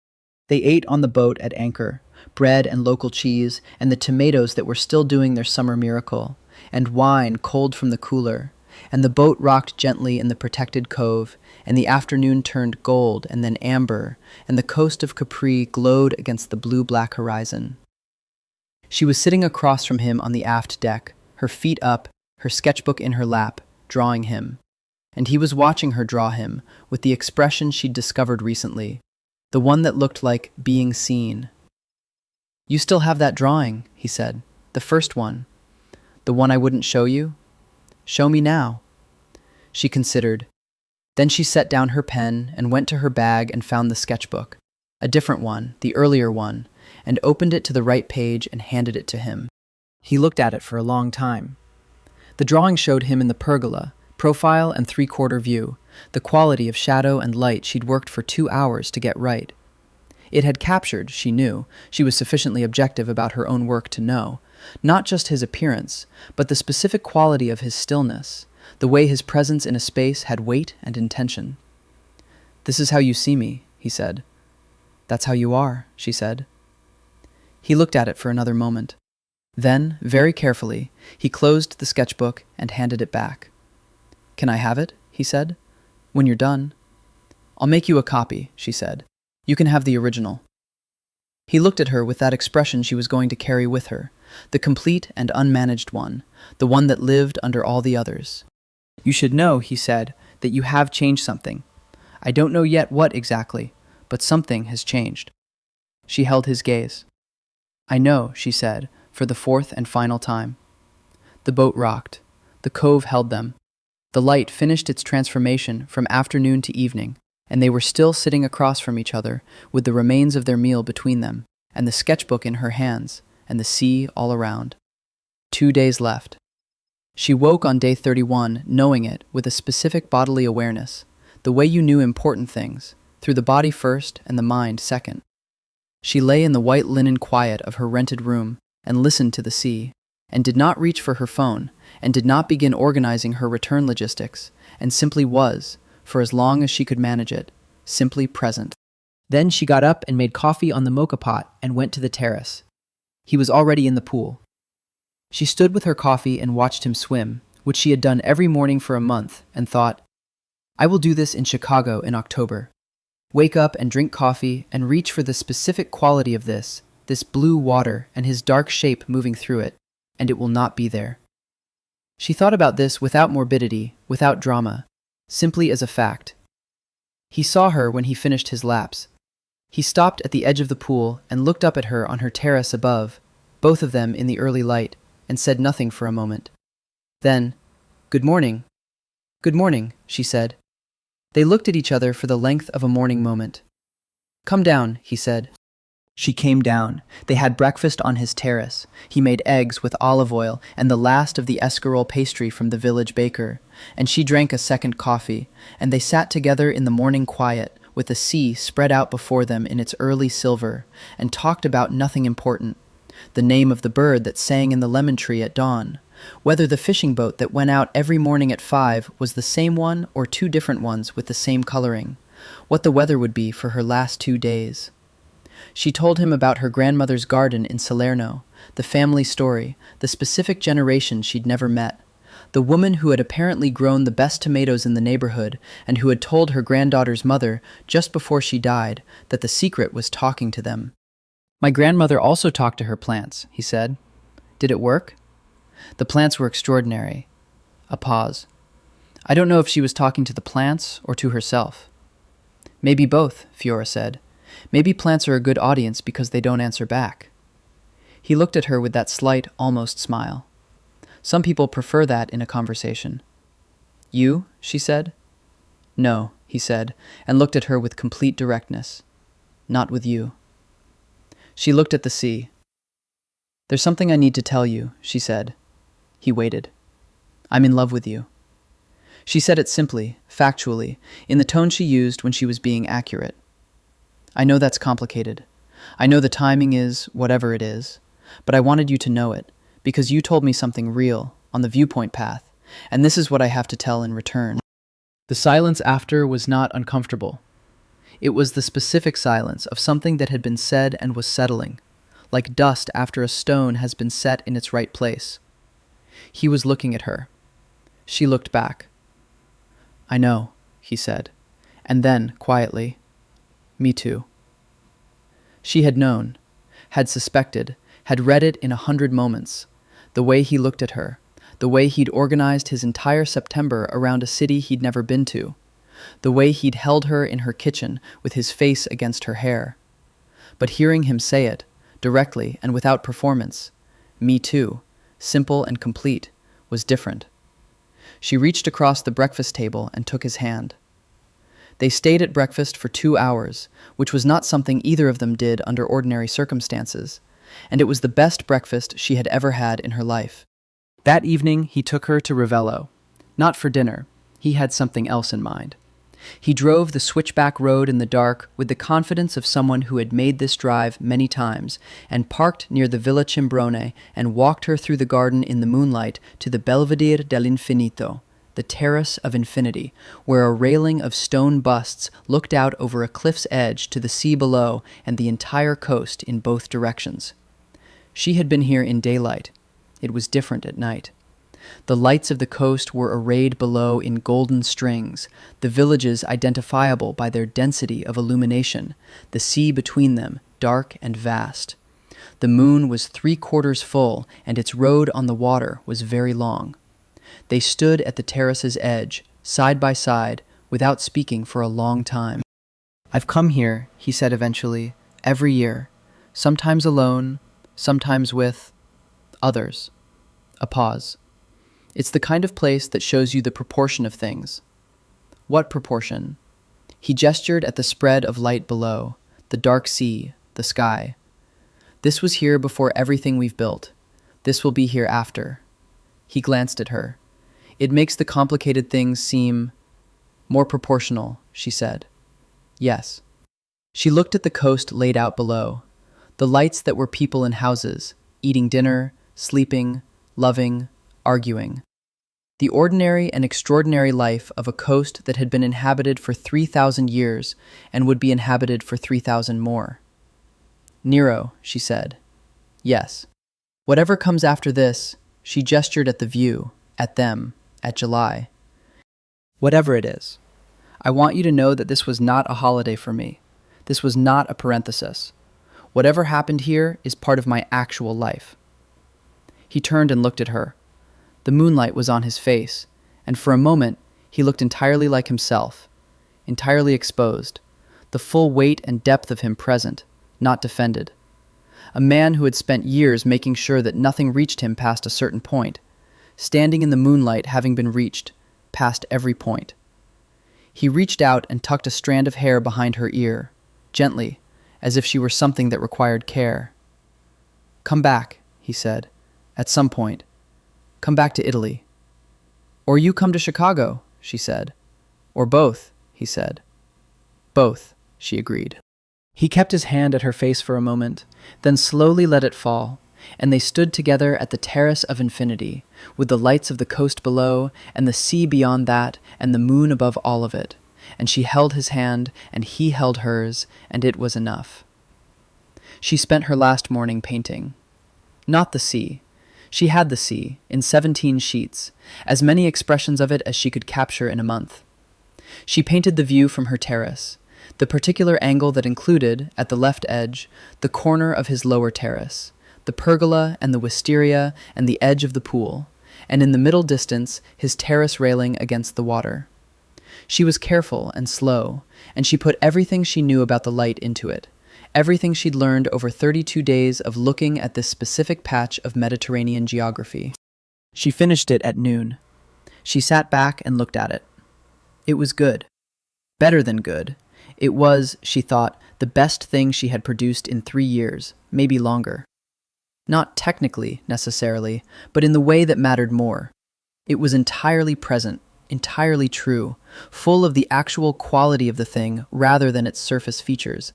They ate on the boat at anchor, bread and local cheese, and the tomatoes that were still doing their summer miracle, and wine cold from the cooler, and the boat rocked gently in the protected cove, and the afternoon turned gold and then amber, and the coast of Capri glowed against the blue-black horizon. She was sitting across from him on the aft deck, her feet up, her sketchbook in her lap, drawing him. And he was watching her draw him, with the expression she'd discovered recently, the one that looked like being seen. "You still have that drawing," he said. "The first one. The one I wouldn't show you? Show me now." She considered. Then she set down her pen and went to her bag and found the sketchbook, a different one, the earlier one, and opened it to the right page and handed it to him. He looked at it for a long time. The drawing showed him in the pergola, profile and 3/4 view, the quality of shadow and light she'd worked for 2 hours to get right. It had captured, she knew, she was sufficiently objective about her own work to know, not just his appearance, but the specific quality of his stillness, the way his presence in a space had weight and intention. "This is how you see me," he said. "That's how you are," she said. He looked at it for another moment. Then, very carefully, he closed the sketchbook and handed it back. "Can I have it?" he said. "When you're done." "I'll make you a copy," she said. You can have the original. He looked at her with that expression she was going to carry with her, the complete and unmanaged one, the one that lived under all the others. You should know, he said, that you have changed something. I don't know yet what exactly, but something has changed. She held his gaze. I know, she said, for the fourth and final time. The boat rocked. The cove held them. The light finished its transformation from afternoon to evening, and they were still sitting across from each other, with the remains of their meal between them, and the sketchbook in her hands, and the sea all around. 2 days left. She woke on day 31, knowing it, with a specific bodily awareness, the way you knew important things, through the body first and the mind second. She lay in the white linen quiet of her rented room, and listened to the sea, and did not reach for her phone, and did not begin organizing her return logistics, and simply was, for as long as she could manage it, simply present. Then she got up and made coffee on the mocha pot and went to the terrace. He was already in the pool. She stood with her coffee and watched him swim, which she had done every morning for a month, and thought, I will do this in Chicago in October. Wake up and drink coffee and reach for the specific quality of this blue water and his dark shape moving through it, and it will not be there. She thought about this without morbidity, without drama, simply as a fact. He saw her when he finished his laps. He stopped at the edge of the pool and looked up at her on her terrace above, both of them in the early light, and said nothing for a moment. Then, Good morning. Good morning, she said. They looked at each other for the length of a morning moment. Come down, he said. She came down. They had breakfast on his terrace. He made eggs with olive oil and the last of the escarole pastry from the village baker, and she drank a second coffee, and they sat together in the morning quiet, with the sea spread out before them in its early silver, and talked about nothing important. The name of the bird that sang in the lemon tree at dawn, whether the fishing boat that went out every morning at 5 was the same one or 2 different ones with the same coloring, what the weather would be for her last 2 days. She told him about her grandmother's garden in Salerno, the family story, the specific generation she'd never met, the woman who had apparently grown the best tomatoes in the neighborhood and who had told her granddaughter's mother just before she died that the secret was talking to them. My grandmother also talked to her plants, he said. Did it work? The plants were extraordinary. A pause. I don't know if she was talking to the plants or to herself. Maybe both, Fiora said. Maybe plants are a good audience because they don't answer back. He looked at her with that slight, almost smile. Some people prefer that in a conversation. You? She said. No, he said, and looked at her with complete directness. Not with you. She looked at the sea. There's something I need to tell you, she said. He waited. I'm in love with you. She said it simply, factually, in the tone she used when she was being accurate. I know that's complicated. I know the timing is whatever it is, but I wanted you to know it, because you told me something real, on the viewpoint path, and this is what I have to tell in return. The silence after was not uncomfortable. It was the specific silence of something that had been said and was settling, like dust after a stone has been set in its right place. He was looking at her. She looked back. I know, he said, and then, quietly, me too. She had known, had suspected, had read it in 100 moments, the way he looked at her, the way he'd organized his entire September around a city he'd never been to, the way he'd held her in her kitchen with his face against her hair. But hearing him say it, directly and without performance, me too, simple and complete, was different. She reached across the breakfast table and took his hand. They stayed at breakfast for 2 hours, which was not something either of them did under ordinary circumstances, and it was the best breakfast she had ever had in her life. That evening, he took her to Ravello. Not for dinner. He had something else in mind. He drove the switchback road in the dark with the confidence of someone who had made this drive many times, and parked near the Villa Cimbrone and walked her through the garden in the moonlight to the Belvedere dell'Infinito, the Terrace of Infinity, where a railing of stone busts looked out over a cliff's edge to the sea below and the entire coast in both directions. She had been here in daylight. It was different at night. The lights of the coast were arrayed below in golden strings, the villages identifiable by their density of illumination, the sea between them dark and vast. The moon was 3/4 full, and its road on the water was very long. They stood at the terrace's edge, side by side, without speaking for a long time. "I've come here," he said eventually, "every year, sometimes alone, sometimes with others." A pause. "It's the kind of place that shows you the proportion of things." "What proportion?" He gestured at the spread of light below, the dark sea, the sky. "This was here before everything we've built. This will be here after." He glanced at her. "It makes the complicated things seem more proportional," she said. "Yes." She looked at the coast laid out below, the lights that were people in houses, eating dinner, sleeping, loving, arguing. The ordinary and extraordinary life of a coast that had been inhabited for 3,000 years and would be inhabited for 3,000 more. "Nero," she said. "Yes. Whatever comes after this," she gestured at the view, at them, at July. "Whatever it is, I want you to know that this was not a holiday for me. This was not a parenthesis. Whatever happened here is part of my actual life." He turned and looked at her. The moonlight was on his face, and for a moment he looked entirely like himself, entirely exposed, the full weight and depth of him present, not defended. A man who had spent years making sure that nothing reached him past a certain point, standing in the moonlight having been reached, past every point. He reached out and tucked a strand of hair behind her ear, gently, as if she were something that required care. "Come back," he said, "at some point. Come back to Italy." "Or you come to Chicago," she said. "Or both," he said. "Both," she agreed. He kept his hand at her face for a moment, then slowly let it fall, and they stood together at the terrace of infinity, with the lights of the coast below, and the sea beyond that, and the moon above all of it. And she held his hand, and he held hers, and it was enough. She spent her last morning painting. Not the sea. She had the sea, in 17 sheets, as many expressions of it as she could capture in a month. She painted the view from her terrace, the particular angle that included, at the left edge, the corner of his lower terrace, the pergola and the wisteria and the edge of the pool, and in the middle distance his terrace railing against the water. She was careful and slow, and she put everything she knew about the light into it, everything she'd learned over 32 days of looking at this specific patch of Mediterranean geography. She finished it at noon. She sat back and looked at it. It was good. Better than good. It was, she thought, the best thing she had produced in 3 years, maybe longer. Not technically, necessarily, but in the way that mattered more. It was entirely present, entirely true, full of the actual quality of the thing rather than its surface features.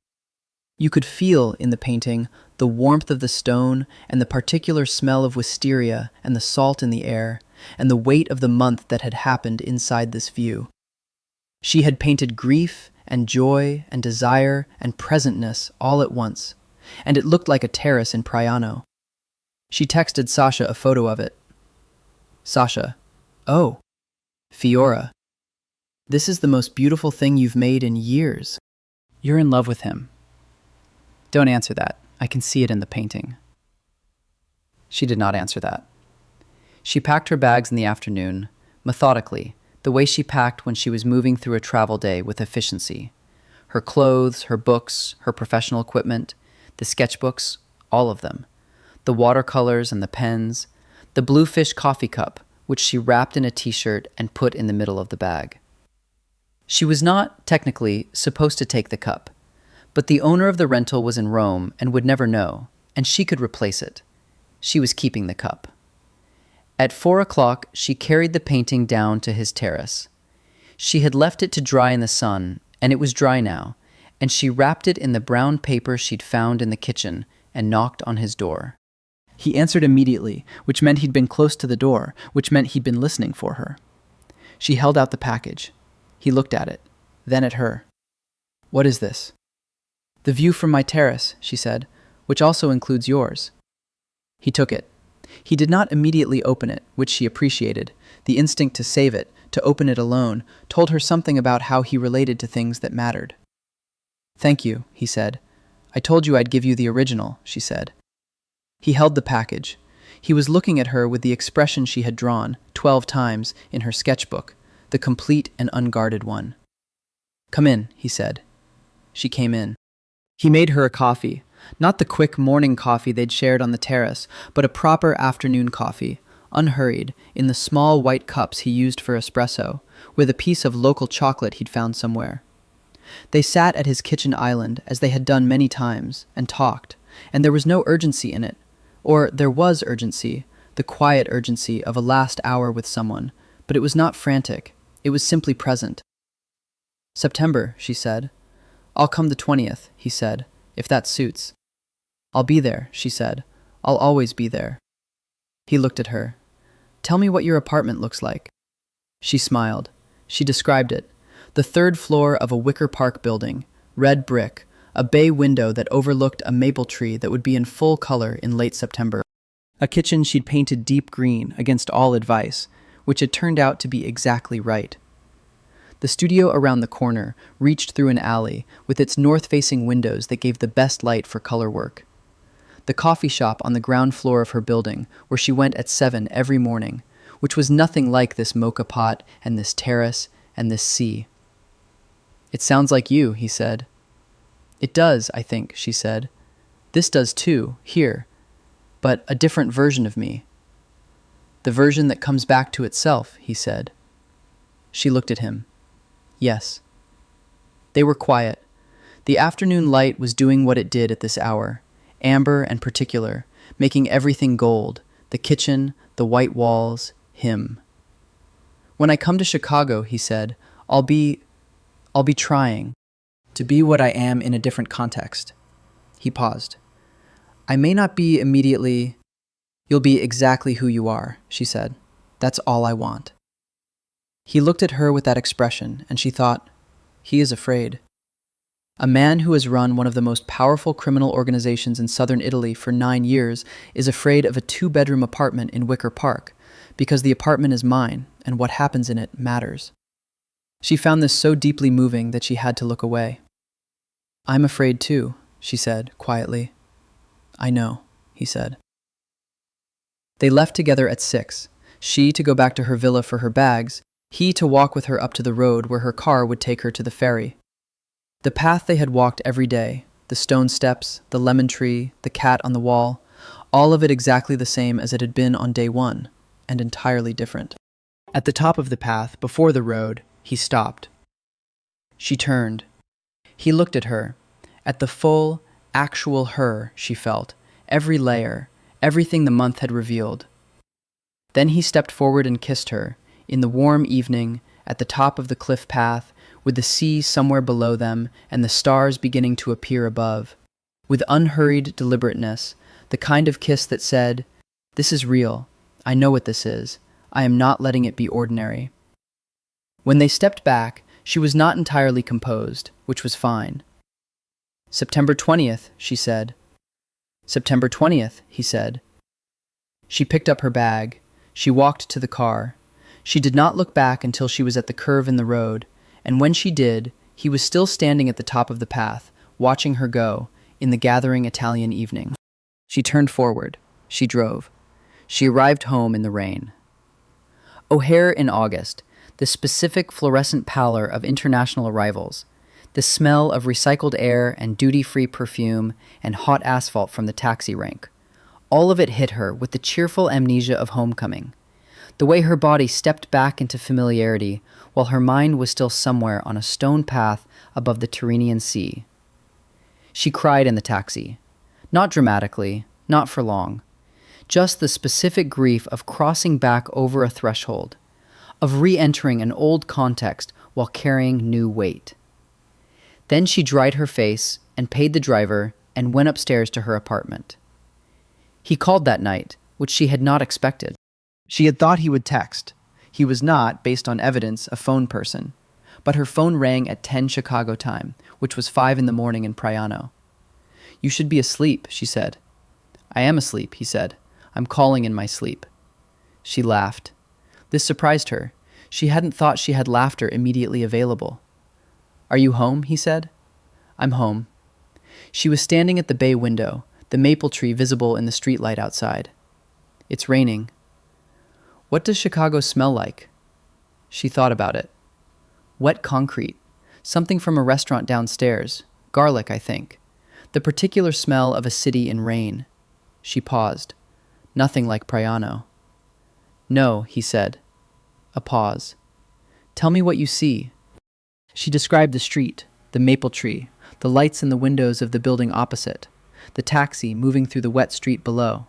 You could feel, in the painting, the warmth of the stone and the particular smell of wisteria and the salt in the air, and the weight of the month that had happened inside this view. She had painted grief and joy and desire and presentness all at once, and it looked like a terrace in Priano. She texted Sasha a photo of it. Sasha, "Oh, Fiora. This is the most beautiful thing you've made in years. You're in love with him." "Don't answer that. I can see it in the painting." She did not answer that. She packed her bags in the afternoon, methodically, the way she packed when she was moving through a travel day with efficiency. Her clothes, her books, her professional equipment, the sketchbooks, all of them. The watercolors and the pens, the bluefish coffee cup, which she wrapped in a t-shirt and put in the middle of the bag. She was not, technically, supposed to take the cup, but the owner of the rental was in Rome and would never know, and she could replace it. She was keeping the cup. At 4 o'clock, she carried the painting down to his terrace. She had left it to dry in the sun, and it was dry now, and she wrapped it in the brown paper she'd found in the kitchen and knocked on his door. He answered immediately, which meant he'd been close to the door, which meant he'd been listening for her. She held out the package. He looked at it, then at her. "What is this?" "The view from my terrace," she said, "which also includes yours." He took it. He did not immediately open it, which she appreciated. The instinct to save it, to open it alone, told her something about how he related to things that mattered. "Thank you," he said. "I told you I'd give you the original," she said. He held the package. He was looking at her with the expression she had drawn 12 times in her sketchbook, the complete and unguarded one. "Come in," he said. She came in. He made her a coffee, not the quick morning coffee they'd shared on the terrace, but a proper afternoon coffee, unhurried, in the small white cups he used for espresso, with a piece of local chocolate he'd found somewhere. They sat at his kitchen island, as they had done many times, and talked, and there was no urgency in it. Or there was urgency, the quiet urgency of a last hour with someone, but it was not frantic, it was simply present. "September," she said. "I'll come the 20th, he said, "if that suits." "I'll be there," she said. "I'll always be there." He looked at her. "Tell me what your apartment looks like." She smiled. She described it. The 3rd floor of a Wicker Park building, red brick, a bay window that overlooked a maple tree that would be in full color in late September. A kitchen she'd painted deep green against all advice, which had turned out to be exactly right. The studio around the corner reached through an alley with its north-facing windows that gave the best light for color work. The coffee shop on the ground floor of her building, where she went at 7 every morning, which was nothing like this mocha pot and this terrace and this sea. "It sounds like you," he said. "It does, I think," she said. "This does too, here, but a different version of me." "The version that comes back to itself," he said. She looked at him. Yes. They were quiet. The afternoon light was doing what it did at this hour, amber and particular, making everything gold, the kitchen, the white walls, him. "When I come to Chicago," he said, I'll be trying to be what I am in a different context." He paused. "I may not be immediately—" "You'll be exactly who you are," she said. "That's all I want." He looked at her with that expression, and she thought, he is afraid. A man who has run one of the most powerful criminal organizations in southern Italy for 9 years is afraid of a 2-bedroom apartment in Wicker Park, because the apartment is mine, and what happens in it matters. She found this so deeply moving that she had to look away. "I'm afraid too," she said quietly. "I know," he said. They left together at 6, she to go back to her villa for her bags, he to walk with her up to the road where her car would take her to the ferry. The path they had walked every day, the stone steps, the lemon tree, the cat on the wall, all of it exactly the same as it had been on day 1, and entirely different. At the top of the path, before the road, he stopped. She turned. He looked at her, at the full, actual her she felt, every layer, everything the month had revealed. Then he stepped forward and kissed her, in the warm evening, at the top of the cliff path, with the sea somewhere below them and the stars beginning to appear above. With unhurried deliberateness, the kind of kiss that said, "This is real. I know what this is. I am not letting it be ordinary." When they stepped back, she was not entirely composed, which was fine. "September 20th, she said. "September 20th, he said. She picked up her bag. She walked to the car. She did not look back until she was at the curve in the road, and when she did, he was still standing at the top of the path, watching her go, in the gathering Italian evening. She turned forward. She drove. She arrived home in the rain. O'Hare in August, the specific fluorescent pallor of international arrivals, the smell of recycled air and duty-free perfume and hot asphalt from the taxi rank. All of it hit her with the cheerful amnesia of homecoming. The way her body stepped back into familiarity while her mind was still somewhere on a stone path above the Tyrrhenian Sea. She cried in the taxi. Not dramatically, not for long. Just the specific grief of crossing back over a threshold, of re-entering an old context while carrying new weight. Then she dried her face and paid the driver and went upstairs to her apartment. He called that night, which she had not expected. She had thought he would text. He was not, based on evidence, a phone person. But her phone rang at 10 Chicago time, which was 5 in the morning in Priano. "You should be asleep," she said. "I am asleep," he said. I'm calling in my sleep." She laughed. This surprised her. She hadn't thought she had laughter immediately available. "Are you home?" he said. "I'm home." She was standing at the bay window, the maple tree visible in the streetlight outside. "It's raining." "What does Chicago smell like?" She thought about it. Wet concrete. Something from a restaurant downstairs. Garlic, I think. The particular smell of a city in rain. She paused. Nothing like Priano. "No," he said. A pause. "Tell me what you see." She described the street, the maple tree, the lights in the windows of the building opposite, the taxi moving through the wet street below.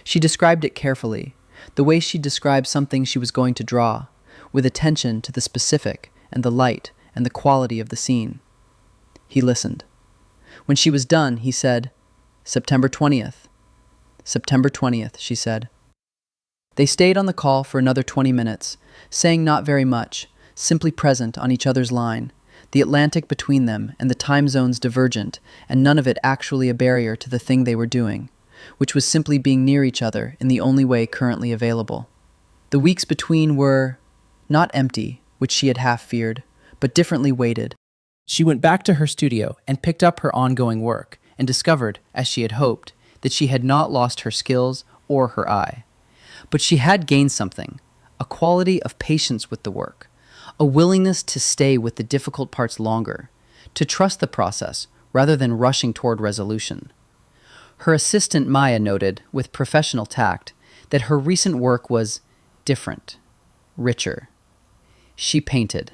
She described it carefully, the way she described something she was going to draw, with attention to the specific and the light and the quality of the scene. He listened. When she was done, he said, "September 20th. "September 20th, she said. They stayed on the call for another 20 minutes, saying not very much, simply present on each other's line, the Atlantic between them and the time zones divergent, and none of it actually a barrier to the thing they were doing, which was simply being near each other in the only way currently available. The weeks between were not empty, which she had half feared, but differently weighted. She went back to her studio and picked up her ongoing work, and discovered, as she had hoped, that she had not lost her skills or her eye. But she had gained something, a quality of patience with the work, a willingness to stay with the difficult parts longer, to trust the process rather than rushing toward resolution. Her assistant Maya noted, with professional tact, that her recent work was different, richer. She painted.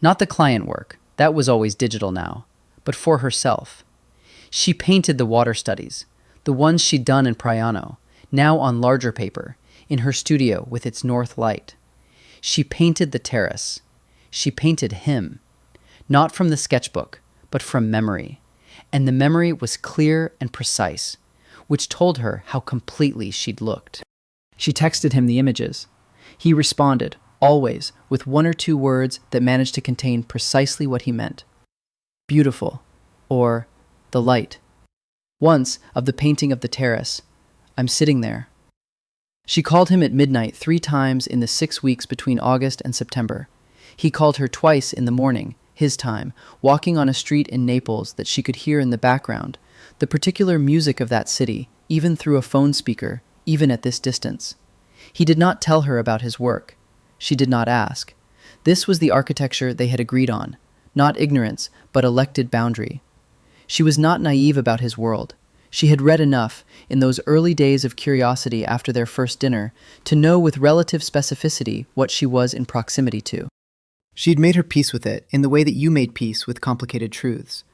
Not the client work, that was always digital now, but for herself. She painted the water studies, the ones she'd done in Priano, now on larger paper, in her studio with its north light. She painted the terrace. She painted him, not from the sketchbook, but from memory. And the memory was clear and precise, which told her how completely she'd looked. She texted him the images. He responded, always, with one or two words that managed to contain precisely what he meant. Beautiful, or the light. Once, of the painting of the terrace, I'm sitting there. She called him at midnight 3 times in the 6 weeks between August and September. He called her twice in the morning, his time, walking on a street in Naples that she could hear in the background, the particular music of that city, even through a phone speaker, even at this distance. He did not tell her about his work. She did not ask. This was the architecture they had agreed on, not ignorance, but elected boundary. She was not naive about his world. She had read enough, in those early days of curiosity after their first dinner, to know with relative specificity what she was in proximity to. She had made her peace with it in the way that you made peace with complicated truths,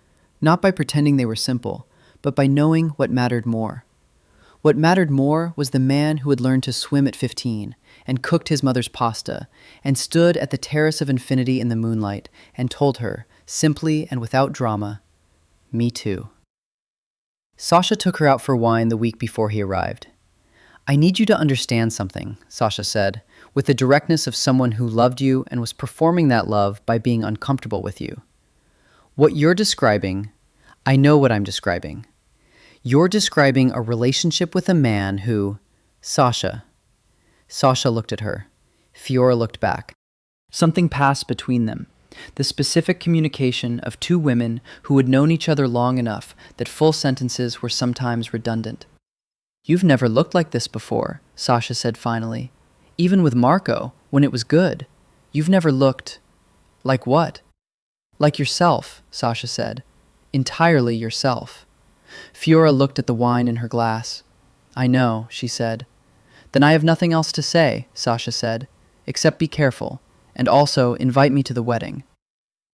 not by pretending they were simple, but by knowing what mattered more. What mattered more was the man who had learned to swim at 15 and cooked his mother's pasta and stood at the terrace of infinity in the moonlight and told her, simply and without drama, "Me too." Sasha took her out for wine the week before he arrived. "I need you to understand something," Sasha said, with the directness of someone who loved you and was performing that love by being uncomfortable with you. "What you're describing, I know what I'm describing. You're describing a relationship with a man who..." Sasha. Sasha looked at her. Fiora looked back. Something passed between them. The specific communication of 2 women who had known each other long enough that full sentences were sometimes redundant. "You've never looked like this before," Sasha said finally. "Even with Marco, when it was good. You've never looked..." "Like what?" "Like yourself," Sasha said. "Entirely yourself." Fiora looked at the wine in her glass. "I know," she said. "Then I have nothing else to say," Sasha said, "except be careful, and also invite me to the wedding."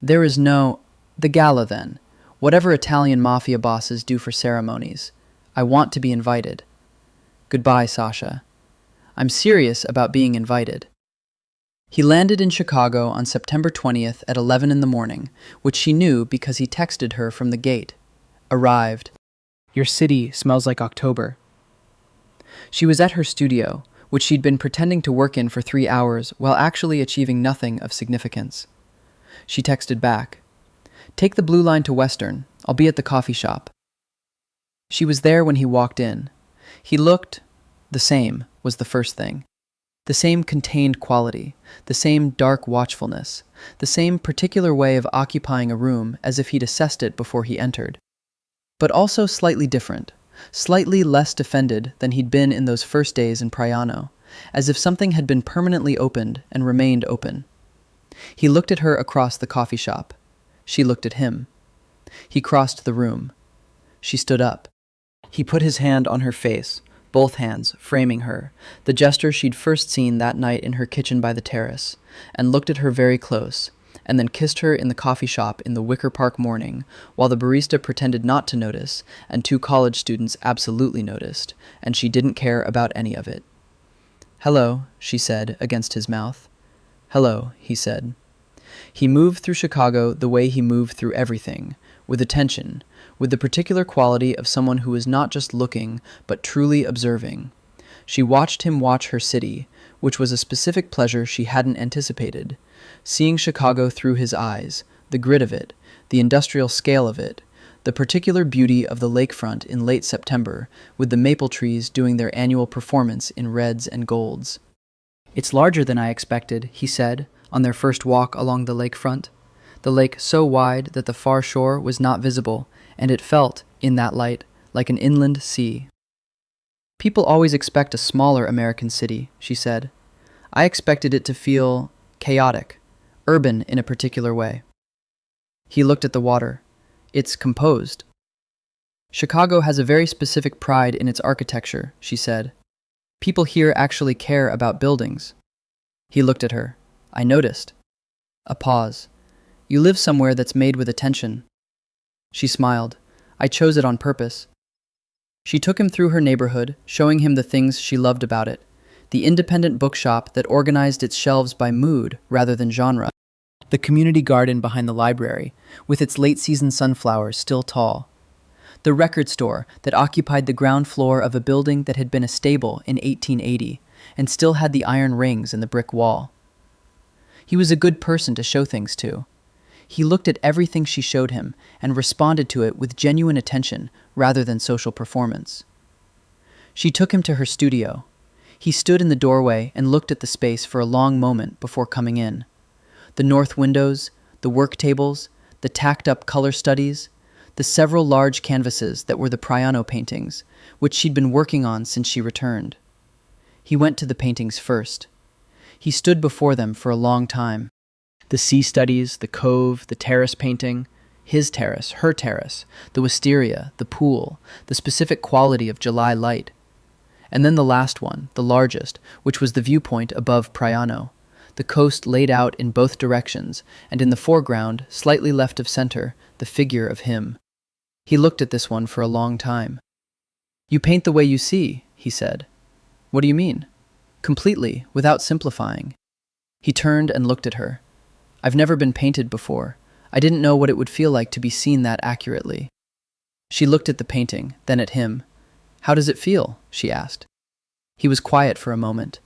"There is no..." "The gala, then. Whatever Italian Mafia bosses do for ceremonies. I want to be invited." "Goodbye, Sasha." "I'm serious about being invited." He landed in Chicago on September 20th at 11 in the morning, which she knew because he texted her from the gate. Arrived. "Your city smells like October." She was at her studio, which she'd been pretending to work in for 3 hours while actually achieving nothing of significance. She texted back, "Take the blue line to Western. I'll be at the coffee shop." She was there when he walked in. He looked The same was the first thing. The same contained quality, the same dark watchfulness, the same particular way of occupying a room as if he'd assessed it before he entered. But also slightly different, slightly less defended than he'd been in those first days in Priano, as if something had been permanently opened and remained open. He looked at her across the coffee shop. She looked at him. He crossed the room. She stood up. He put his hand on her face, both hands framing her, the gesture she'd first seen that night in her kitchen by the terrace, and looked at her very close, and then kissed her in the coffee shop in the Wicker Park morning, while the barista pretended not to notice, and 2 college students absolutely noticed, and she didn't care about any of it. "Hello," she said against his mouth. "Hello," he said. He moved through Chicago the way he moved through everything, with attention, with the particular quality of someone who was not just looking, but truly observing. She watched him watch her city, which was a specific pleasure she hadn't anticipated, seeing Chicago through his eyes, the grit of it, the industrial scale of it, the particular beauty of the lakefront in late September, with the maple trees doing their annual performance in reds and golds. "It's larger than I expected," he said, on their first walk along the lakefront. The lake so wide that the far shore was not visible, and it felt, in that light, like an inland sea. "People always expect a smaller American city," she said. "I expected it to feel chaotic, urban in a particular way." He looked at the water. "It's composed." "Chicago has a very specific pride in its architecture," she said. "People here actually care about buildings." He looked at her. "I noticed." A pause. "You live somewhere that's made with attention." She smiled. "I chose it on purpose." She took him through her neighborhood, showing him the things she loved about it. The independent bookshop that organized its shelves by mood rather than genre. The community garden behind the library, with its late-season sunflowers still tall. The record store that occupied the ground floor of a building that had been a stable in 1880 and still had the iron rings in the brick wall. He was a good person to show things to. He looked at everything she showed him and responded to it with genuine attention rather than social performance. She took him to her studio. He stood in the doorway and looked at the space for a long moment before coming in. The north windows, the work tables, the tacked-up color studies, the several large canvases that were the Priano paintings, which she'd been working on since she returned. He went to the paintings first. He stood before them for a long time. The sea studies, the cove, the terrace painting, his terrace, her terrace, the wisteria, the pool, the specific quality of July light. And then the last one, the largest, which was the viewpoint above Priano, the coast laid out in both directions, and in the foreground, slightly left of center, the figure of him. He looked at this one for a long time. "You paint the way you see," he said. "What do you mean?" "Completely, without simplifying." He turned and looked at her. "I've never been painted before. I didn't know what it would feel like to be seen that accurately." She looked at the painting, then at him. "How does it feel?" she asked. He was quiet for a moment.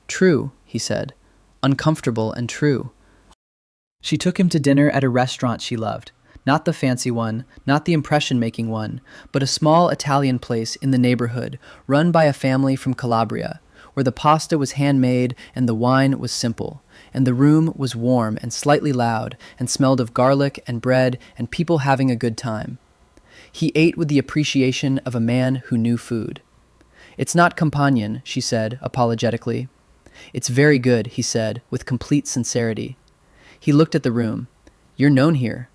"True," he said. "Uncomfortable and true." She took him to dinner at a restaurant she loved. Not the fancy one, not the impression-making one, but a small Italian place in the neighborhood, run by a family from Calabria, where the pasta was handmade and the wine was simple, and the room was warm and slightly loud and smelled of garlic and bread and people having a good time. He ate with the appreciation of a man who knew food. "It's not compagnon," she said apologetically. "It's very good," he said, with complete sincerity. He looked at the room. "You're known here.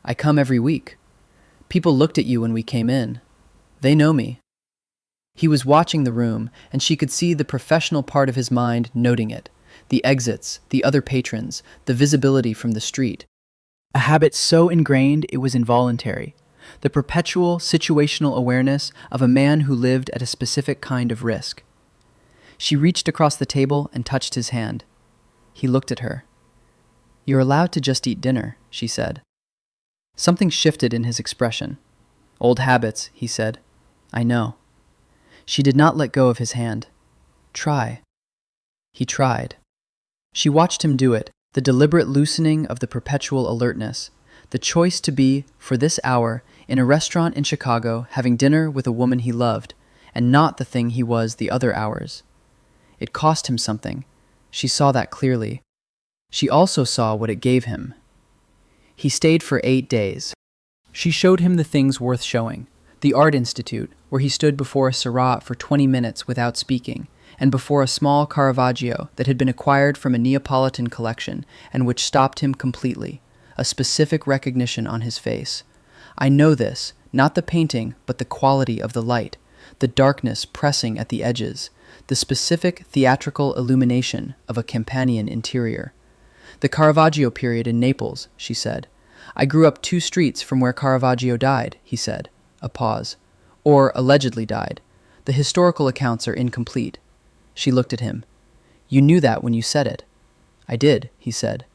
I come every week. People looked at you when we came in. They know me." He was watching the room, and she could see the professional part of his mind noting it, the exits, the other patrons, the visibility from the street. A habit so ingrained it was involuntary, the perpetual situational awareness of a man who lived at a specific kind of risk. She reached across the table and touched his hand. He looked at her. "You're allowed to just eat dinner," she said. Something shifted in his expression. "Old habits," he said. "I know." She did not let go of his hand. "Try." He tried. She watched him do it, the deliberate loosening of the perpetual alertness, the choice to be, for this hour, in a restaurant in Chicago having dinner with a woman he loved, and not the thing he was the other hours. It cost him something. She saw that clearly. She also saw what it gave him. He stayed for 8 days. She showed him the things worth showing. The Art Institute, where he stood before a Seurat for 20 minutes without speaking, and before a small Caravaggio that had been acquired from a Neapolitan collection and which stopped him completely, a specific recognition on his face. I know this, not the painting, but the quality of the light, the darkness pressing at the edges, the specific theatrical illumination of a Campanian interior. The Caravaggio period in Naples, she said. I grew up 2 streets from where Caravaggio died, he said. A pause. Or allegedly died. The historical accounts are incomplete. She looked at him. You knew that when you said it. I did, he said.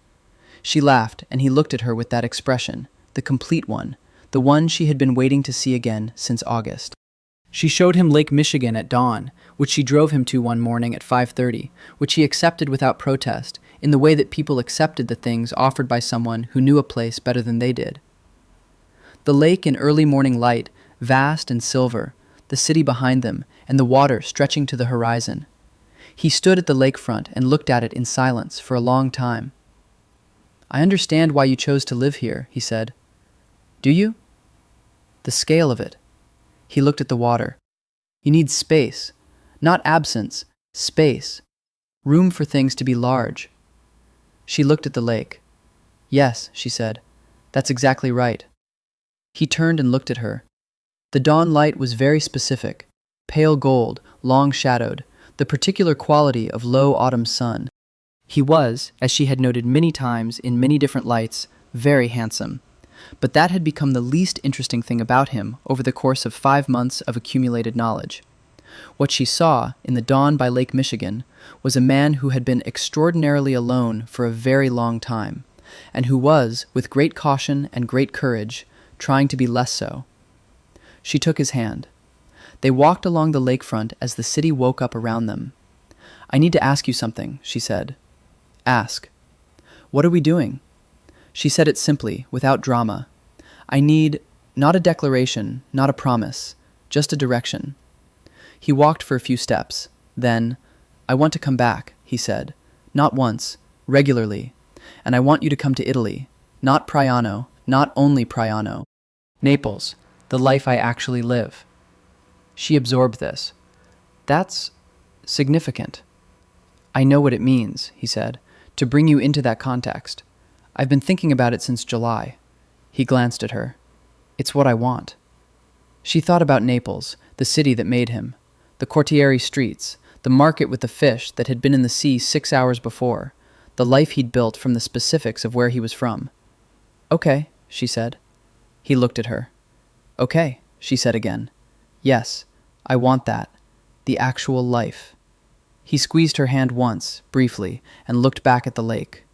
She laughed, and he looked at her with that expression, the complete one, the one she had been waiting to see again since August. She showed him Lake Michigan at dawn, which she drove him to one morning at 5:30, which he accepted without protest, in the way that people accepted the things offered by someone who knew a place better than they did. The lake in early morning light, vast and silver, the city behind them, and the water stretching to the horizon. He stood at the lakefront and looked at it in silence for a long time. I understand why you chose to live here, he said. Do you? The scale of it. He looked at the water. You need space. Not absence, space. Room for things to be large. She looked at the lake. Yes, she said. That's exactly right. He turned and looked at her. The dawn light was very specific, pale gold, long-shadowed, the particular quality of low autumn sun. He was, as she had noted many times in many different lights, very handsome. But that had become the least interesting thing about him over the course of 5 months of accumulated knowledge. What she saw, in the dawn by Lake Michigan, was a man who had been extraordinarily alone for a very long time, and who was, with great caution and great courage, trying to be less so. She took his hand. They walked along the lakefront as the city woke up around them. I need to ask you something, she said. Ask. What are we doing? She said it simply, without drama. I need, not a declaration, not a promise, just a direction. He walked for a few steps. Then, I want to come back, he said. Not once, regularly. And I want you to come to Italy. Not Priano, not only Priano. Naples, the life I actually live. She absorbed this. That's significant. I know what it means, he said, to bring you into that context. I've been thinking about it since July. He glanced at her. It's what I want. She thought about Naples, the city that made him, the Quartieri streets, the market with the fish that had been in the sea 6 hours before, the life he'd built from the specifics of where he was from. Okay, she said. He looked at her. Okay, she said again. Yes, I want that. The actual life. He squeezed her hand once, briefly, and looked back at the lake.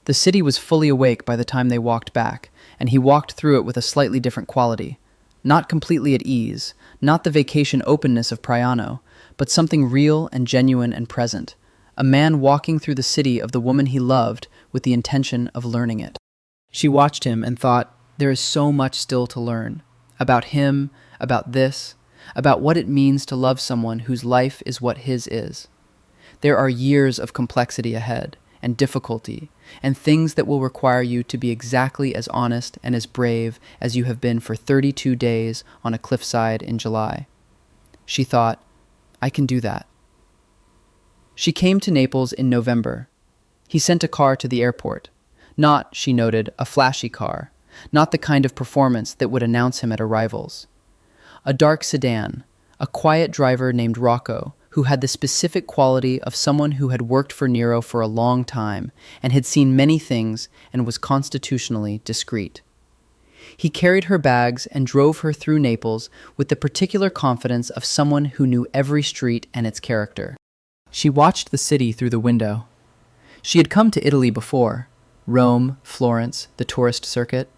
The city was fully awake by the time they walked back, and he walked through it with a slightly different quality. Not completely at ease, not the vacation openness of Priano, but something real and genuine and present. A man walking through the city of the woman he loved with the intention of learning it. She watched him and thought, there is so much still to learn. About him, about this, about what it means to love someone whose life is what his is. There are years of complexity ahead, and difficulty, and things that will require you to be exactly as honest and as brave as you have been for 32 days on a cliffside in July. She thought, I can do that. She came to Naples in November. He sent a car to the airport. Not, she noted, a flashy car, not the kind of performance that would announce him at arrivals. A dark sedan, a quiet driver named Rocco, who had the specific quality of someone who had worked for Nero for a long time and had seen many things and was constitutionally discreet. He carried her bags and drove her through Naples with the particular confidence of someone who knew every street and its character. She watched the city through the window. She had come to Italy before, Rome, Florence, the tourist circuit.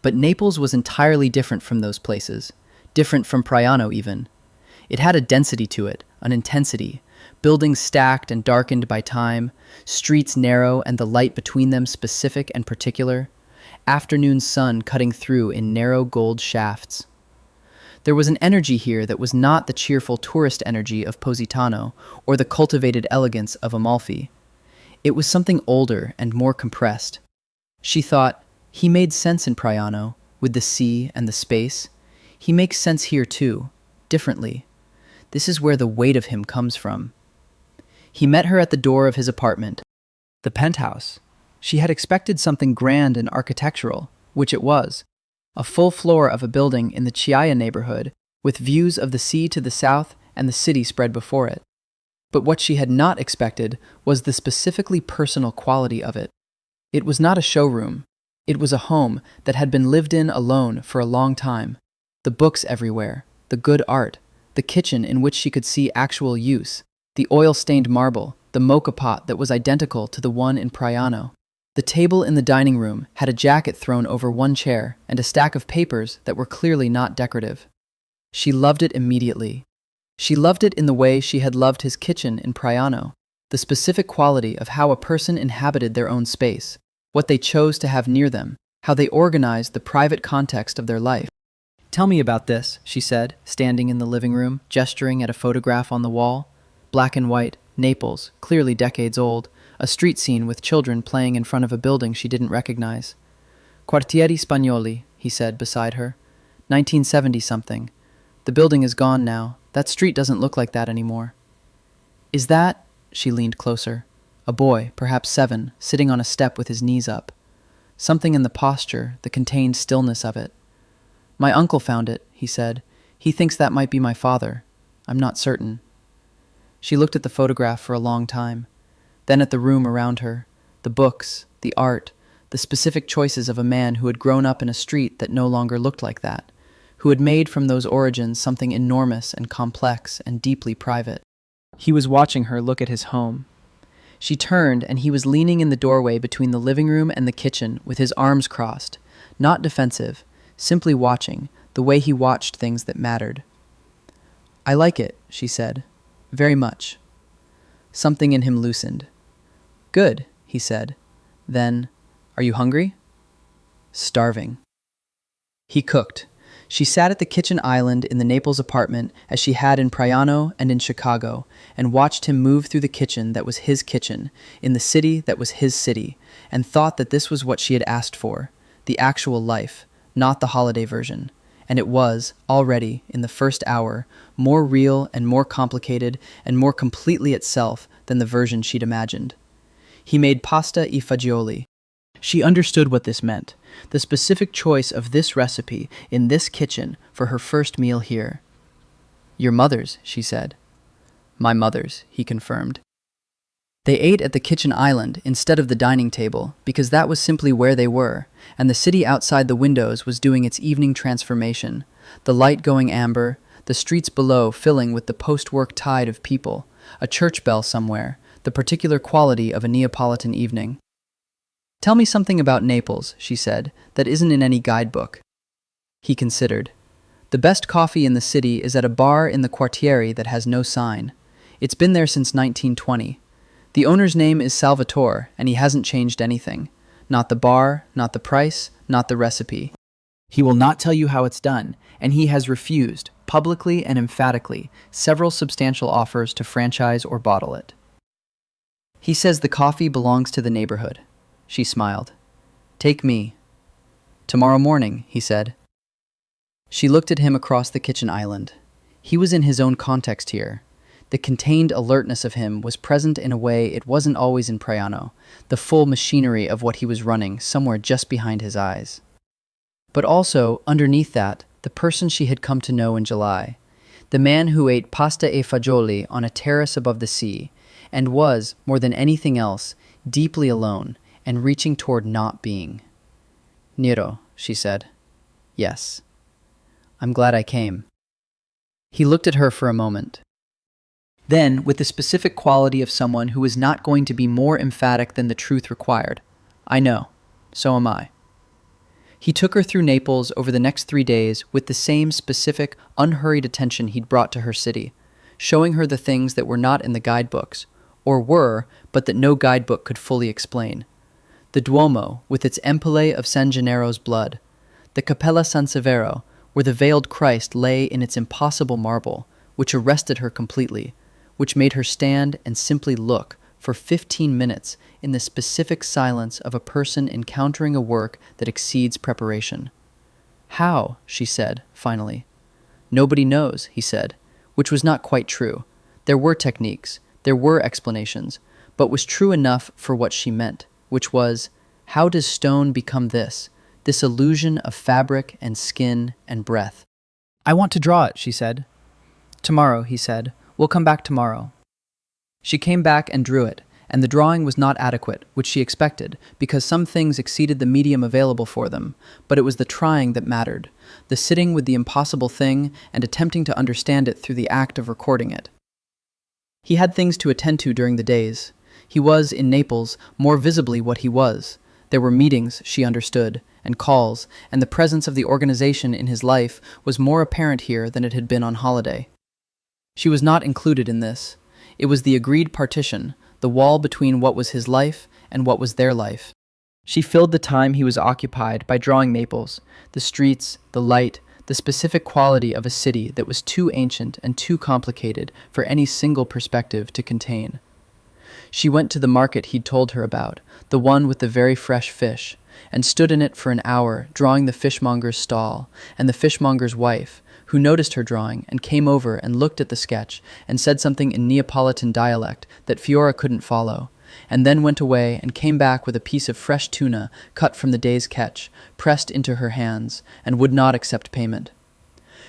But Naples was entirely different from those places, different from Priano even. It had a density to it, an intensity, buildings stacked and darkened by time, streets narrow and the light between them specific and particular, afternoon sun cutting through in narrow gold shafts. There was an energy here that was not the cheerful tourist energy of Positano or the cultivated elegance of Amalfi. It was something older and more compressed. She thought, he made sense in Priano, with the sea and the space. He makes sense here too, differently. This is where the weight of him comes from. He met her at the door of his apartment, the penthouse. She had expected something grand and architectural, which it was. A full floor of a building in the Chiaia neighborhood, with views of the sea to the south and the city spread before it. But what she had not expected was the specifically personal quality of it. It was not a showroom. It was a home that had been lived in alone for a long time. The books everywhere, the good art, the kitchen in which she could see actual use, the oil-stained marble, the mocha pot that was identical to the one in Priano. The table in the dining room had a jacket thrown over one chair and a stack of papers that were clearly not decorative. She loved it immediately. She loved it in the way she had loved his kitchen in Priano, the specific quality of how a person inhabited their own space, what they chose to have near them, how they organized the private context of their life. "Tell me about this," she said, standing in the living room, gesturing at a photograph on the wall. Black and white, Naples, clearly decades old, a street scene with children playing in front of a building she didn't recognize. "Quartieri Spagnoli," he said beside her. 1970-something. The building is gone now. That street doesn't look like that anymore. "Is that—" She leaned closer. A boy, perhaps 7, sitting on a step with his knees up. Something in the posture, the contained stillness of it. "My uncle found it," he said. "He thinks that might be my father. I'm not certain." She looked at the photograph for a long time, then at the room around her, the books, the art, the specific choices of a man who had grown up in a street that no longer looked like that, who had made from those origins something enormous and complex and deeply private. He was watching her look at his home. She turned, and he was leaning in the doorway between the living room and the kitchen with his arms crossed, not defensive, simply watching, the way he watched things that mattered. "I like it," she said. "Very much." Something in him loosened. "Good," he said. Then, "Are you hungry?" "Starving." He cooked. She sat at the kitchen island in the Naples apartment as she had in Priano and in Chicago, and watched him move through the kitchen that was his kitchen, in the city that was his city, and thought that this was what she had asked for, the actual life, not the holiday version. And it was, already, in the first hour, more real and more complicated and more completely itself than the version she'd imagined. He made pasta e fagioli. She understood what this meant, the specific choice of this recipe in this kitchen for her first meal here. "Your mother's," she said. "My mother's," he confirmed. They ate at the kitchen island instead of the dining table because that was simply where they were, and the city outside the windows was doing its evening transformation, the light going amber, the streets below filling with the post-work tide of people, a church bell somewhere, the particular quality of a Neapolitan evening. "Tell me something about Naples," she said, "that isn't in any guidebook." He considered. "The best coffee in the city is at a bar in the Quartieri that has no sign. It's been there since 1920. The owner's name is Salvatore, and he hasn't changed anything. Not the bar, not the price, not the recipe. He will not tell you how it's done, and he has refused, publicly and emphatically, several substantial offers to franchise or bottle it. He says the coffee belongs to the neighborhood." She smiled. "Take me." "Tomorrow morning," he said. She looked at him across the kitchen island. He was in his own context here. The contained alertness of him was present in a way it wasn't always in Priano, the full machinery of what he was running somewhere just behind his eyes. But also, underneath that, the person she had come to know in July, the man who ate pasta e fagioli on a terrace above the sea, and was, more than anything else, deeply alone and reaching toward not being. "Nero," she said. "Yes." "I'm glad I came." He looked at her for a moment. Then, with the specific quality of someone who was not going to be more emphatic than the truth required, "I know. So am I." He took her through Naples over the next 3 days with the same specific, unhurried attention he'd brought to her city, showing her the things that were not in the guidebooks, or were, but that no guidebook could fully explain. The Duomo, with its empale of San Gennaro's blood. The Cappella San Severo, where the veiled Christ lay in its impossible marble, which arrested her completely, which made her stand and simply look for 15 minutes in the specific silence of a person encountering a work that exceeds preparation. "How?" she said, finally. "Nobody knows," he said, which was not quite true. There were techniques, there were explanations, but was true enough for what she meant, which was, how does stone become this illusion of fabric and skin and breath? "I want to draw it," she said. "Tomorrow," he said. "We'll come back tomorrow." She came back and drew it, and the drawing was not adequate, which she expected, because some things exceeded the medium available for them, but it was the trying that mattered, the sitting with the impossible thing and attempting to understand it through the act of recording it. He had things to attend to during the days. He was, in Naples, more visibly what he was. There were meetings, she understood, and calls, and the presence of the organization in his life was more apparent here than it had been on holiday. She was not included in this. It was the agreed partition, the wall between what was his life and what was their life. She filled the time he was occupied by drawing Naples, the streets, the light, the specific quality of a city that was too ancient and too complicated for any single perspective to contain. She went to the market he'd told her about, the one with the very fresh fish, and stood in it for an hour drawing the fishmonger's stall, and the fishmonger's wife, who noticed her drawing and came over and looked at the sketch and said something in Neapolitan dialect that Fiora couldn't follow, and then went away and came back with a piece of fresh tuna cut from the day's catch, pressed into her hands, and would not accept payment.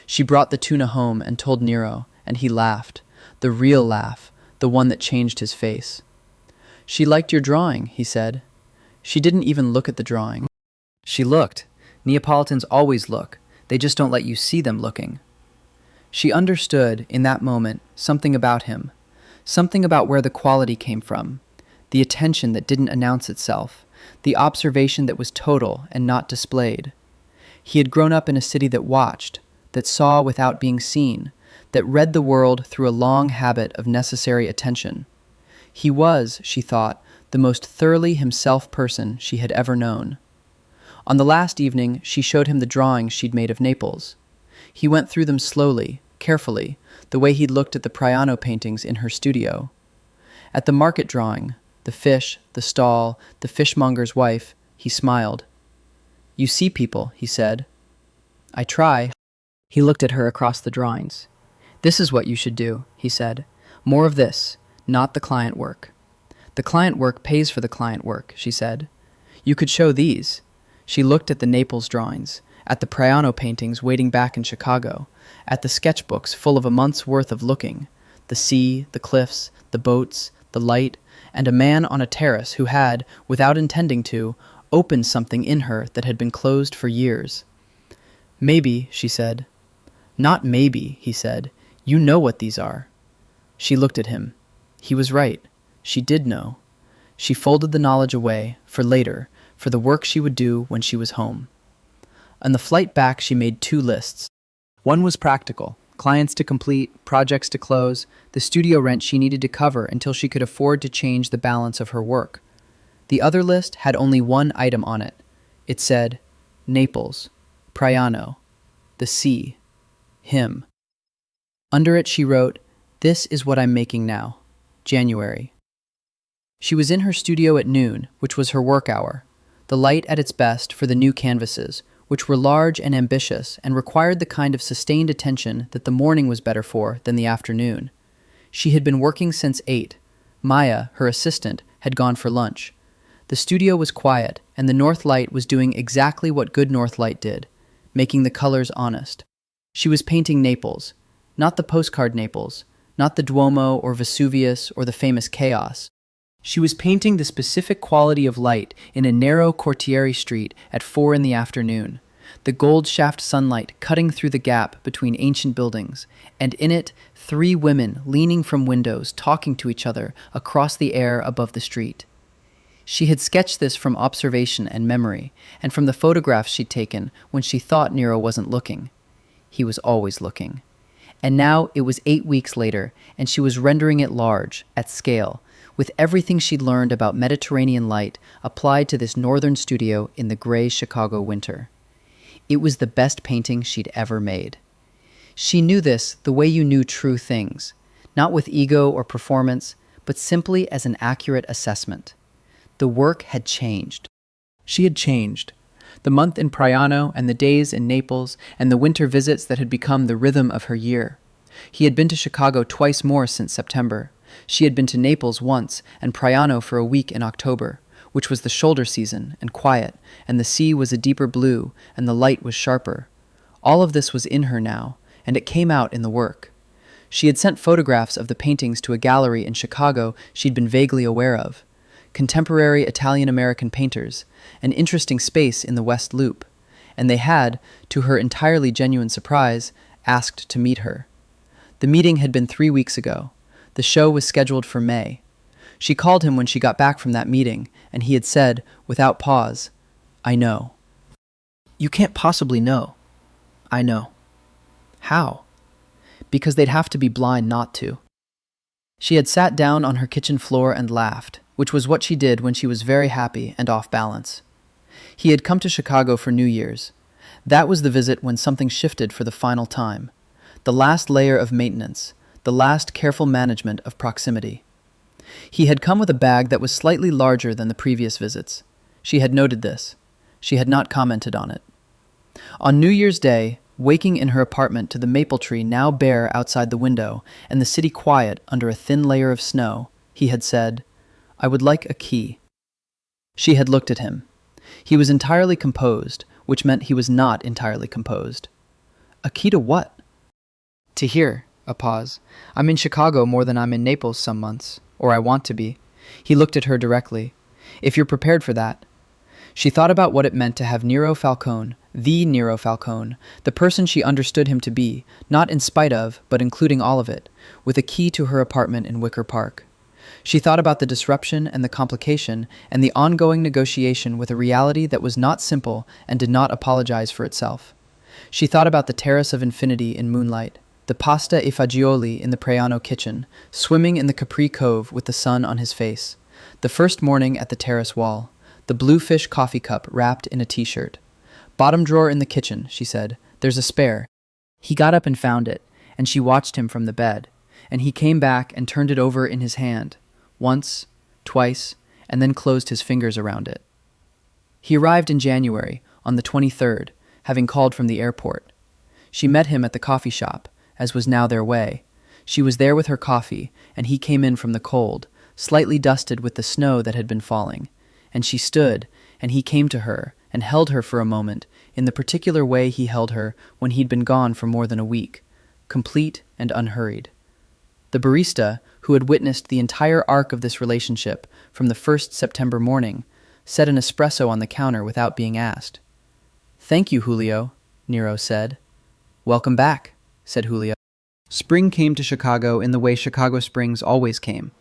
She brought the tuna home and told Nero, and he laughed, the real laugh, the one that changed his face. "She liked your drawing," he said. She didn't even look at the drawing. She looked. Neapolitans always look. They just don't let you see them looking. She understood, in that moment, something about him, something about where the quality came from, the attention that didn't announce itself, the observation that was total and not displayed. He had grown up in a city that watched, that saw without being seen, that read the world through a long habit of necessary attention. He was, she thought, the most thoroughly himself person she had ever known. On the last evening, she showed him the drawings she'd made of Naples. He went through them slowly, carefully, the way he'd looked at the Priano paintings in her studio. At the market drawing, the fish, the stall, the fishmonger's wife, he smiled. "You see people," he said. "I try." He looked at her across the drawings. "This is what you should do," he said. "More of this, not the client work." "The client work pays for the client work," she said. "You could show these." She looked at the Naples drawings, at the Priano paintings waiting back in Chicago, at the sketchbooks full of a month's worth of looking, the sea, the cliffs, the boats, the light, and a man on a terrace who had, without intending to, opened something in her that had been closed for years. "Maybe," she said. "Not maybe," he said. "You know what these are." She looked at him. He was right. She did know. She folded the knowledge away, for later, for the work she would do when she was home. On the flight back, she made 2 lists. One was practical, clients to complete, projects to close, the studio rent she needed to cover until she could afford to change the balance of her work. The other list had only one item on it. It said, Naples, Priano, the sea, him. Under it she wrote, "This is what I'm making now, January." She was in her studio at noon, which was her work hour, the light at its best for the new canvases, which were large and ambitious and required the kind of sustained attention that the morning was better for than the afternoon. She had been working since 8. Maya, her assistant, had gone for lunch. The studio was quiet, and the north light was doing exactly what good north light did, making the colors honest. She was painting Naples, not the postcard Naples, not the Duomo or Vesuvius or the famous chaos. She was painting the specific quality of light in a narrow Cortieri street at 4 in the afternoon, the gold shaft sunlight cutting through the gap between ancient buildings, and in it 3 women leaning from windows talking to each other across the air above the street. She had sketched this from observation and memory, and from the photographs she'd taken when she thought Nero wasn't looking. He was always looking. And now it was 8 weeks later, and she was rendering it large, at scale, with everything she'd learned about Mediterranean light applied to this northern studio in the gray Chicago winter. It was the best painting she'd ever made. She knew this the way you knew true things, not with ego or performance, but simply as an accurate assessment. The work had changed. She had changed. The month in Priano and the days in Naples and the winter visits that had become the rhythm of her year. He had been to Chicago twice more since September. She had been to Naples once and Priano for a week in October, which was the shoulder season and quiet, and the sea was a deeper blue and the light was sharper. All of this was in her now, and it came out in the work. She had sent photographs of the paintings to a gallery in Chicago she'd been vaguely aware of. Contemporary Italian-American painters, an interesting space in the West Loop, and they had, to her entirely genuine surprise, asked to meet her. The meeting had been 3 weeks ago. The show was scheduled for May. She called him when she got back from that meeting, and he had said, without pause, "I know." "You can't possibly know." "I know." "How?" "Because they'd have to be blind not to." She had sat down on her kitchen floor and laughed, which was what she did when she was very happy and off balance. He had come to Chicago for New Year's. That was the visit when something shifted for the final time. The last layer of maintenance, the last careful management of proximity. He had come with a bag that was slightly larger than the previous visits. She had noted this. She had not commented on it. On New Year's Day, waking in her apartment to the maple tree now bare outside the window and the city quiet under a thin layer of snow, he had said, "I would like a key." She had looked at him. He was entirely composed, which meant he was not entirely composed. "A key to what?" "To here." A pause. "I'm in Chicago more than I'm in Naples some months. Or I want to be." He looked at her directly. "If you're prepared for that." She thought about what it meant to have Nero Falcone, the Nero Falcone, the person she understood him to be, not in spite of, but including all of it, with a key to her apartment in Wicker Park. She thought about the disruption and the complication and the ongoing negotiation with a reality that was not simple and did not apologize for itself. She thought about the terrace of infinity in moonlight, the pasta e fagioli in the Priano kitchen, swimming in the Capri Cove with the sun on his face, the first morning at the terrace wall, the bluefish coffee cup wrapped in a t-shirt. "Bottom drawer in the kitchen," she said. "There's a spare." He got up and found it, and she watched him from the bed, and he came back and turned it over in his hand, once, twice, and then closed his fingers around it. He arrived in January, on the 23rd, having called from the airport. She met him at the coffee shop, as was now their way. She was there with her coffee, and he came in from the cold, slightly dusted with the snow that had been falling. And she stood, and he came to her, and held her for a moment, in the particular way he held her when he'd been gone for more than a week, complete and unhurried. The barista, who had witnessed the entire arc of this relationship from the first September morning, set an espresso on the counter without being asked. "Thank you, Julio," Nero said. "Welcome back," said Julio. Spring came to Chicago in the way Chicago springs always came.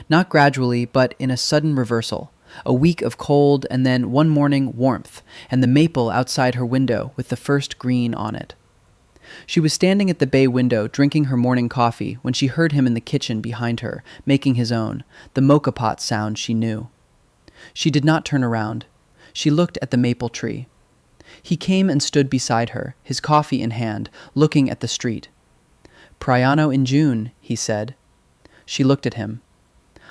Not gradually, but in a sudden reversal. A week of cold, and then one morning warmth, and the maple outside her window with the first green on it. She was standing at the bay window drinking her morning coffee when she heard him in the kitchen behind her, making his own, the mocha pot sound she knew. She did not turn around. She looked at the maple tree. He came and stood beside her, his coffee in hand, looking at the street. "Priano in June," he said. She looked at him.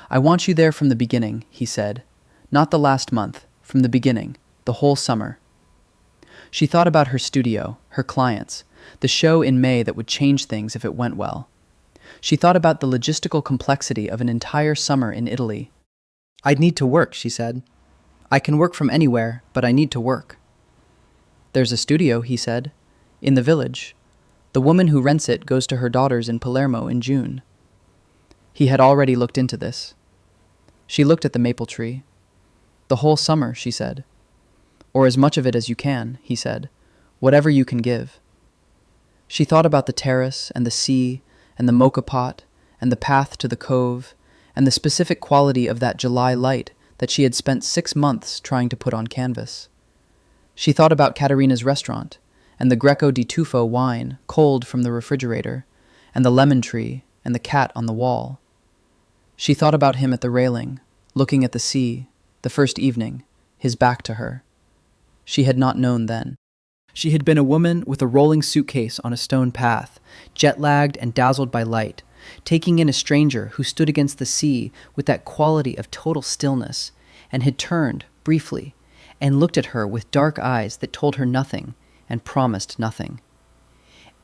"I want you there from the beginning," he said. "Not the last month, from the beginning, the whole summer." She thought about her studio, her clients, the show in May that would change things if it went well. She thought about the logistical complexity of an entire summer in Italy. "I'd need to work," she said. "I can work from anywhere, but I need to work." "There's a studio," he said, "in the village. The woman who rents it goes to her daughters in Palermo in June." He had already looked into this. She looked at the maple tree. "The whole summer," she said. "Or as much of it as you can," he said. "Whatever you can give." She thought about the terrace and the sea and the mocha pot and the path to the cove and the specific quality of that July light that she had spent 6 months trying to put on canvas. She thought about Caterina's restaurant and the Greco di Tufo wine cold from the refrigerator and the lemon tree and the cat on the wall. She thought about him at the railing, looking at the sea, the first evening, his back to her. She had not known then. She had been a woman with a rolling suitcase on a stone path, jet-lagged and dazzled by light, taking in a stranger who stood against the sea with that quality of total stillness, and had turned, briefly, and looked at her with dark eyes that told her nothing and promised nothing.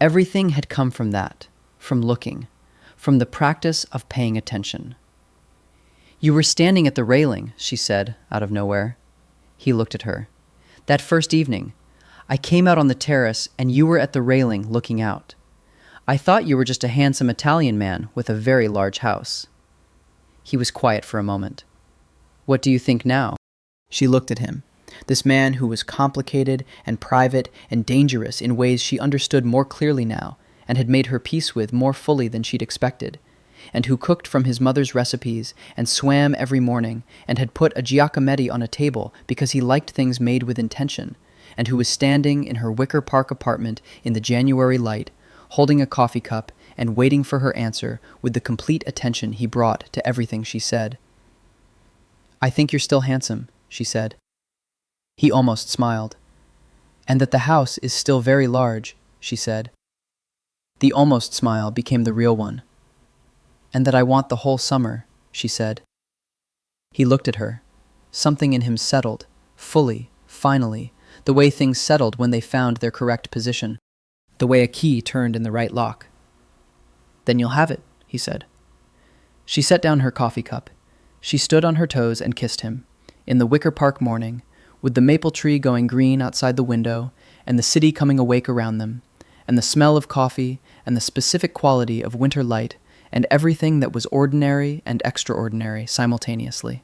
Everything had come from that, from looking, from the practice of paying attention. "You were standing at the railing," she said, out of nowhere. He looked at her. "That first evening, I came out on the terrace and you were at the railing looking out. I thought you were just a handsome Italian man with a very large house." He was quiet for a moment. "What do you think now?" She looked at him, this man who was complicated and private and dangerous in ways she understood more clearly now and had made her peace with more fully than she'd expected, and who cooked from his mother's recipes and swam every morning and had put a giacometti on a table because he liked things made with intention, and who was standing in her Wicker Park apartment in the January light, holding a coffee cup and waiting for her answer with the complete attention he brought to everything she said. "I think you're still handsome," she said. He almost smiled. "And that the house is still very large," she said. The almost smile became the real one. "And that I want the whole summer," she said. He looked at her. Something in him settled, fully, finally, the way things settled when they found their correct position, the way a key turned in the right lock. "Then you'll have it," he said. She set down her coffee cup. She stood on her toes and kissed him, in the Wicker Park morning, with the maple tree going green outside the window, and the city coming awake around them, and the smell of coffee, and the specific quality of winter light, and everything that was ordinary and extraordinary simultaneously.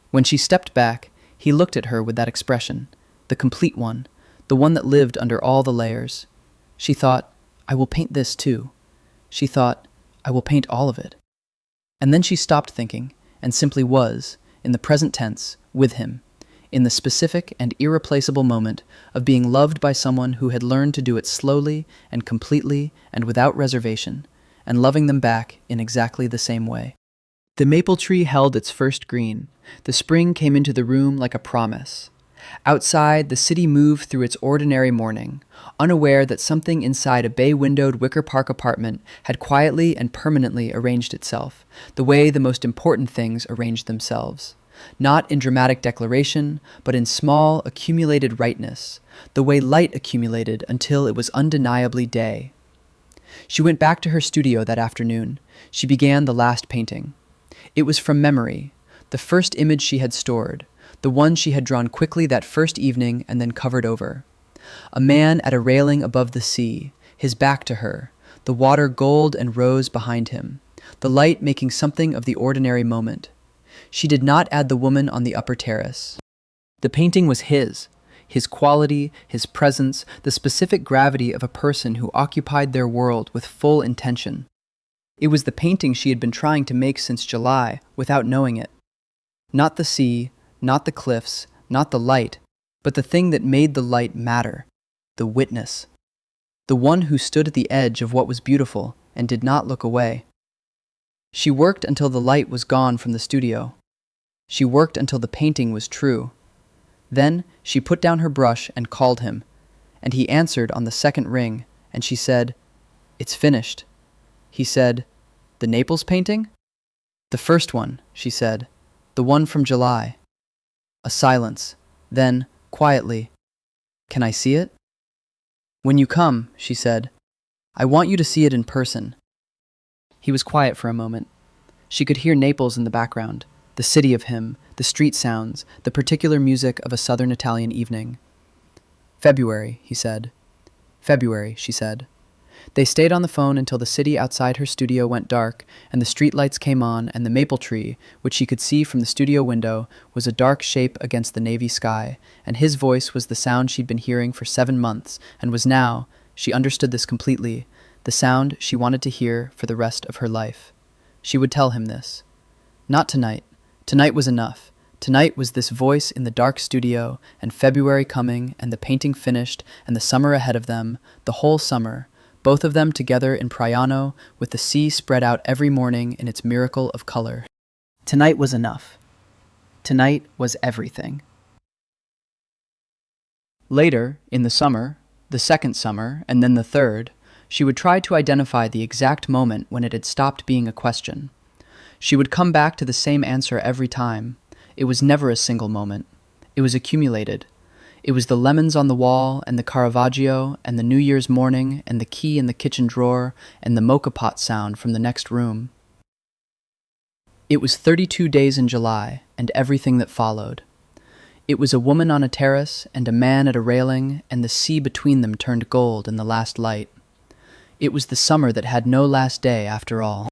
When she stepped back, he looked at her with that expression, the complete one, the one that lived under all the layers. She thought, "I will paint this too." She thought, "I will paint all of it." And then she stopped thinking, and simply was, in the present tense, with him, in the specific and irreplaceable moment of being loved by someone who had learned to do it slowly and completely and without reservation, and loving them back in exactly the same way. The maple tree held its first green. The spring came into the room like a promise. Outside, the city moved through its ordinary morning, unaware that something inside a bay-windowed Wicker Park apartment had quietly and permanently arranged itself, the way the most important things arranged themselves. Not in dramatic declaration, but in small, accumulated rightness, the way light accumulated until it was undeniably day. She went back to her studio that afternoon. She began the last painting. It was from memory, the first image she had stored, the one she had drawn quickly that first evening and then covered over. A man at a railing above the sea, his back to her, the water gold and rose behind him, the light making something of the ordinary moment. She did not add the woman on the upper terrace. The painting was his quality, his presence, the specific gravity of a person who occupied their world with full intention. It was the painting she had been trying to make since July, without knowing it. Not the sea, not the cliffs, not the light, but the thing that made the light matter, the witness. The one who stood at the edge of what was beautiful and did not look away. She worked until the light was gone from the studio. She worked until the painting was true. Then she put down her brush and called him, and he answered on the second ring, and she said, "It's finished." He said, "The Naples painting?" "The first one," she said, "the one from July." A silence. Then, quietly, "Can I see it?" "When you come," she said, "I want you to see it in person." He was quiet for a moment. She could hear Naples in the background, the city of him, the street sounds, the particular music of a southern Italian evening. "February," he said. "February," she said. They stayed on the phone until the city outside her studio went dark and the streetlights came on and the maple tree, which she could see from the studio window, was a dark shape against the navy sky, and his voice was the sound she'd been hearing for 7 months and was now, she understood this completely, the sound she wanted to hear for the rest of her life. She would tell him this. Not tonight. Tonight was enough. Tonight was this voice in the dark studio, and February coming, and the painting finished, and the summer ahead of them, the whole summer, both of them together in Priano, with the sea spread out every morning in its miracle of color. Tonight was enough. Tonight was everything. Later, in the summer, The second summer, and then the third, she would try to identify the exact moment when it had stopped being a question. She would come back to the same answer every time. It was never a single moment. It was accumulated. It was the lemons on the wall, and the Caravaggio, and the New Year's morning, and the key in the kitchen drawer, and the mocha pot sound from the next room. It was 32 days in July, and everything that followed. It was a woman on a terrace, and a man at a railing, and the sea between them turned gold in the last light. It was the summer that had no last day after all.